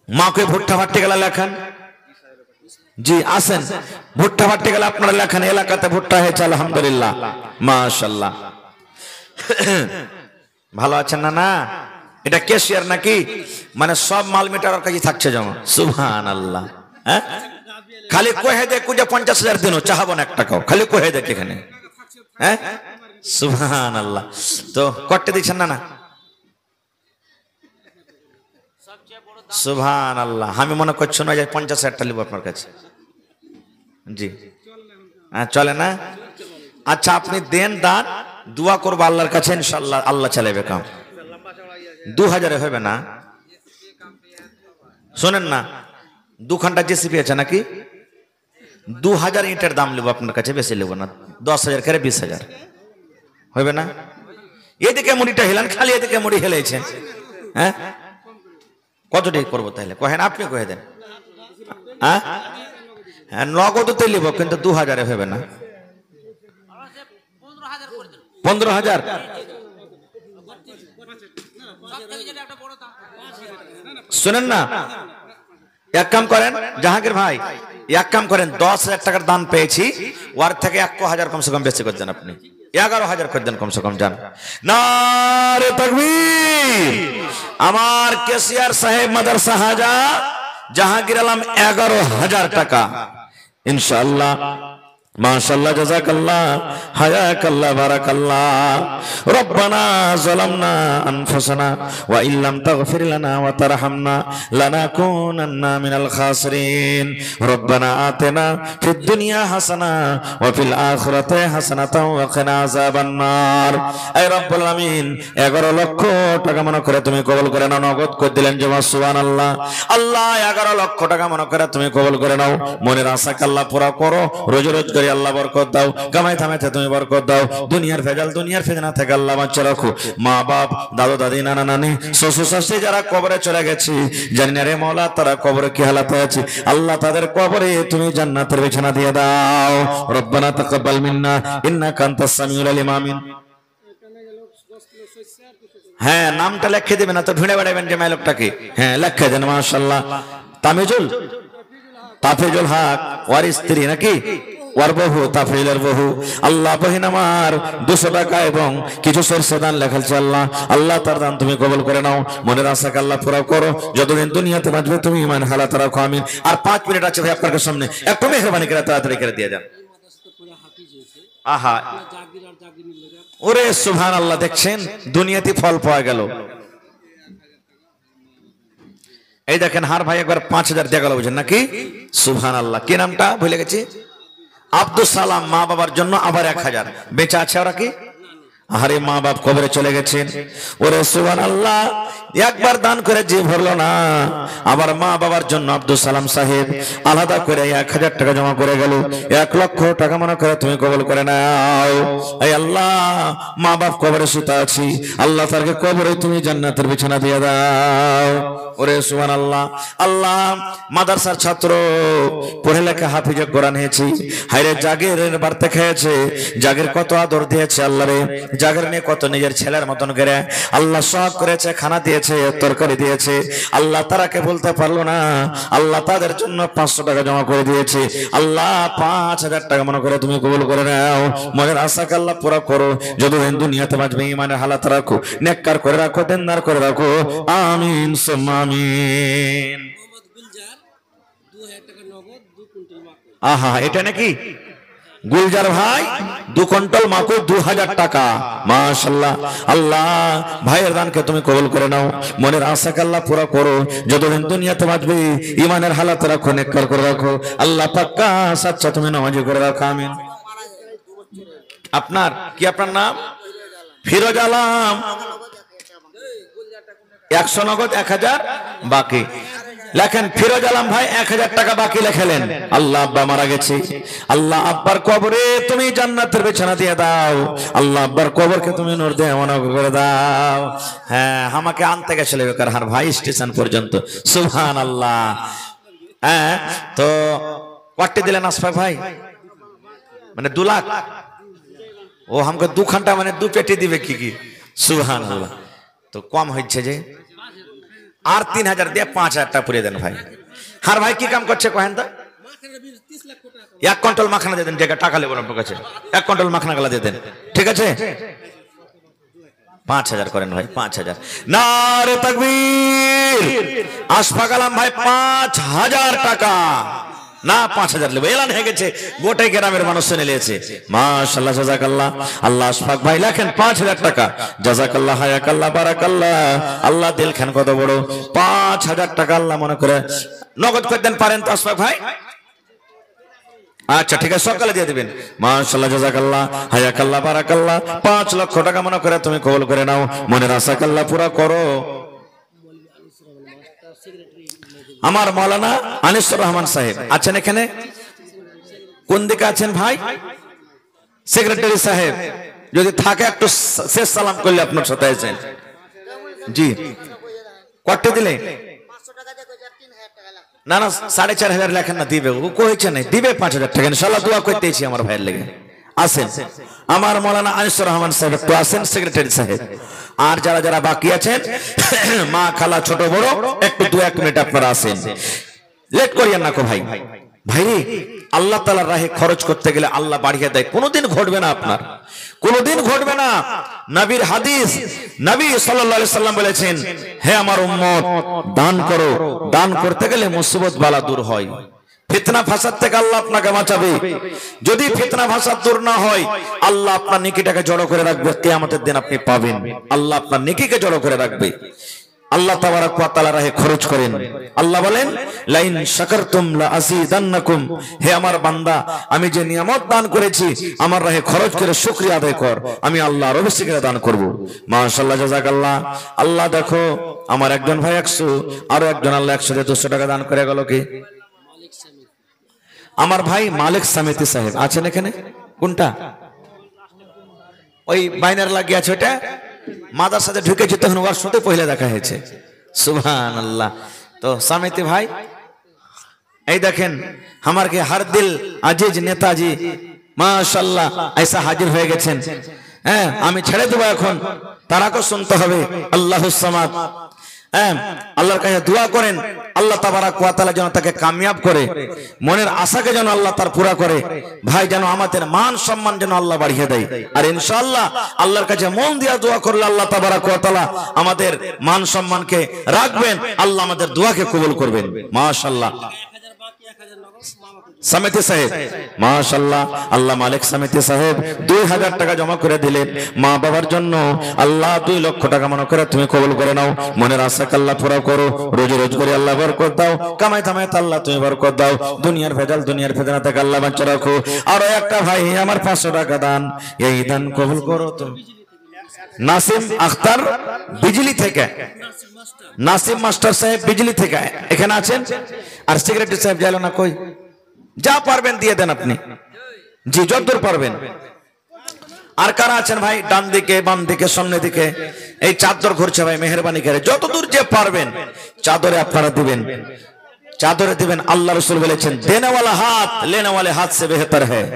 A: মাকে ভুট্টা ভাট্টি গেলা লেখান জি, আসেন, ভুট্টা ভাট্টি গেলা আপনারা লেখান, এলাকাতে ভুট্টা হয়েছে আলহামদুলিল্লাহ মাশাআল্লাহ। ভালো আছেন না? না এটা ক্যাশিয়ার নাকি, মানে সব মাল মিটার কাছে থাকছে জমা, সুবহানাল্লাহ। হ্যাঁ খালি কহে দে কুজে 50,000 দিনও চাহাবো না 1 টাকাও, খালি কহে দেখ এখানে। হ্যাঁ সুবহানাল্লাহ। তো করতে দিচ্ছেন না? না সুবহানাল্লাহ। আমি মনে করছি না যে 50,000 নিব আপনার কাছে, জি হ্যাঁ চলে না। আচ্ছা আপনি দেন দান, দোয়া করবো আল্লাহর কাছে, ইনশাআল্লাহ আল্লাহ চালাবে কাম। 2000 হবে না? শোনেন না, 2 ঘন্টা জেসিপি আছে নাকি, 2000 ইটের দাম নেবো আপনার কাছে, বেশি নেবো না, 10,000 করে 20,000 হবে না? এদিকে মুড়িটা হেলান, খালি এদিকে মুড়ি হেলেছেন। হ্যাঁ কতটি করবো তাহলে কহেন, আপনি কহে দেন। হ্যাঁ হ্যাঁ নগদতে নিব, কিন্তু 2000 হবে না। 15,000 শুনেন না, এক কাম করেন জাহাঙ্গীর ভাই, এক কাম করেন, 10,000 টাকার দান পেয়েছি, ওর থেকে 1,000 কমসে কম বেশি করে দেন আপনি, 11,000 করে দেন কমসে কম, জান। নারে তাকবীর। আমার কেসিয়ার সাহেব মাদ্রাসা হাজা জাহাঙ্গীর আলম 11,000 টাকা ইনশাআল্লাহ মাশাআল্লাহ, জাযাকাল্লাহ, হায়াকাল্লাহ, বারাকাল্লাহ। রব্বানা যালামনা আনফুসানা ওয়া ইল্লাম তাগফির লানা ওয়া তারহামনা লানাকুনান্না মিনাল খাসিরিন। রব্বানা আতিনা ফিদ দুনিয়া হাসানা ওয়া ফিল আখিরাতি হাসানাতাও ওয়া কিনা আযাবান নার। এই রব্বুল আলামিন 11 লক্ষ টাকা মনে করে তুমি কবুল করে নাও, নগদ করে দিলেন জমা, সুবহানাল্লাহ। আল্লাহ 11 লক্ষ টাকা মনে করে তুমি কবুল করে নাও, মনের আশাকে আল্লাহ পুরা করো, রোজ রোজ করে আল্লাহ বরকত দাও, কামাই থামাইতে তুমি বরকত দাও, দুনিয়ার ভেজাল দুনিয়ার ফিতনা থেকে আল্লাহ বাঁচিয়ে রাখো। মা বাপ দাদু দাদি নানা নানি শ্বশুর শাশুড়ি যারা কবরে চলে গেছে, জানি না রে মওলা তারা কবরে কি হালাতে আছে, আল্লাহ তাদের কবরে তুমি জান্নাতের বিছানা দিয়ে দাও। রব্বানা তাকাব্বাল মিন্না ইন্নাকা আনতাস সামিউল আলিম, আমিন। হ্যাঁ নামটা লিখে দিবেন না তো ঢুঁড়ে বেড়াবেন যে লোকটাকে, হ্যাঁ লিখে দেন মাশাআল্লাহ। তাফিজুল হক ওর স্ত্রী নাকি, ওর বহু, তাফিলের বহু। আল্লাহ বহিন আমার 200 টাকা এবং কিছু সরষে দান লেখালছে, আল্লাহ আল্লাহ তার দান তুমি কবুল করে নাও, মনের আশাকে আল্লাহ পুরা করো, যতদিন দুনিয়াতে বাঁচবে তুমি ইমান হালাত রাখো, আমিন। আর 5 মিনিট আছে ভাই আপনার সামনে, একটু মেহরবানি করে তাড়াতাড়ি করে দিয়ে যান। আহা ওরে সুবহানাল্লাহ, দেখছেন দুনিয়াতে ফল পাওয়া গেল। এই দেখেন হার ভাই একবার 5,000 দিয়ে গেল, বুঝেন নাকি, সুবহানাল্লাহ। কি নামটা ভুলে গেছি, আব্দুল সালাম। মা বাবার জন্য আবার 1,000 বেঁচে আছে ওরা কি, আরে মা বাপ কবরে চলে গেছেন, ওরে সুবহানাল্লাহ। একবার দান করে যে ভরলো না, আবার মা বাবার জন্য আব্দুল সালাম সাহেব আলাদা করে 1,000 টাকা জমা করে গেল, 1 লক্ষ টাকা মনে করে তুমি কবুল করে নাও। এই আল্লাহ মা বাপ কবরে শুতে আছি, আল্লাহ তারকে কবরে তুমি জান্নাতের বিছানা দিয়ে দাও, ওরে সুবহানাল্লাহ। আল্লাহ মাদ্রাসার ছাত্র পড়ে লেখা হাফিজে কোরআন হয়েছে, হায়রে জাগের বাড়তে খেয়েছে, জাগের কত আদর দিয়েছে আল্লাহ রে, জাগের নিয়ে কত নিজের ছেলের মতন করে আল্লাহ সব করেছে, খানা দিয়েছে, তরকারি দিয়েছে, আল্লাহ তারাকে বলতে পারলো না, আল্লাহ তাদের জন্য 500 টাকা জমা করে দিয়েছে, আল্লাহ 5,000 টাকা মনে করে তুমি কবুল করে নাও, মনের আশাকে আল্লাহ পুরা করো, যতদিন দুনিয়াতে বাঁচবে ইমানের হালাত রাখো, নেককার করে রাখো, দেনদার করে রাখো, আমিন সুম্মা আমিন। আহা এটা নাকি গুলজার ভাই 2 কুইন্টাল মাকু 2,000 টাকা, মাশাআল্লাহ। আল্লাহ ভাইয়ের দানকে তুমি কবুল করে নাও, মনের আশাকে আল্লাহ পুরা করো, যতদিন দুনিয়াতে বাঁচবে ইমানের হালাত রাখো, নেককার করে রাখো, আল্লাহ পাক্কা সাচ্চা তুমি নামাজি করে রাখো, আমিন। আপনার কি, আপনার নাম ফিরোজ আলম, 100 নগদ 1,000 বাকি। লেখেন ফিরোজ আলম ভাই 1000 টাকা বাকি লেখেলেন। আল্লাহ আব্বা মারা গেছে, আল্লাহ আব্বার কবরে তুমি জান্নাতের বিছানা দিয়ে দাও, আল্লাহ আব্বার কবরকে তুমি নূর দিয়ে এমন করে দাও। হ্যাঁ, আমাকে আনতে গেছিল বেকার হার ভাই স্টেশন পর্যন্ত। সুবহানাল্লাহ। হ্যাঁ, তো কয়টি দিলেন আশফাক ভাই? মানে 2 লাখ। ও আমাকে 2 ঘন্টা মানে 2 পেটি দিবে কি কি? সুবহানাল্লাহ। তো কম হচ্ছে যে আর 3000 দিয়ে 5000 টাকা পুরে দেন ভাই। হার ভাই কি কাম করছে কহেন তো? 1 কুইন্টাল মাখানা দিয়ে দেন, জায়গা টাকা লেবো আপনার কাছে। 1 কুইন্টাল মাখানা গলা দিয়ে দেন, ঠিক আছে? 5000 করেন ভাই, 5000। নারে তাকবীর। আশফাক আলম ভাই 5000 টাকা না 5000 নেবে, এলান হয়ে গেছে, গোটাই গ্রামের মানুষ শুনে নিয়েছে। মাশাআল্লাহ, জাযাকাল্লাহ। আল্লাহ আশফাক ভাই লেখেন 5000 টাকা। জাযাকাল্লাহ, হায়াকাল্লাহ, বারাকাল্লাহ। আল্লাহ দিল খান কত বড়। 5000 টাকা আল্লাহ মনে করে নগদ করে দেন, পারেন তো আশফাক ভাই? আচ্ছা ঠিক আছে, সকালে দিয়ে দিবেন। মাশাআল্লাহ, জাযাকাল্লাহ, হায়াকাল্লাহ, বারাকাল্লাহ। 5 লক্ষ টাকা মনে করে তুমি কবুল করে নাও, মনের আশাকাল্লাহ পুরা করো। আমার মাওলানা আনিসুর রহমান সাহেব আছেন এখানে? কোন দিকে আছেন ভাই? সেক্রেটারি সাহেব যদি থাকে একটু শেষ সালাম করলে আপনার সাথে আছেন। জি, কত দিলে? না না 4500 লেখেন না, দিবে ও কইছে না, দিবে 5000 টাকা ইনশাআল্লাহ। দোয়া করতেছি আমার ভাইয়ের লেগে। আসেন আমার মাওলানা আনিসুর রহমান সাহেব একটু আসেন, সেক্রেটারি সাহেব। আর যারা যারা বাকি আছেন মা খালা ছোট বড় একটু 2-1 মিনিট আপনারা আসেন, লেট করিয়েন না কো ভাই। ভাই আল্লাহ তাআলার রাহে খরচ করতে গেলে আল্লাহ বাড়িয়ে দেয়, কোনোদিন ঘটবে না আপনার, কোনোদিন ঘটবে না। নবীর হাদিস, নবী সাল্লাল্লাহু আলাইহি সাল্লাম বলেছেন, হে আমার উম্মত দান করো, দান করতে গেলে মুসিবত বালা দূর হয়। ফিতনা ফাসাদ থেকে আল্লাহ আপনাকে বাঁচাবে। যদি ফিতনা ফাসাদ দূর না হয় আল্লাহ আপনার নেকিটাকে জড়ো করে রাখবে, কিয়ামতের দিন আপনি পাবেন। আল্লাহ আপনার নেকিকে জড়ো করে রাখবে। আল্লাহ তাবারাক ওয়া তাআলা রাহে খরচ করেন। আল্লাহ বলেন লাইন শাকারতুম লা আযীদান্নাকুম, হে আমার বান্দা আমি যে নিয়ামত দান করেছি আমার রাহে খরচ করে শুকরিয়া আদায় কর, আমি আল্লাহ আরো বেশি করে দান করব। মাশাআল্লাহ, জাযাকাল্লাহ। আল্লাহ দেখো আমার একজন ভাই 100, আরো একজন আল্লাহ 100 দিয়ে 200 টাকা দান করে গেল। কি আমার ভাই মালিক সামিতি সাহেব আছেন এখানে? কোনটা? ওই বাইনার লাগিয়ে আছে ওটা, মাদ্রাসাতে ঢুকেছে তখন ওর সাথে পয়লা দেখা হয়েছে। সুবহানাল্লাহ। তো সামিতি ভাই এই দেখেন আমার কে হর দিল আজিজ নেতাজি মাশাআল্লাহ ऐसा হাজির হয়ে গেছেন। হ্যাঁ, আমি ছেড়ে দেব এখন, তারাকে শুনতে হবে। আল্লাহুস সামাদ। হ্যাঁ, আল্লাহর কাছে দোয়া করেন আল্লাহ তাবারাক ওয়া তাআলা যেন তাকে কামিয়াব করে, মনের আশাকে যেন আল্লাহ তার পুরা করে। ভাই যেন আমাদের মান সম্মান যেন আল্লাহ বাড়িয়ে দেয়। আর ইনশাআল্লাহ আল্লাহর কাছে মন দিয়া দোয়া করলে আল্লাহ তাবারাক ওয়া তাআলা আমাদের মান সম্মানকে রাখবেন, আল্লাহ আমাদের দোয়াকে কবুল করবেন। মাশাআল্লাহ। সামিতি সাহেব মাশাআল্লাহ, আল্লাহ মালিক সামিতি সাহেব 2000 টাকা জমা করে দিলেন মা বাবার জন্য। আল্লাহ 2 লক্ষ টাকা মনে করে তুমি কবুল করে নাও, মনের আশাকে আল্লাহ পুরা করো, রোজ রোজ করে আল্লাহ বরকত দাও, কামাই থামাই আল্লাহ তুমি বরকত দাও, দুনিয়ার ভেজাল দুনিয়ার ফিতনা থেকে আল্লাহ বাঁচা রাখো। আর একটা ভাই আমার 500 টাকা দান, এই দান কবুল করো তুমি। নাসিম আখতার বিজলি থেকে, নাসিম মাস্টার সাহেব বিজলি থেকে এখানে আছেন। আর সেক্রেটারি সাহেব গেল না কই? যা পারবেন দিয়ে দেন আপনি, জি যতদূর পারবেন। আর কারা আছেন ভাই? ডান দিকে বাম দিকে সামনে দিকে এই চাদর ঘুরছে ভাই, মেহেরবানি করে যতদূর যে পারবেন চাদরে আপনারা দিবেন, চাদরে দিবেন। আল্লাহ রাসূল বলেছেন দেনে ওয়ালা হাত লেনে ওয়ালে হাত সে বেহতর হ্যায়।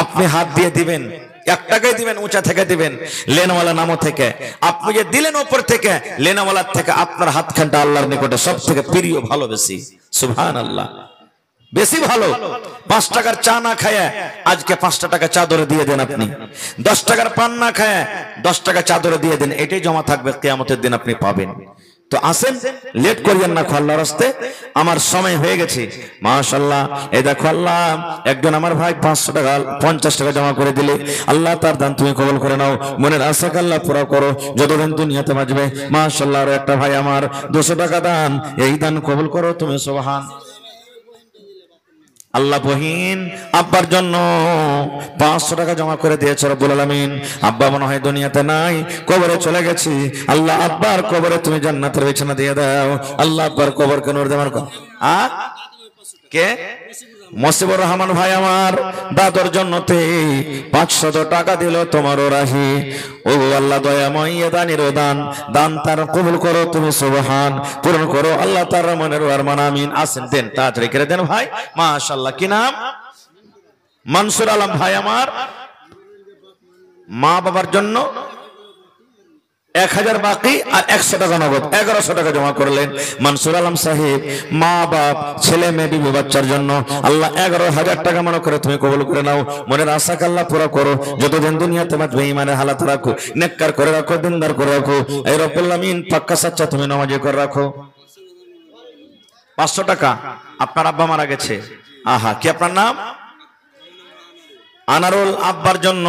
A: আপনি হাত দিয়ে দিবেন, 1 টাকায় দিবেন, উঁচা থেকে দিবেন, লেনওয়ালা নামও থেকে। আপনি যে দিলেন উপর থেকে, লেনওয়ালার থেকে আপনার হাতখানটা আল্লাহর নিকটে সব থেকে প্রিয়, ভালো, বেশি। সুবহানাল্লাহ, বেশি ভালো। 5 টাকার চা না খায় আজকে 5 টাকা চাদরে দিয়ে দেন আপনি। 10 টাকার পান না খায় 10 টাকা চাদরে দিয়ে দেন, এটাই জমা থাকবে, কিয়ামতের দিন আপনি পাবেন। তো আসেন, লেট করিয়েন না, আল্লাহর রাস্তে আমার সময় হয়ে গেছে। মাশাআল্লাহ, এই দেখো আল্লাহ একজন আমার ভাই 500 টাকা 50 টাকা জমা করে দিলে, আল্লাহ তার দান তুমি কবুল করে নাও, মনের আশাকে আল্লাহ পুরা করো, যতদিন দুনিয়াতে বাঁচবে। মাশাআল্লাহ, আর একটা ভাই আমার 200 টাকা দান, এই দান কবুল করো তুমি। সুবহান। আল্লাহ বহিন আব্বার জন্য 500 টাকা জমা করে দিয়েছে রব্বুল আলামিন। আব্বা মনে হয় দুনিয়াতে নাই, কবরে চলে গেছি। আল্লাহ আব্বার কবরে তুমি জান্নাতের বিছানা দিয়ে দাও। আল্লাহ আব্বার কবরকে নূর দেওয়ার কে মসিবুর রহমান ভাই আমার দাদর জন্য 500 টাকা দিল তোমারও রাহি। ও আল্লাহ দয়াময় এ দানের দান, দান তার কবুল করো তুমি সুবহান, পূরণ করো আল্লাহ তার মনের আরমান আমিন। আসেন দেন, তাড়াতাড়ি করে দেন ভাই। মাশাআল্লাহ, কি নাম? মনসুর আলম ভাই আমার মা বাবার জন্য 1000 বাকি আর 100 টাকা নগদ, 1100 টাকা জমা করলেন মনসুর আলম সাহেব। মা বাপ ছেলে মেয়ে বিবি বাচ্চার জন্য আল্লাহ 11,000 টাকা মনে করে তুমি কবুল করে নাও। মনের আশাকে আল্লাহ পুরো করো। যতদিন দুনিয়াতে বাঁচবে ইমানের হালাত রাখো, নেককার করে রাখো, দিনদার করে রাখো। এই রব্বুল আমিন পাক্কা সাচ্চা তুমি নামাজি করে রাখো। 500 টাকা আপনার আব্বা মারা গেছে। আহা, কি আপনার নাম? আনারুল। আব্বার জন্য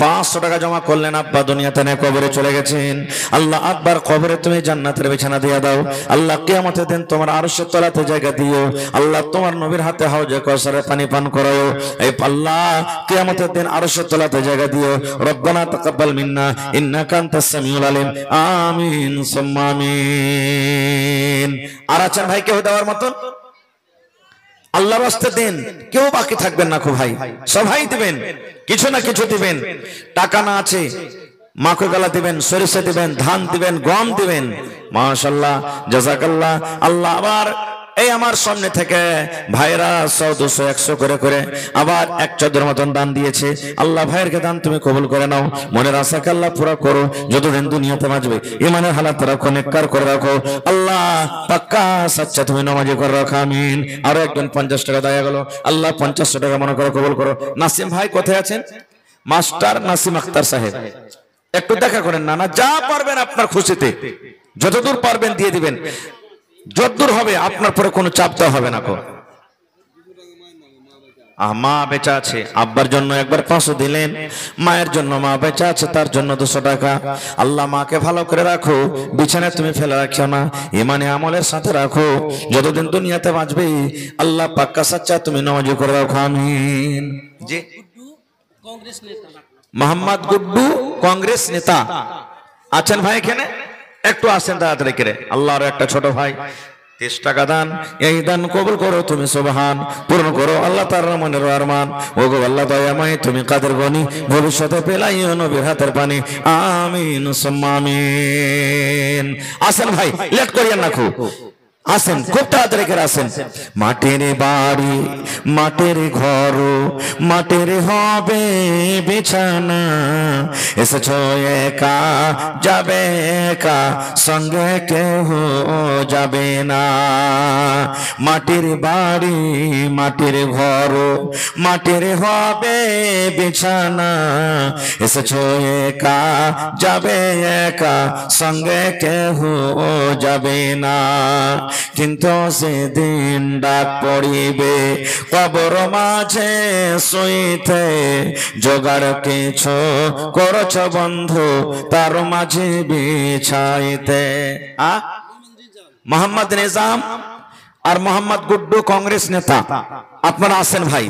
A: 500 টাকা জমা করলেন। আব্বা দুনিয়াতে নেই, কবরে চলে গেছেন। আল্লাহ আব্বার কবরে তুমি জান্নাতের বিছানা দিয়ে দাও। আল্লাহ কিয়ামতের দিন তোমার আরশের তলাতে জায়গা দিও। আল্লাহ তোমার নবীর হাতে হাউজে কাউসারের পানি পান করাও। এই আল্লাহ কিয়ামতের দিন আরশের তলাতে জায়গা দিও। রব্বানা তাকাব্বাল মিন্না ইন্নাকা আনতাস সামিউল আলিম। আমিন সুম্মা আমিন। আর আছেন ভাই কেউ দেওয়ার মতন? আল্লাহর রাস্তায় দেন, কেউ বাকি থাকবেন না। ভাই সবাই দিবেন, কিছু না কিছু দিবেন। টাকা না আছে মাকে গলা দিবেন, সরিষা দিবেন, ধান দিবেন, গম দিবেন। মাশাআল্লাহ, জাযাকাল্লাহ। আল্লাহ আবার এই আমার সামনে থেকে ভাইরা 100, 200, 100 করে করে আবার 1 14 মতন দান দিয়েছে। আল্লাহ ভাইয়েরকে দান তুমি কবুল করে নাও। মনের আশাকে আল্লাহ পুরো করো। যতদিন দুনিয়াতে বাঁচবে ইমানের হালাত রাখো, নেককার করে রাখো। আল্লাহ পাক্কা সাচ্চা তুমি নামাজি করে রাখো। আমিন। আরো একজন 50 টাকা দেয়া গেল। আল্লাহ 500 টাকা মনে করে কবুল করো। নাসিম ভাই কোথায় আছেন? মাস্টার নাসিম আক্তার সাহেব, একটু দেখা করেন না। যা পারবেন আপনার খুশিতে যতদূর পারবেন দিয়ে দিবেন। যতদূর হবে আপনার পরে কোনো চাপ দেওয়া হবে না। মা বেচা আছে, আব্বার জন্য একবার 500 দিলেন। মায়ের জন্য মা বেচা আছে, তার জন্য 200 টাকা। আল্লাহ মাকে ভালো করে রাখো, বিছানায় তুমি ফেলে রাখিও না, ইমানে আমলের সাথে রাখো। যতদিন দুনিয়াতে বাঁচবে আল্লাহ পাক্কা সাচ্চা তুমি নামাজি করে রাখো। আমিন। জি,
C: कांग्रेस नेता
A: মোহাম্মদ গুড্ডু কংগ্রেস নেতা আছেন ভাই এখানে? একটু আসেন তাড়াতাড়ি করে। আল্লাহর একটা ছোট ভাই 30 টাকা দান। এই দান কবুল করো তুমি সুবহান, পূর্ণ করো আল্লাহ তার মনের আরমান। ওগো আল্লাহ দয়াময় তুমি কাদের গনি, ভবিষ্যতে পেলাইও নবীর হাতের পানি। আমিন সুম্মা আমিন। আসেন ভাই, লেট করিয়েন না খুব, আসেন খুব তাড়াতাড়ি করে আসেন। মাটির বাড়ি মাটির ঘর, মাটির হবে বিছানা। এসেছ একা যাবে একা, সঙ্গে কেউ যাবে না। মাটির বাড়ি মাটির ঘর, মাটির হবে বিছানা। এসেছ একা যাবে একা, সঙ্গে কেউ যাবে না। কিন্তু সেদিন ডাক পড়িবে কবর মাঝে শুইতে, জোগাড় কিছু করছ বন্ধু তার মাঝে বিছাইতে। মোহাম্মদ নিজাম আর মোহাম্মদ গুড্ডু কংগ্রেস নেতা, আপনারা আছেন ভাই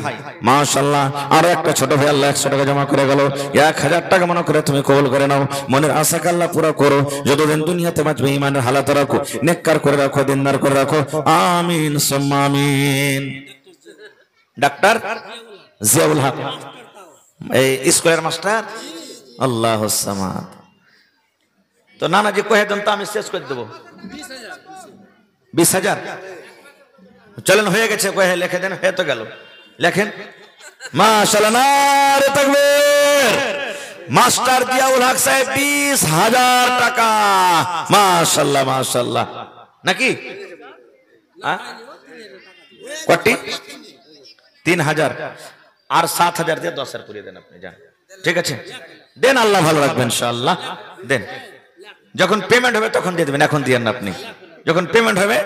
A: মাশাআল্লাহ। আরো একটা ছোট ভাই আল্লাহ 100 টাকা জমা করে গেল। 1000 টাকা মনে করে তুমি কবুল করে নাও। মনের আশাকে আল্লাহ পুরো করো। যতদিন দুনিয়াতে বাঁচবে ইমানের হালাত রাখো, নেককার করে রাখো, দিনদার করে রাখো। আমিন সুম্মা আমিন। ডাক্তার জিয়াউল হক এই স্কুলের মাস্টার, আল্লাহুস সামাদ। তো নানাজি কহে দেন তো আমি শেষ করে দেবো। 20,000 চলেন, হয়ে গেছে। কয়ে লিখে দেন, হয়ে তো গেল, লেখেন। মাশাআল্লাহ, নারে তাকবীর। মাস্টার জিয়াউল হক সাহেব 20,000 টাকা। মাশাআল্লাহ মাশাআল্লাহ। নাকি কটি? 3,000 আর 7,000 দিয়ে 10,000 করে দেন আপনি, যান। ঠিক আছে, দেন, আল্লাহ ভালো রাখবেন ইনশাআল্লাহ। দেন, যখন পেমেন্ট হবে তখন দিয়ে দেবেন, এখন দিয়েন না আপনি। যখন পেমেন্ট হবে,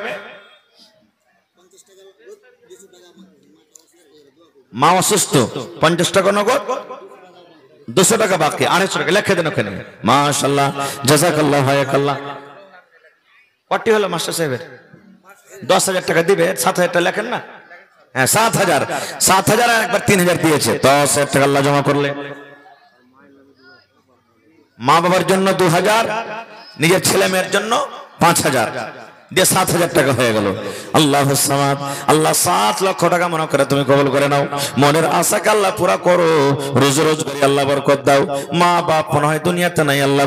A: মা অসুস্থ, 50 টাকা নগদ, 200 টাকা বাকি, 250 টাকা লিখে দেন ওখানে। মাশাআল্লাহ, জাযাকাল্লাহ, হায়াকাল্লাহ। কটি হলো মাস্টার সাহেবের? 10,000 টাকা দিবে, 7,000 টাকা লেখেন না। হ্যাঁ 7,000, 7,000 একবার 3,000 দিয়েছে, 10,000 টাকা আল্লাহ জমা করলে। মা বাবার জন্য 2,000, নিজের ছেলে মেয়ের জন্য 5,000 দিয়ে 7,000 টাকা হয়ে গেল। আল্লাহ সামাদ, আল্লাহ 7 লক্ষ টাকা মনে করে তুমি কবুল করে নাও। মনের আশাকে আল্লাহ পুরা করো, রোজ রোজ করে আল্লাহ বরকত দাও। মা বাপ মনে হয় দুনিয়াতে নাই, আল্লাহ